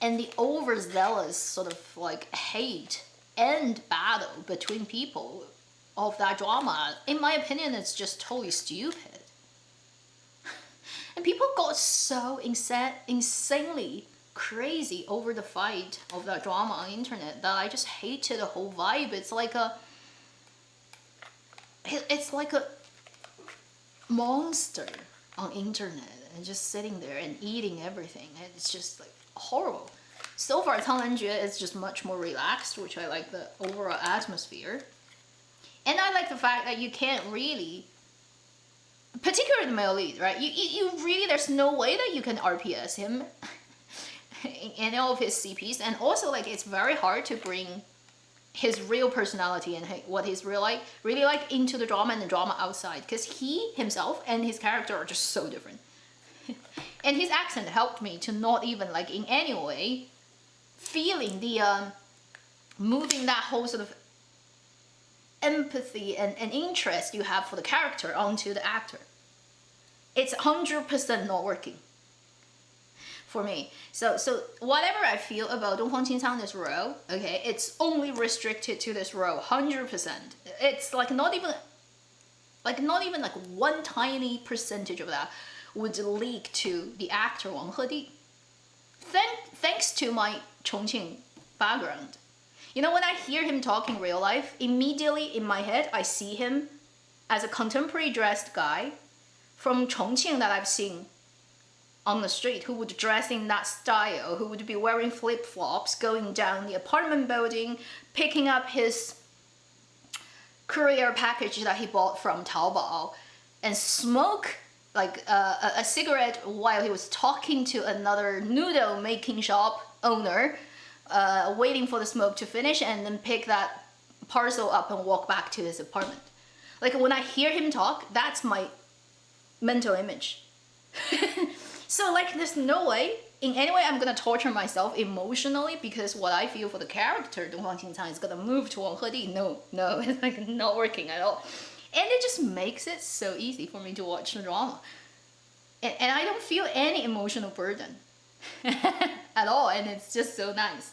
and the overzealous sort of like hate and battle between people of that drama. In my opinion, it's just totally stupid. And people got so insanely crazy over the fight of that drama on the internet that I just hated the whole vibe. It's like a monster on internet and just sitting there and eating everything. It's just like horrible. So far, Tangjue is just much more relaxed, which I like the overall atmosphere. And I like the fact that you can't really, particularly the male lead, right? You really, there's no way that you can RPS him in any of his CPs. And also, like, it's very hard to bring his real personality and what he's really like into the drama and the drama outside, because he himself and his character are just so different. And his accent helped me to not even like in any way feeling the moving that whole sort of empathy and interest you have for the character onto the actor. It's 100% not working for me. So whatever I feel about Dong Fang Qingcang this role, okay, it's only restricted to this role, 100%. It's like not even like one tiny percentage of that would leak to the actor Wang Hedi. Thanks to my Chongqing background. You know, when I hear him talk in real life, immediately in my head, I see him as a contemporary dressed guy from Chongqing that I've seen on the street, who would dress in that style, who would be wearing flip-flops, going down the apartment building, picking up his courier package that he bought from Taobao, and smoke like a cigarette while he was talking to another noodle making shop owner, waiting for the smoke to finish, and then pick that parcel up and walk back to his apartment. Like when I hear him talk, that's my mental image. So like there's no way, in any way I'm gonna torture myself emotionally because what I feel for the character Dong Fang Qingcang is gonna move to Wang Hedi. No, it's like not working at all. And it just makes it so easy for me to watch the drama. And I don't feel any emotional burden at all, and it's just so nice.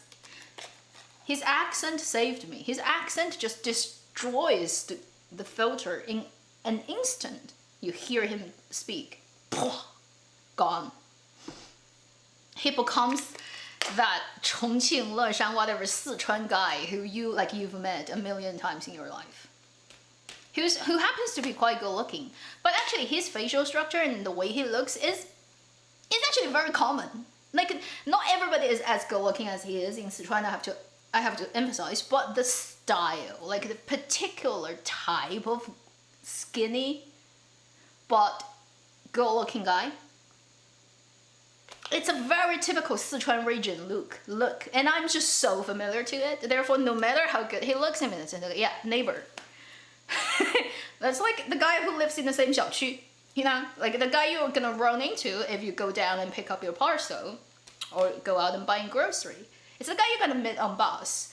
His accent saved me. His accent just destroys the filter in an instant. You hear him speak. Gone. He becomes that Chongqing, Leshan, whatever Sichuan guy who you've met a million times in your life. Who happens to be quite good looking. But actually his facial structure and the way he looks is actually very common. Like not everybody is as good looking as he is in Sichuan, I have to emphasize, but the style, like the particular type of skinny but good looking guy, it's a very typical Sichuan region look, and I'm just so familiar to it. Therefore, no matter how good he looks, I mean, it's yeah, neighbor. That's like the guy who lives in the same 小区, you know, like the guy you're gonna run into if you go down and pick up your parcel, or go out and buy grocery. It's the guy you're gonna meet on bus.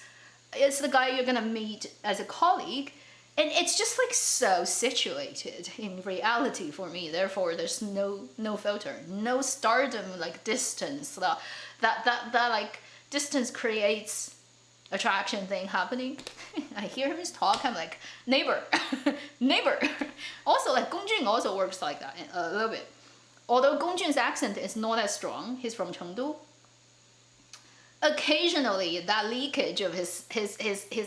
It's the guy you're gonna meet as a colleague. And it's just like so situated in reality for me. Therefore, there's no filter, no stardom like distance. That like distance creates attraction thing happening. I hear him talk. I'm like neighbor, neighbor. Also, like Gong Jun also works like that a little bit. Although Gong Jun's accent is not as strong. He's from Chengdu. Occasionally that leakage of his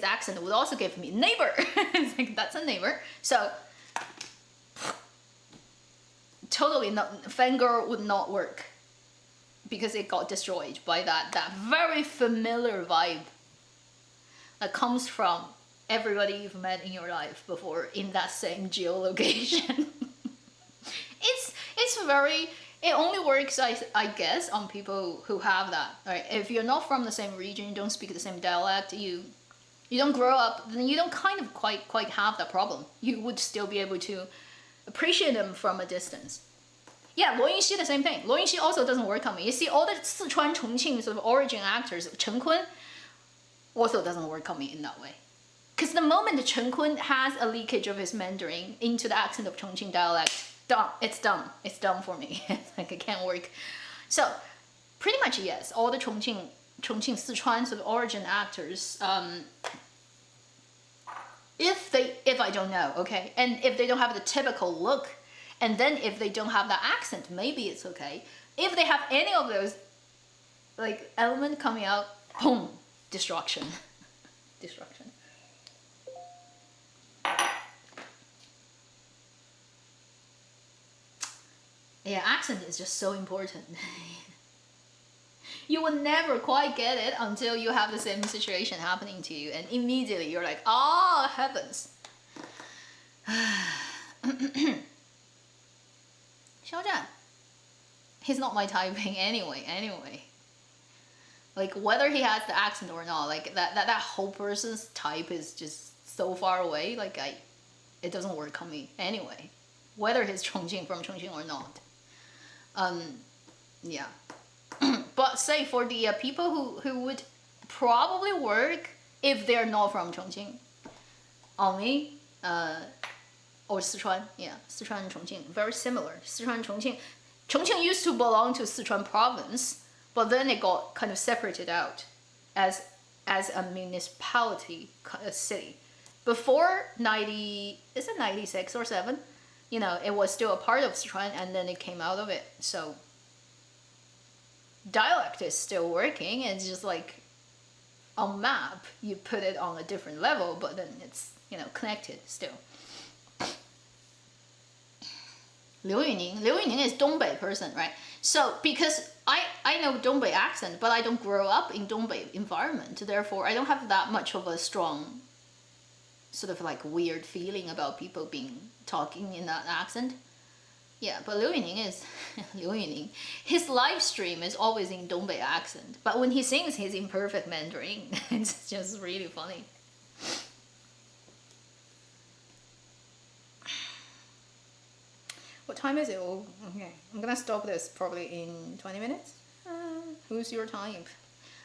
accent would also give me neighbor. It's like that's a neighbor. So totally not, Fangirl would not work because it got destroyed by that very familiar vibe that comes from everybody you've met in your life before in that same geolocation. It's very, it only works, I guess, on people who have that. Right? If you're not from the same region, you don't speak the same dialect, you don't grow up, then you don't kind of quite have that problem. You would still be able to appreciate them from a distance. Yeah, Luo Yinxi, the same thing. Luo Yinxi also doesn't work on me. You see, all the Sichuan, Chongqing sort of origin actors, Chen Kun, also doesn't work on me in that way. Because the moment Chen Kun has a leakage of his Mandarin into the accent of Chongqing dialect, done. It's done. It's done for me. It's like it can't work. So, pretty much yes. All the Chongqing, Sichuan sort of origin actors. If I don't know, okay, and if they don't have the typical look, and then if they don't have that accent, maybe it's okay. If they have any of those, like element coming out, boom, destruction, destruction. Yeah, accent is just so important. You will never quite get it until you have the same situation happening to you, and immediately you're like, oh heavens. Xiaozhan, he's not my typing anyway. Like whether he has the accent or not, like that whole person's type is just so far away, like it doesn't work on me anyway. Whether he's from Chongqing or not. Yeah. But say for the people who would probably work if they're not from Chongqing, on me, or Sichuan, yeah, Sichuan and Chongqing, very similar. Sichuan and Chongqing. Chongqing used to belong to Sichuan province, but then it got kind of separated out as a municipality, a city. Before 96 or 7, you know, it was still a part of Sichuan, and then it came out of it. So dialect is still working. It's just like on map, you put it on a different level, but then it's, you know, connected still. Liu Yuning is Dongbei person, right? So because I know Dongbei accent, but I don't grow up in Dongbei environment, therefore I don't have that much of a strong sort of like weird feeling about people talking in that accent. Yeah, but Liu Yuning is Liu Yuning. His live stream is always in Dongbei accent, but when he sings, he's in perfect Mandarin. It's just really funny. What time is it? Oh, okay, I'm gonna stop this probably in 20 minutes. Who's your type?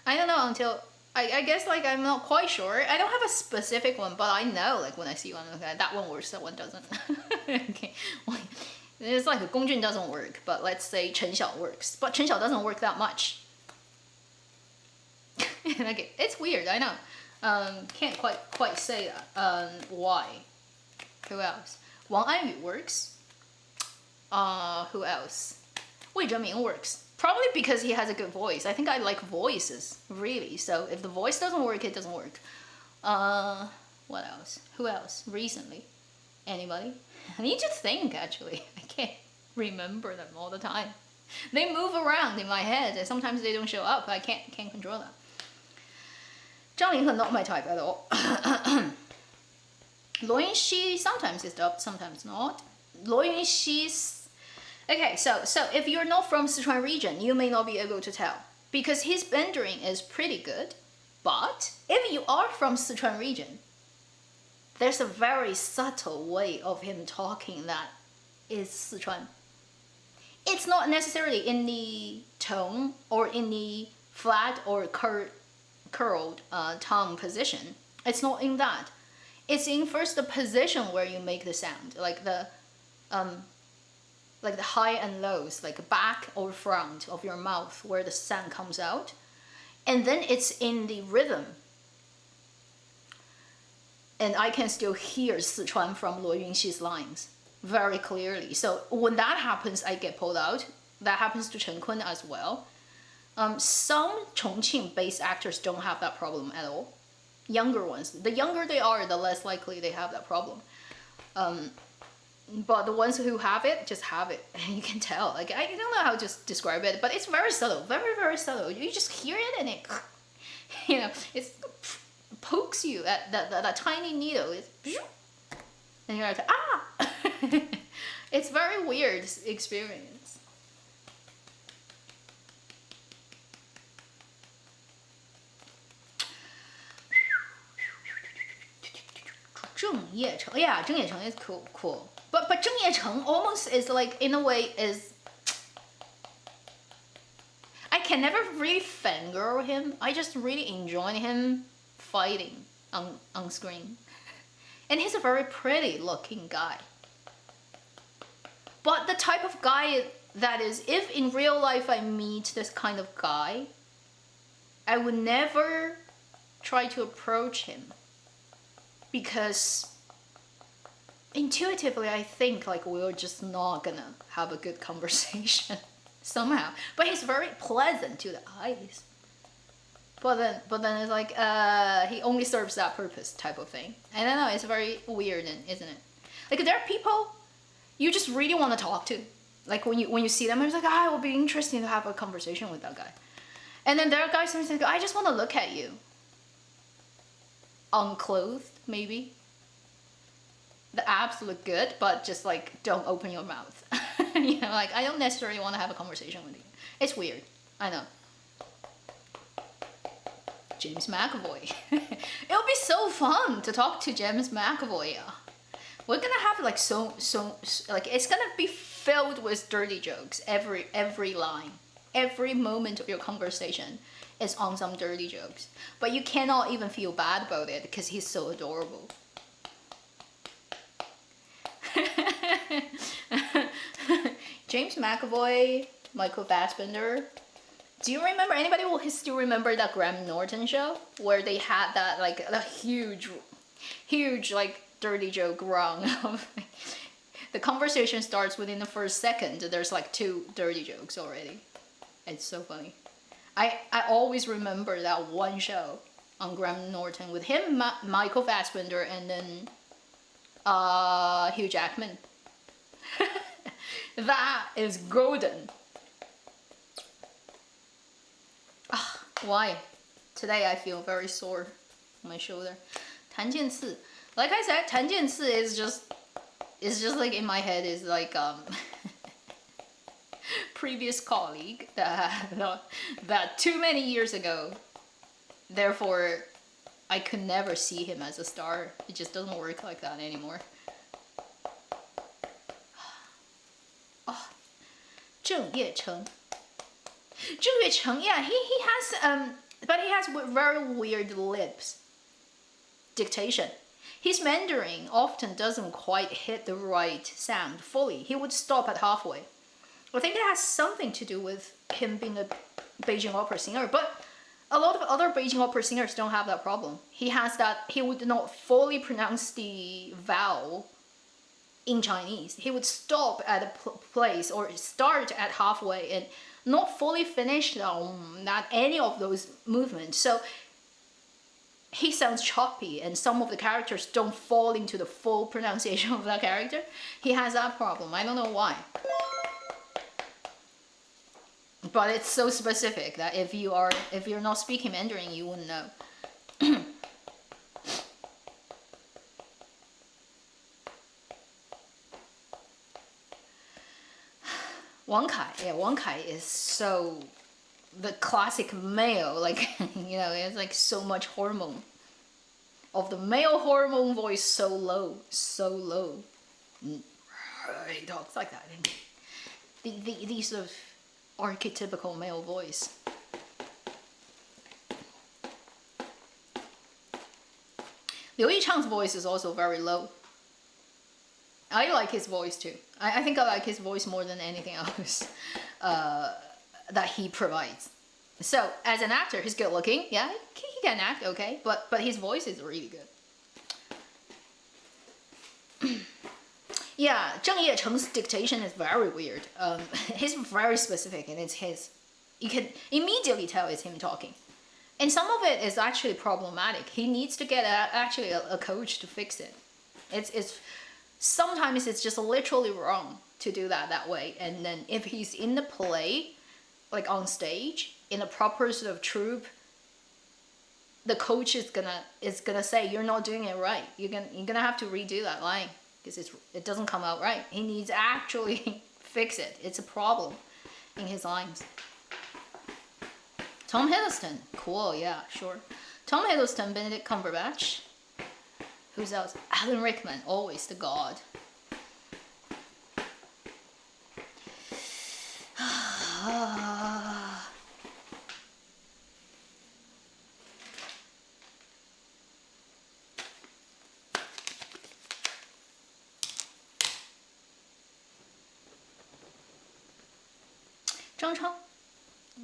I don't know until I guess like I'm not quite sure. I don't have a specific one, but I know like when I see one, okay, that one works, that one doesn't. Okay, it's like Gong Jun doesn't work, but let's say Chen Xiao works, but Chen Xiao doesn't work that much. Okay, it's weird, I know. Can't quite say that. Why? Who else? Wang Anyu works. Who else? Wei Zhenming works. Probably because he has a good voice. I think I like voices, really. So if the voice doesn't work, it doesn't work. What else? Who else? Recently? Anybody? I need to think, actually. I can't remember them all the time. They move around in my head, and sometimes they don't show up. I can't control that. Zhang Linghe, not my type at all. Luo Yunxi sometimes is dubbed, sometimes not. Luo Yunxi's... Okay, so if you're not from Sichuan region, you may not be able to tell, because his Mandarin is pretty good. But if you are from Sichuan region, there's a very subtle way of him talking that is Sichuan. It's not necessarily in the tone or in the flat or curled tongue position. It's not in that. It's in first the position where you make the sound, like the high and lows, like back or front of your mouth where the sound comes out. And then it's in the rhythm. And I can still hear Sichuan from Luo Yunxi's lines very clearly. So when that happens, I get pulled out. That happens to Chen Kun as well. Some Chongqing-based actors don't have that problem at all. Younger ones. The younger they are, the less likely they have that problem. But the ones who have it, just have it. And you can tell. Like, I don't know how to just describe it, but it's very subtle. Very, very subtle. You just hear it and it, you know, it pokes you at that tiny needle. And you're like, ah! It's very weird experience. Zheng Yecheng. Yeah, Zheng Yecheng is cool. But Zheng Yecheng almost is like, in a way, is... I can never really fangirl him. I just really enjoy him fighting on screen. And he's a very pretty looking guy. But the type of guy that is, if in real life I meet this kind of guy, I would never try to approach him. Because intuitively I think like we're just not gonna have a good conversation somehow. But he's very pleasant to the eyes. But then it's like he only serves that purpose type of thing. I don't know, it's very weird, isn't it? Like there are people you just really want to talk to. Like when you see them, it's like, it would be interesting to have a conversation with that guy. And then there are guys who think, I just want to look at you. Unclothed, maybe. The abs look good, but just like don't open your mouth. You know, like I don't necessarily want to have a conversation with you. It's weird, I know. James McAvoy. It'll be so fun to talk to James McAvoy. We're gonna have like so like it's gonna be filled with dirty jokes. Every line, every moment of your conversation is on some dirty jokes. But you cannot even feel bad about it because he's so adorable. James McAvoy, Michael Fassbender. Do you remember, anybody will still remember that Graham Norton show where they had that like a huge like dirty joke wrong? The conversation starts within the first second. There's like 2 dirty jokes already. It's so funny. I always remember that one show on Graham Norton with him, Michael Fassbender, and then Hugh Jackman. That is golden. Why? Today I feel very sore on my shoulder. 谭健次. Like I said, 谭健次is just like in my head is like previous colleague that too many years ago. Therefore, I could never see him as a star. It just doesn't work like that anymore. Oh, 郑业成. Zheng Yuecheng, yeah, he has but he has very weird lips. Dictation. His Mandarin often doesn't quite hit the right sound fully. He would stop at halfway. I think it has something to do with him being a Beijing opera singer, but a lot of other Beijing opera singers don't have that problem. He has that, he would not fully pronounce the vowel in Chinese. He would stop at a place or start at halfway and not fully finish not any of those movements. So he sounds choppy and some of the characters don't fall into the full pronunciation of that character. He has that problem. I don't know why. But it's so specific that if you're not speaking Mandarin, you wouldn't know. Wang Kai, yeah, Wang Kai is so the classic male, like you know, it's like so much hormone. Of the male hormone voice, so low. He talks like that. The sort of archetypical male voice. Liu Yichang's voice is also very low. I like his voice too. I think I like his voice more than anything else that he provides. So as an actor, he's good looking. Yeah, he can act okay, but his voice is really good. Yeah, Zheng Yuecheng's dictation is very weird. He's very specific, and it's his. You can immediately tell it's him talking. And some of it is actually problematic. He needs to get a coach to fix it. It's sometimes it's just literally wrong to do that way. And then if he's in the play, like on stage, in a proper sort of troupe, the coach is gonna say you're not doing it right. You're gonna have to redo that line because it doesn't come out right. He needs to actually fix it. It's a problem in his lines. Tom Hiddleston, cool, yeah, sure. Tom Hiddleston, Benedict Cumberbatch. Who's else? Alan Rickman, always the god.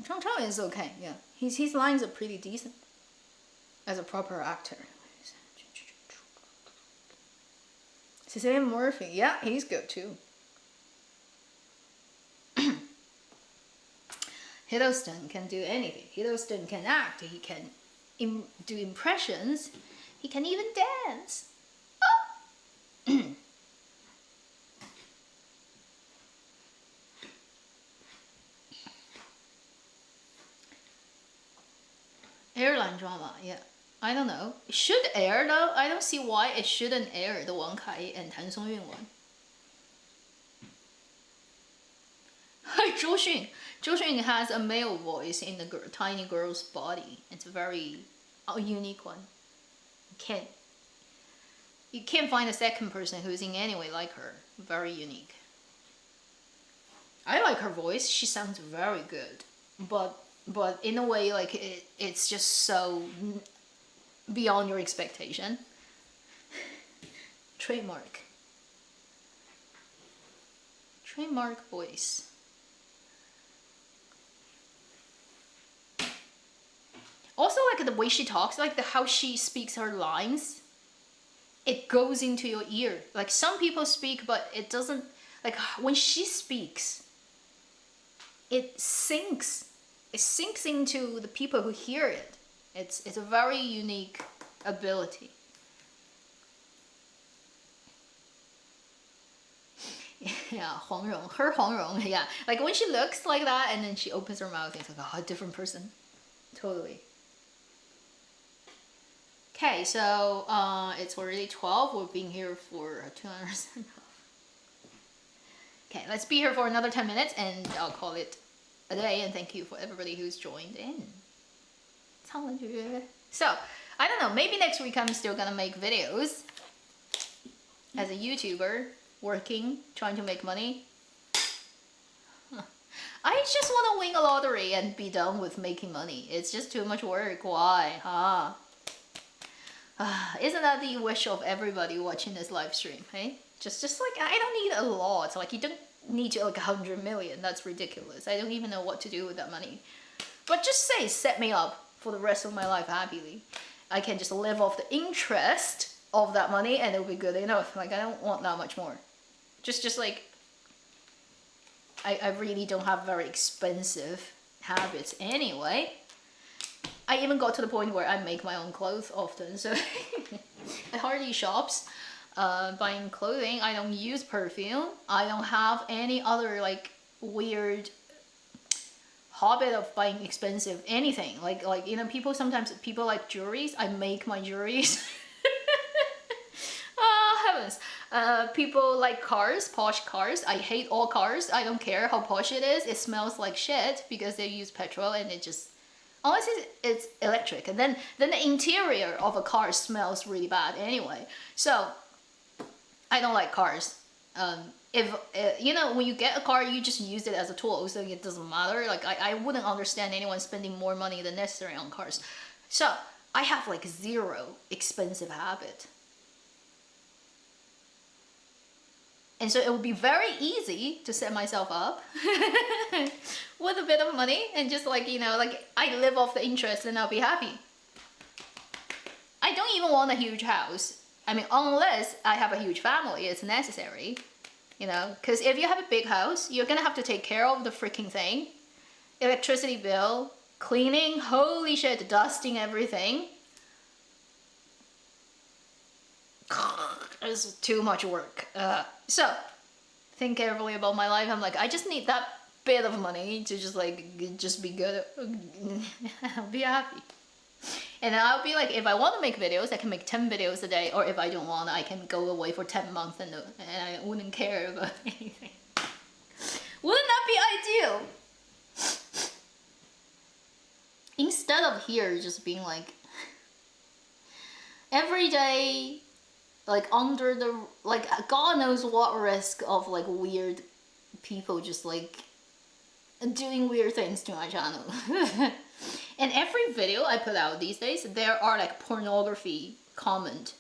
Zhang Chao is okay, yeah. His lines are pretty decent as a proper actor. Cillian Murphy, yeah, he's good too. Hiddleston can do anything. Hiddleston can act. He can do impressions. He can even dance. Oh! Airline drama, yeah. I don't know. It should air though. I don't see why it shouldn't air, the Wang Kai and Tan Songyun one. Zhou Xun has a male voice in the tiny girl's body. It's a very unique one. You can't find a second person who's in any way like her. Very unique. I like her voice. She sounds very good. But in a way, like it's just so beyond your expectation. Trademark. Trademark voice. Also, like the way she talks, like how she speaks her lines, it goes into your ear. Like some people speak, but it doesn't. Like when she speaks, it sinks. It sinks into the people who hear it. It's a very unique ability. Yeah, 黄蓉, her 黄蓉, yeah. Like when she looks like that and then she opens her mouth, it's like, oh, a different person. Totally. Okay, so it's already 12. We've been here for 2 hours and a half. Okay, let's be here for another 10 minutes and I'll call it a day. And thank you for everybody who's joined in. So, I don't know, maybe next week I'm still gonna make videos as a YouTuber, working, trying to make money. I just want to win a lottery and be done with making money. It's just too much work. Why? Huh? Isn't that the wish of everybody watching this live stream, hey? Just like, I don't need a lot. Like, you don't need to like 100 million. That's ridiculous. I don't even know what to do with that money. But just say, set me up for the rest of my life happily. I can just live off the interest of that money and it'll be good enough. Like, I don't want that much more. Just like, I really don't have very expensive habits anyway. I even got to the point where I make my own clothes often, so I hardly shops buying clothing. I don't use perfume. I don't have any other like weird habit of buying expensive anything. Like you know, sometimes people like jewelries. I make my jewelries. Oh heavens. People like cars, posh cars. I hate all cars. I don't care how posh it is. It smells like shit because they use petrol and it just, unless it's electric, and then the interior of a car smells really bad anyway. So I don't like cars. If you know, when you get a car, you just use it as a tool, so it doesn't matter. Like I wouldn't understand anyone spending more money than necessary on cars. So I have like zero expensive habit. And so it would be very easy to set myself up with a bit of money and just like, you know, like I live off the interest and I'll be happy. I don't even want a huge house. I mean, unless I have a huge family, it's necessary, you know, because if you have a big house, you're gonna have to take care of the freaking thing. Electricity bill, cleaning, holy shit, dusting everything. It's too much work. So, think carefully about my life. I'm like, I just need that bit of money to just like, just be good. I'll be happy. And I'll be like, if I want to make videos, I can make 10 videos a day. Or if I don't want, I can go away for 10 months and I wouldn't care about anything. Wouldn't that be ideal? Instead of here just being like, every day, like under the, like God knows what risk of like weird people just like doing weird things to my channel. And every video I put out these days, there are like pornography comment.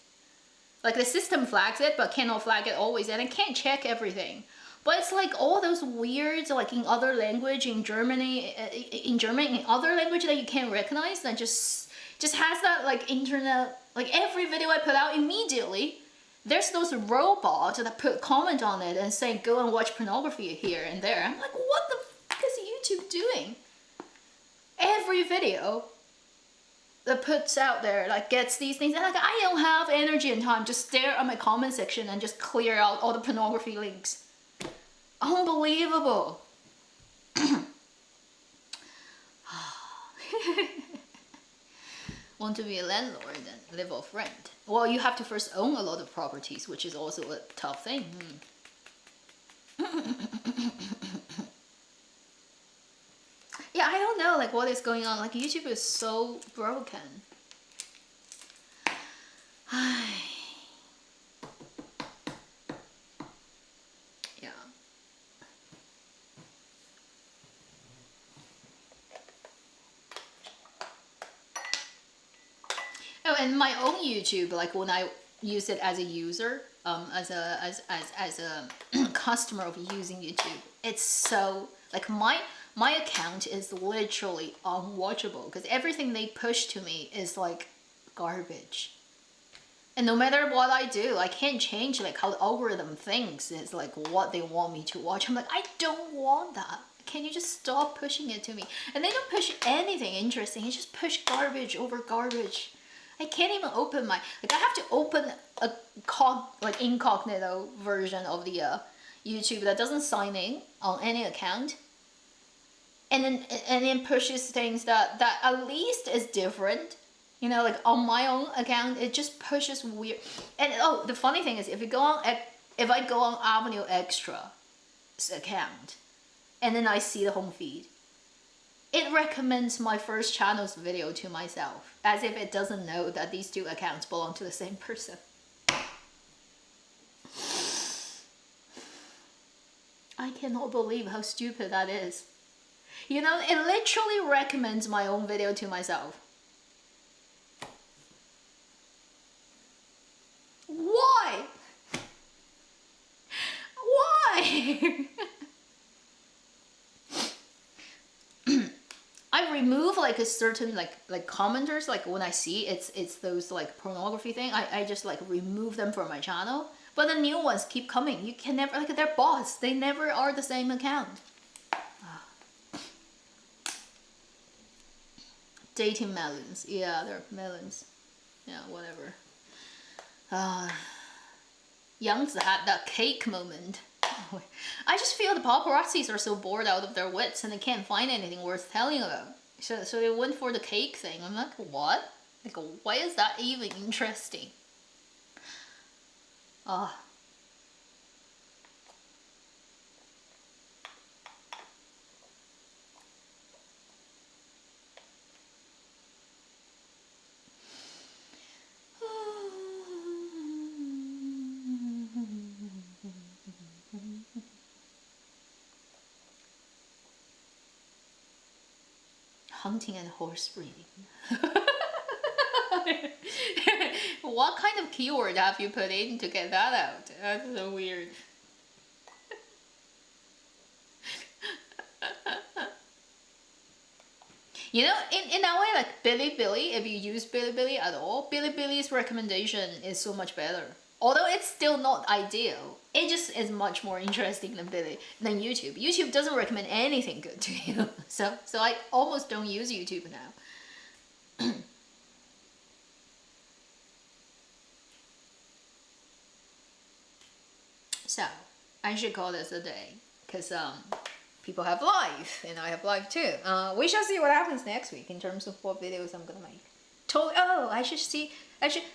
Like the system flags it, but cannot flag it always, and I can't check everything. But it's like all those weirds, like in other language, in Germany, in other language that you can't recognize, that just has that like internet, like every video I put out immediately, there's those robots that put comment on it and say, go and watch pornography here and there. I'm like, what the fuck is YouTube doing? Every video that puts out there like gets these things, and like I don't have energy and time to stare at my comment section and just clear out all the pornography links. Unbelievable. Want to be a landlord and live off rent? Well, you have to first own a lot of properties, which is also a tough thing. Yeah, I don't know like what is going on. Like YouTube is so broken. Yeah. Oh, and my own YouTube, like when I use it as a user, as a customer of using YouTube. It's so like my account is literally unwatchable because everything they push to me is like garbage. And no matter what I do, I can't change like how the algorithm thinks is like what they want me to watch. I'm like, I don't want that. Can you just stop pushing it to me? And they don't push anything interesting. They just push garbage over garbage. I can't even open my, like I have to open a like incognito version of the YouTube that doesn't sign in on any account. And then pushes things that at least is different. You know, like on my own account, it just pushes weird. And oh, the funny thing is, if I go on Avenue Extra's account, and then I see the home feed, it recommends my first channel's video to myself, as if it doesn't know that these two accounts belong to the same person. I cannot believe how stupid that is. You know, it literally recommends my own video to myself. Why? Why? I remove like a certain like commenters, like when I see it's those like pornography thing, I just like remove them from my channel. But the new ones keep coming. You can never, like they're bots. They never are the same account. Dating melons. Yeah, they're melons. Yeah, whatever. Young's had that cake moment. I just feel the paparazzis are so bored out of their wits and they can't find anything worth telling about. So they went for the cake thing. I'm like, what? Like, why is that even interesting? Hunting and horse breeding. What kind of keyword have you put in to get that out? That's so weird. You know, in that way, like Bilibili, if you use Bilibili at all, Bilibili's recommendation is so much better. Although it's still not ideal, it just is much more interesting than YouTube. YouTube doesn't recommend anything good to you. So I almost don't use YouTube now. So I should call this a day because people have life and I have life too. We shall see what happens next week in terms of what videos I'm gonna make. Oh,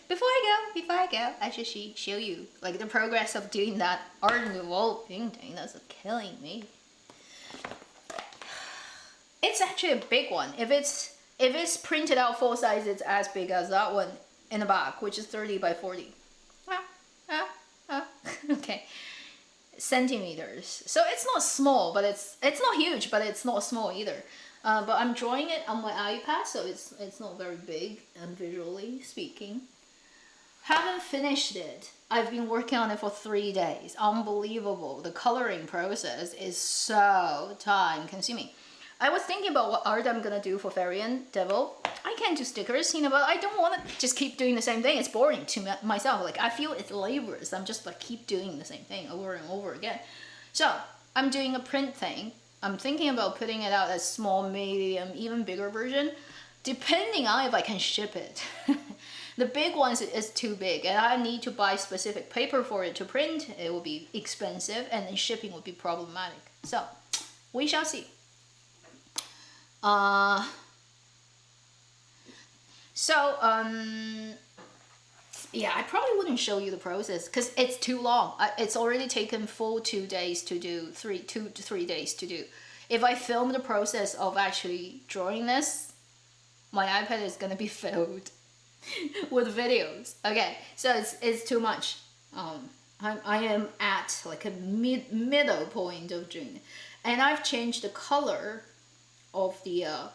before I go, I should show you like the progress of doing that Art Nouveau painting. That's killing me. It's actually a big one. If it's printed out full size, it's as big as that one in the back, which is 30 by 40. Okay, centimeters. So it's not small, but it's not huge, but it's not small either. But I'm drawing it on my iPad, so it's not very big, and visually speaking. Haven't finished it. I've been working on it for 3 days. Unbelievable. The coloring process is so time consuming. I was thinking about what art I'm gonna do for Fairy and Devil. I can do stickers, you know, but I don't want to just keep doing the same thing. It's boring to myself. Like, I feel it's laborious. I'm just like keep doing the same thing over and over again. So I'm doing a print thing. I'm thinking about putting it out as small, medium, even bigger version, depending on if I can ship it. The big ones is too big, and I need to buy specific paper for it to print. It will be expensive, and then shipping would be problematic. So we shall see. Yeah, I probably wouldn't show you the process because it's too long. It's already taken full 2 days to do, 2 to 3 days to do. If I film the process of actually drawing this, my iPad is gonna be filled with videos. Okay, so it's too much. I am at like a middle point of June, and I've changed the color of the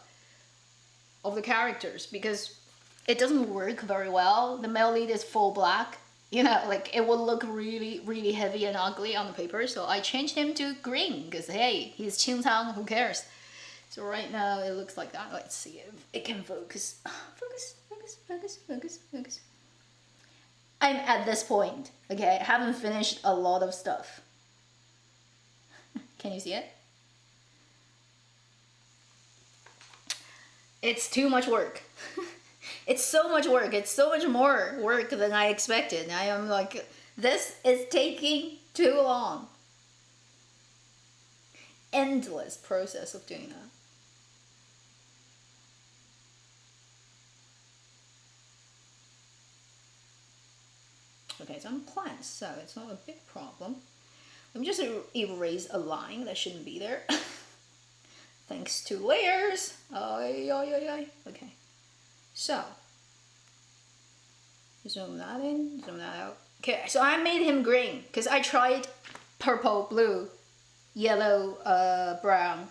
characters because it doesn't work very well. The male lead is full black. you know, like it would look really, really heavy and ugly on the paper. So I changed him to green because hey, he's Qingtang, who cares? So right now it looks like that. Let's see if it can focus. Focus, focus, focus, focus, focus. I'm at this point, okay? I haven't finished a lot of stuff. Can you see it? It's too much work. It's so much work. It's so much more work than I expected. I am like, this is taking too long. Endless process of doing that. Okay, it's on plants, so it's not a big problem. Let me just erase a line that shouldn't be there. Thanks to layers. Okay. So, zoom that in, zoom that out. Okay, so I made him green because I tried purple, blue, yellow, brown.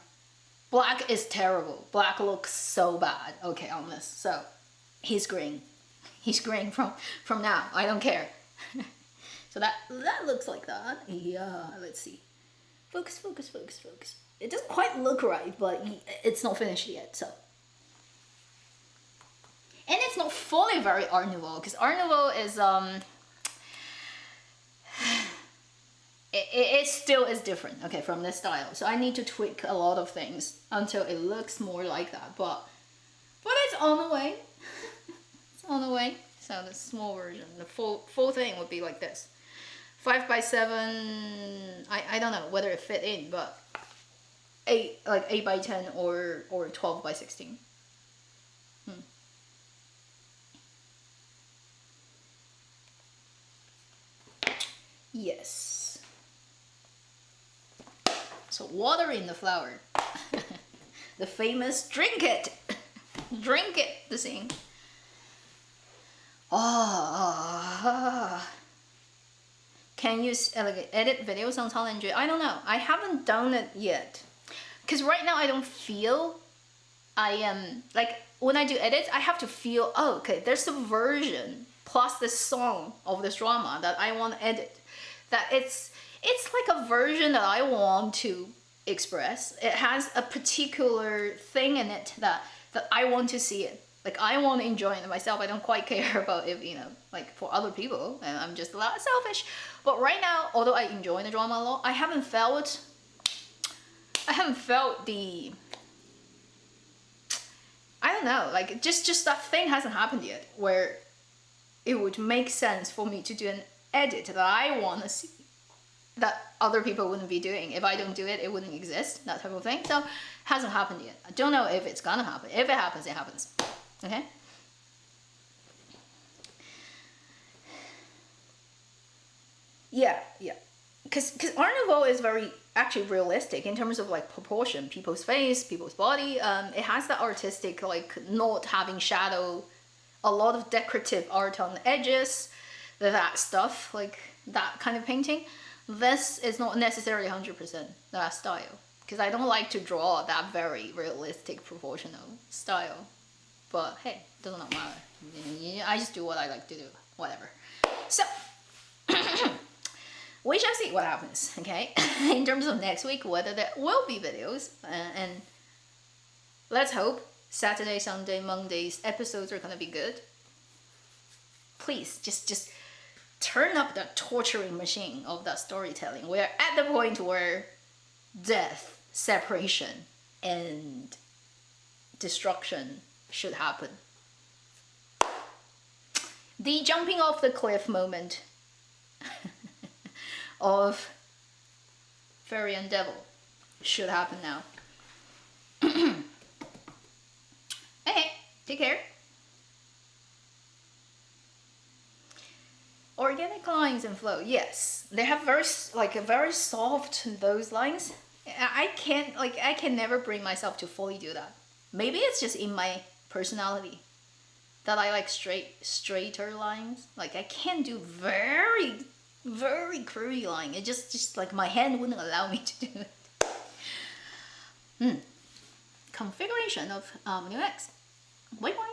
Black is terrible. Black looks so bad. Okay, on this. So, he's green. He's green from now. I don't care. So that looks like that. Yeah, let's see. Focus, focus, focus, focus. It doesn't quite look right, but it's not finished yet, so. And it's not fully very Art Nouveau, because Art Nouveau is, it still is different, okay, from this style. So I need to tweak a lot of things until it looks more like that, but it's on the way. It's on the way. So the small version, the full thing would be like this. 5x7, I don't know whether it fit in, but 8x10 or 12x16. Yes. So water in the flower. The famous drink it. Drink it, the thing. Can you edit videos on Challenger? I don't know. I haven't done it yet. Because right now I don't feel I am, like when I do edits, I have to feel, oh, okay, there's a version plus this song of this drama that I want to edit. That it's like a version that I want to express. It has a particular thing in it that I want to see it. Like, I want to enjoy it myself. I don't quite care about if, you know, like for other people, and I'm just a lot selfish. But right now, although I enjoy the drama a lot, I haven't felt the, I don't know, like just that thing hasn't happened yet where it would make sense for me to do an edit that I want to see that other people wouldn't be doing. If I don't do it, it wouldn't exist, that type of thing. So, hasn't happened yet. I don't know if it's gonna happen. If it happens, it happens. Okay? Yeah. Because Art Nouveau is very actually realistic in terms of like proportion, people's face, people's body. It has the artistic, like not having shadow, a lot of decorative art on the edges, that stuff, like that kind of painting. This is not necessarily 100% that style, because I don't like to draw that very realistic proportional style. But hey, does not matter. I just do what I like to do, whatever. So, we shall see what happens, okay? In terms of next week, whether there will be videos, and let's hope Saturday, Sunday, Monday's episodes are gonna be good. Please, just turn up the torturing machine of that storytelling. We're at the point where death, separation, and destruction should happen. The jumping off the cliff moment of Fairy and Devil should happen now. Okay, take care. Organic lines and flow, yes. They have very soft those lines. I can never bring myself to fully do that. Maybe it's just in my personality that I like straighter lines. Like I can't do very curvy line. It just like my hand wouldn't allow me to do it. Configuration of New X. Wait, what?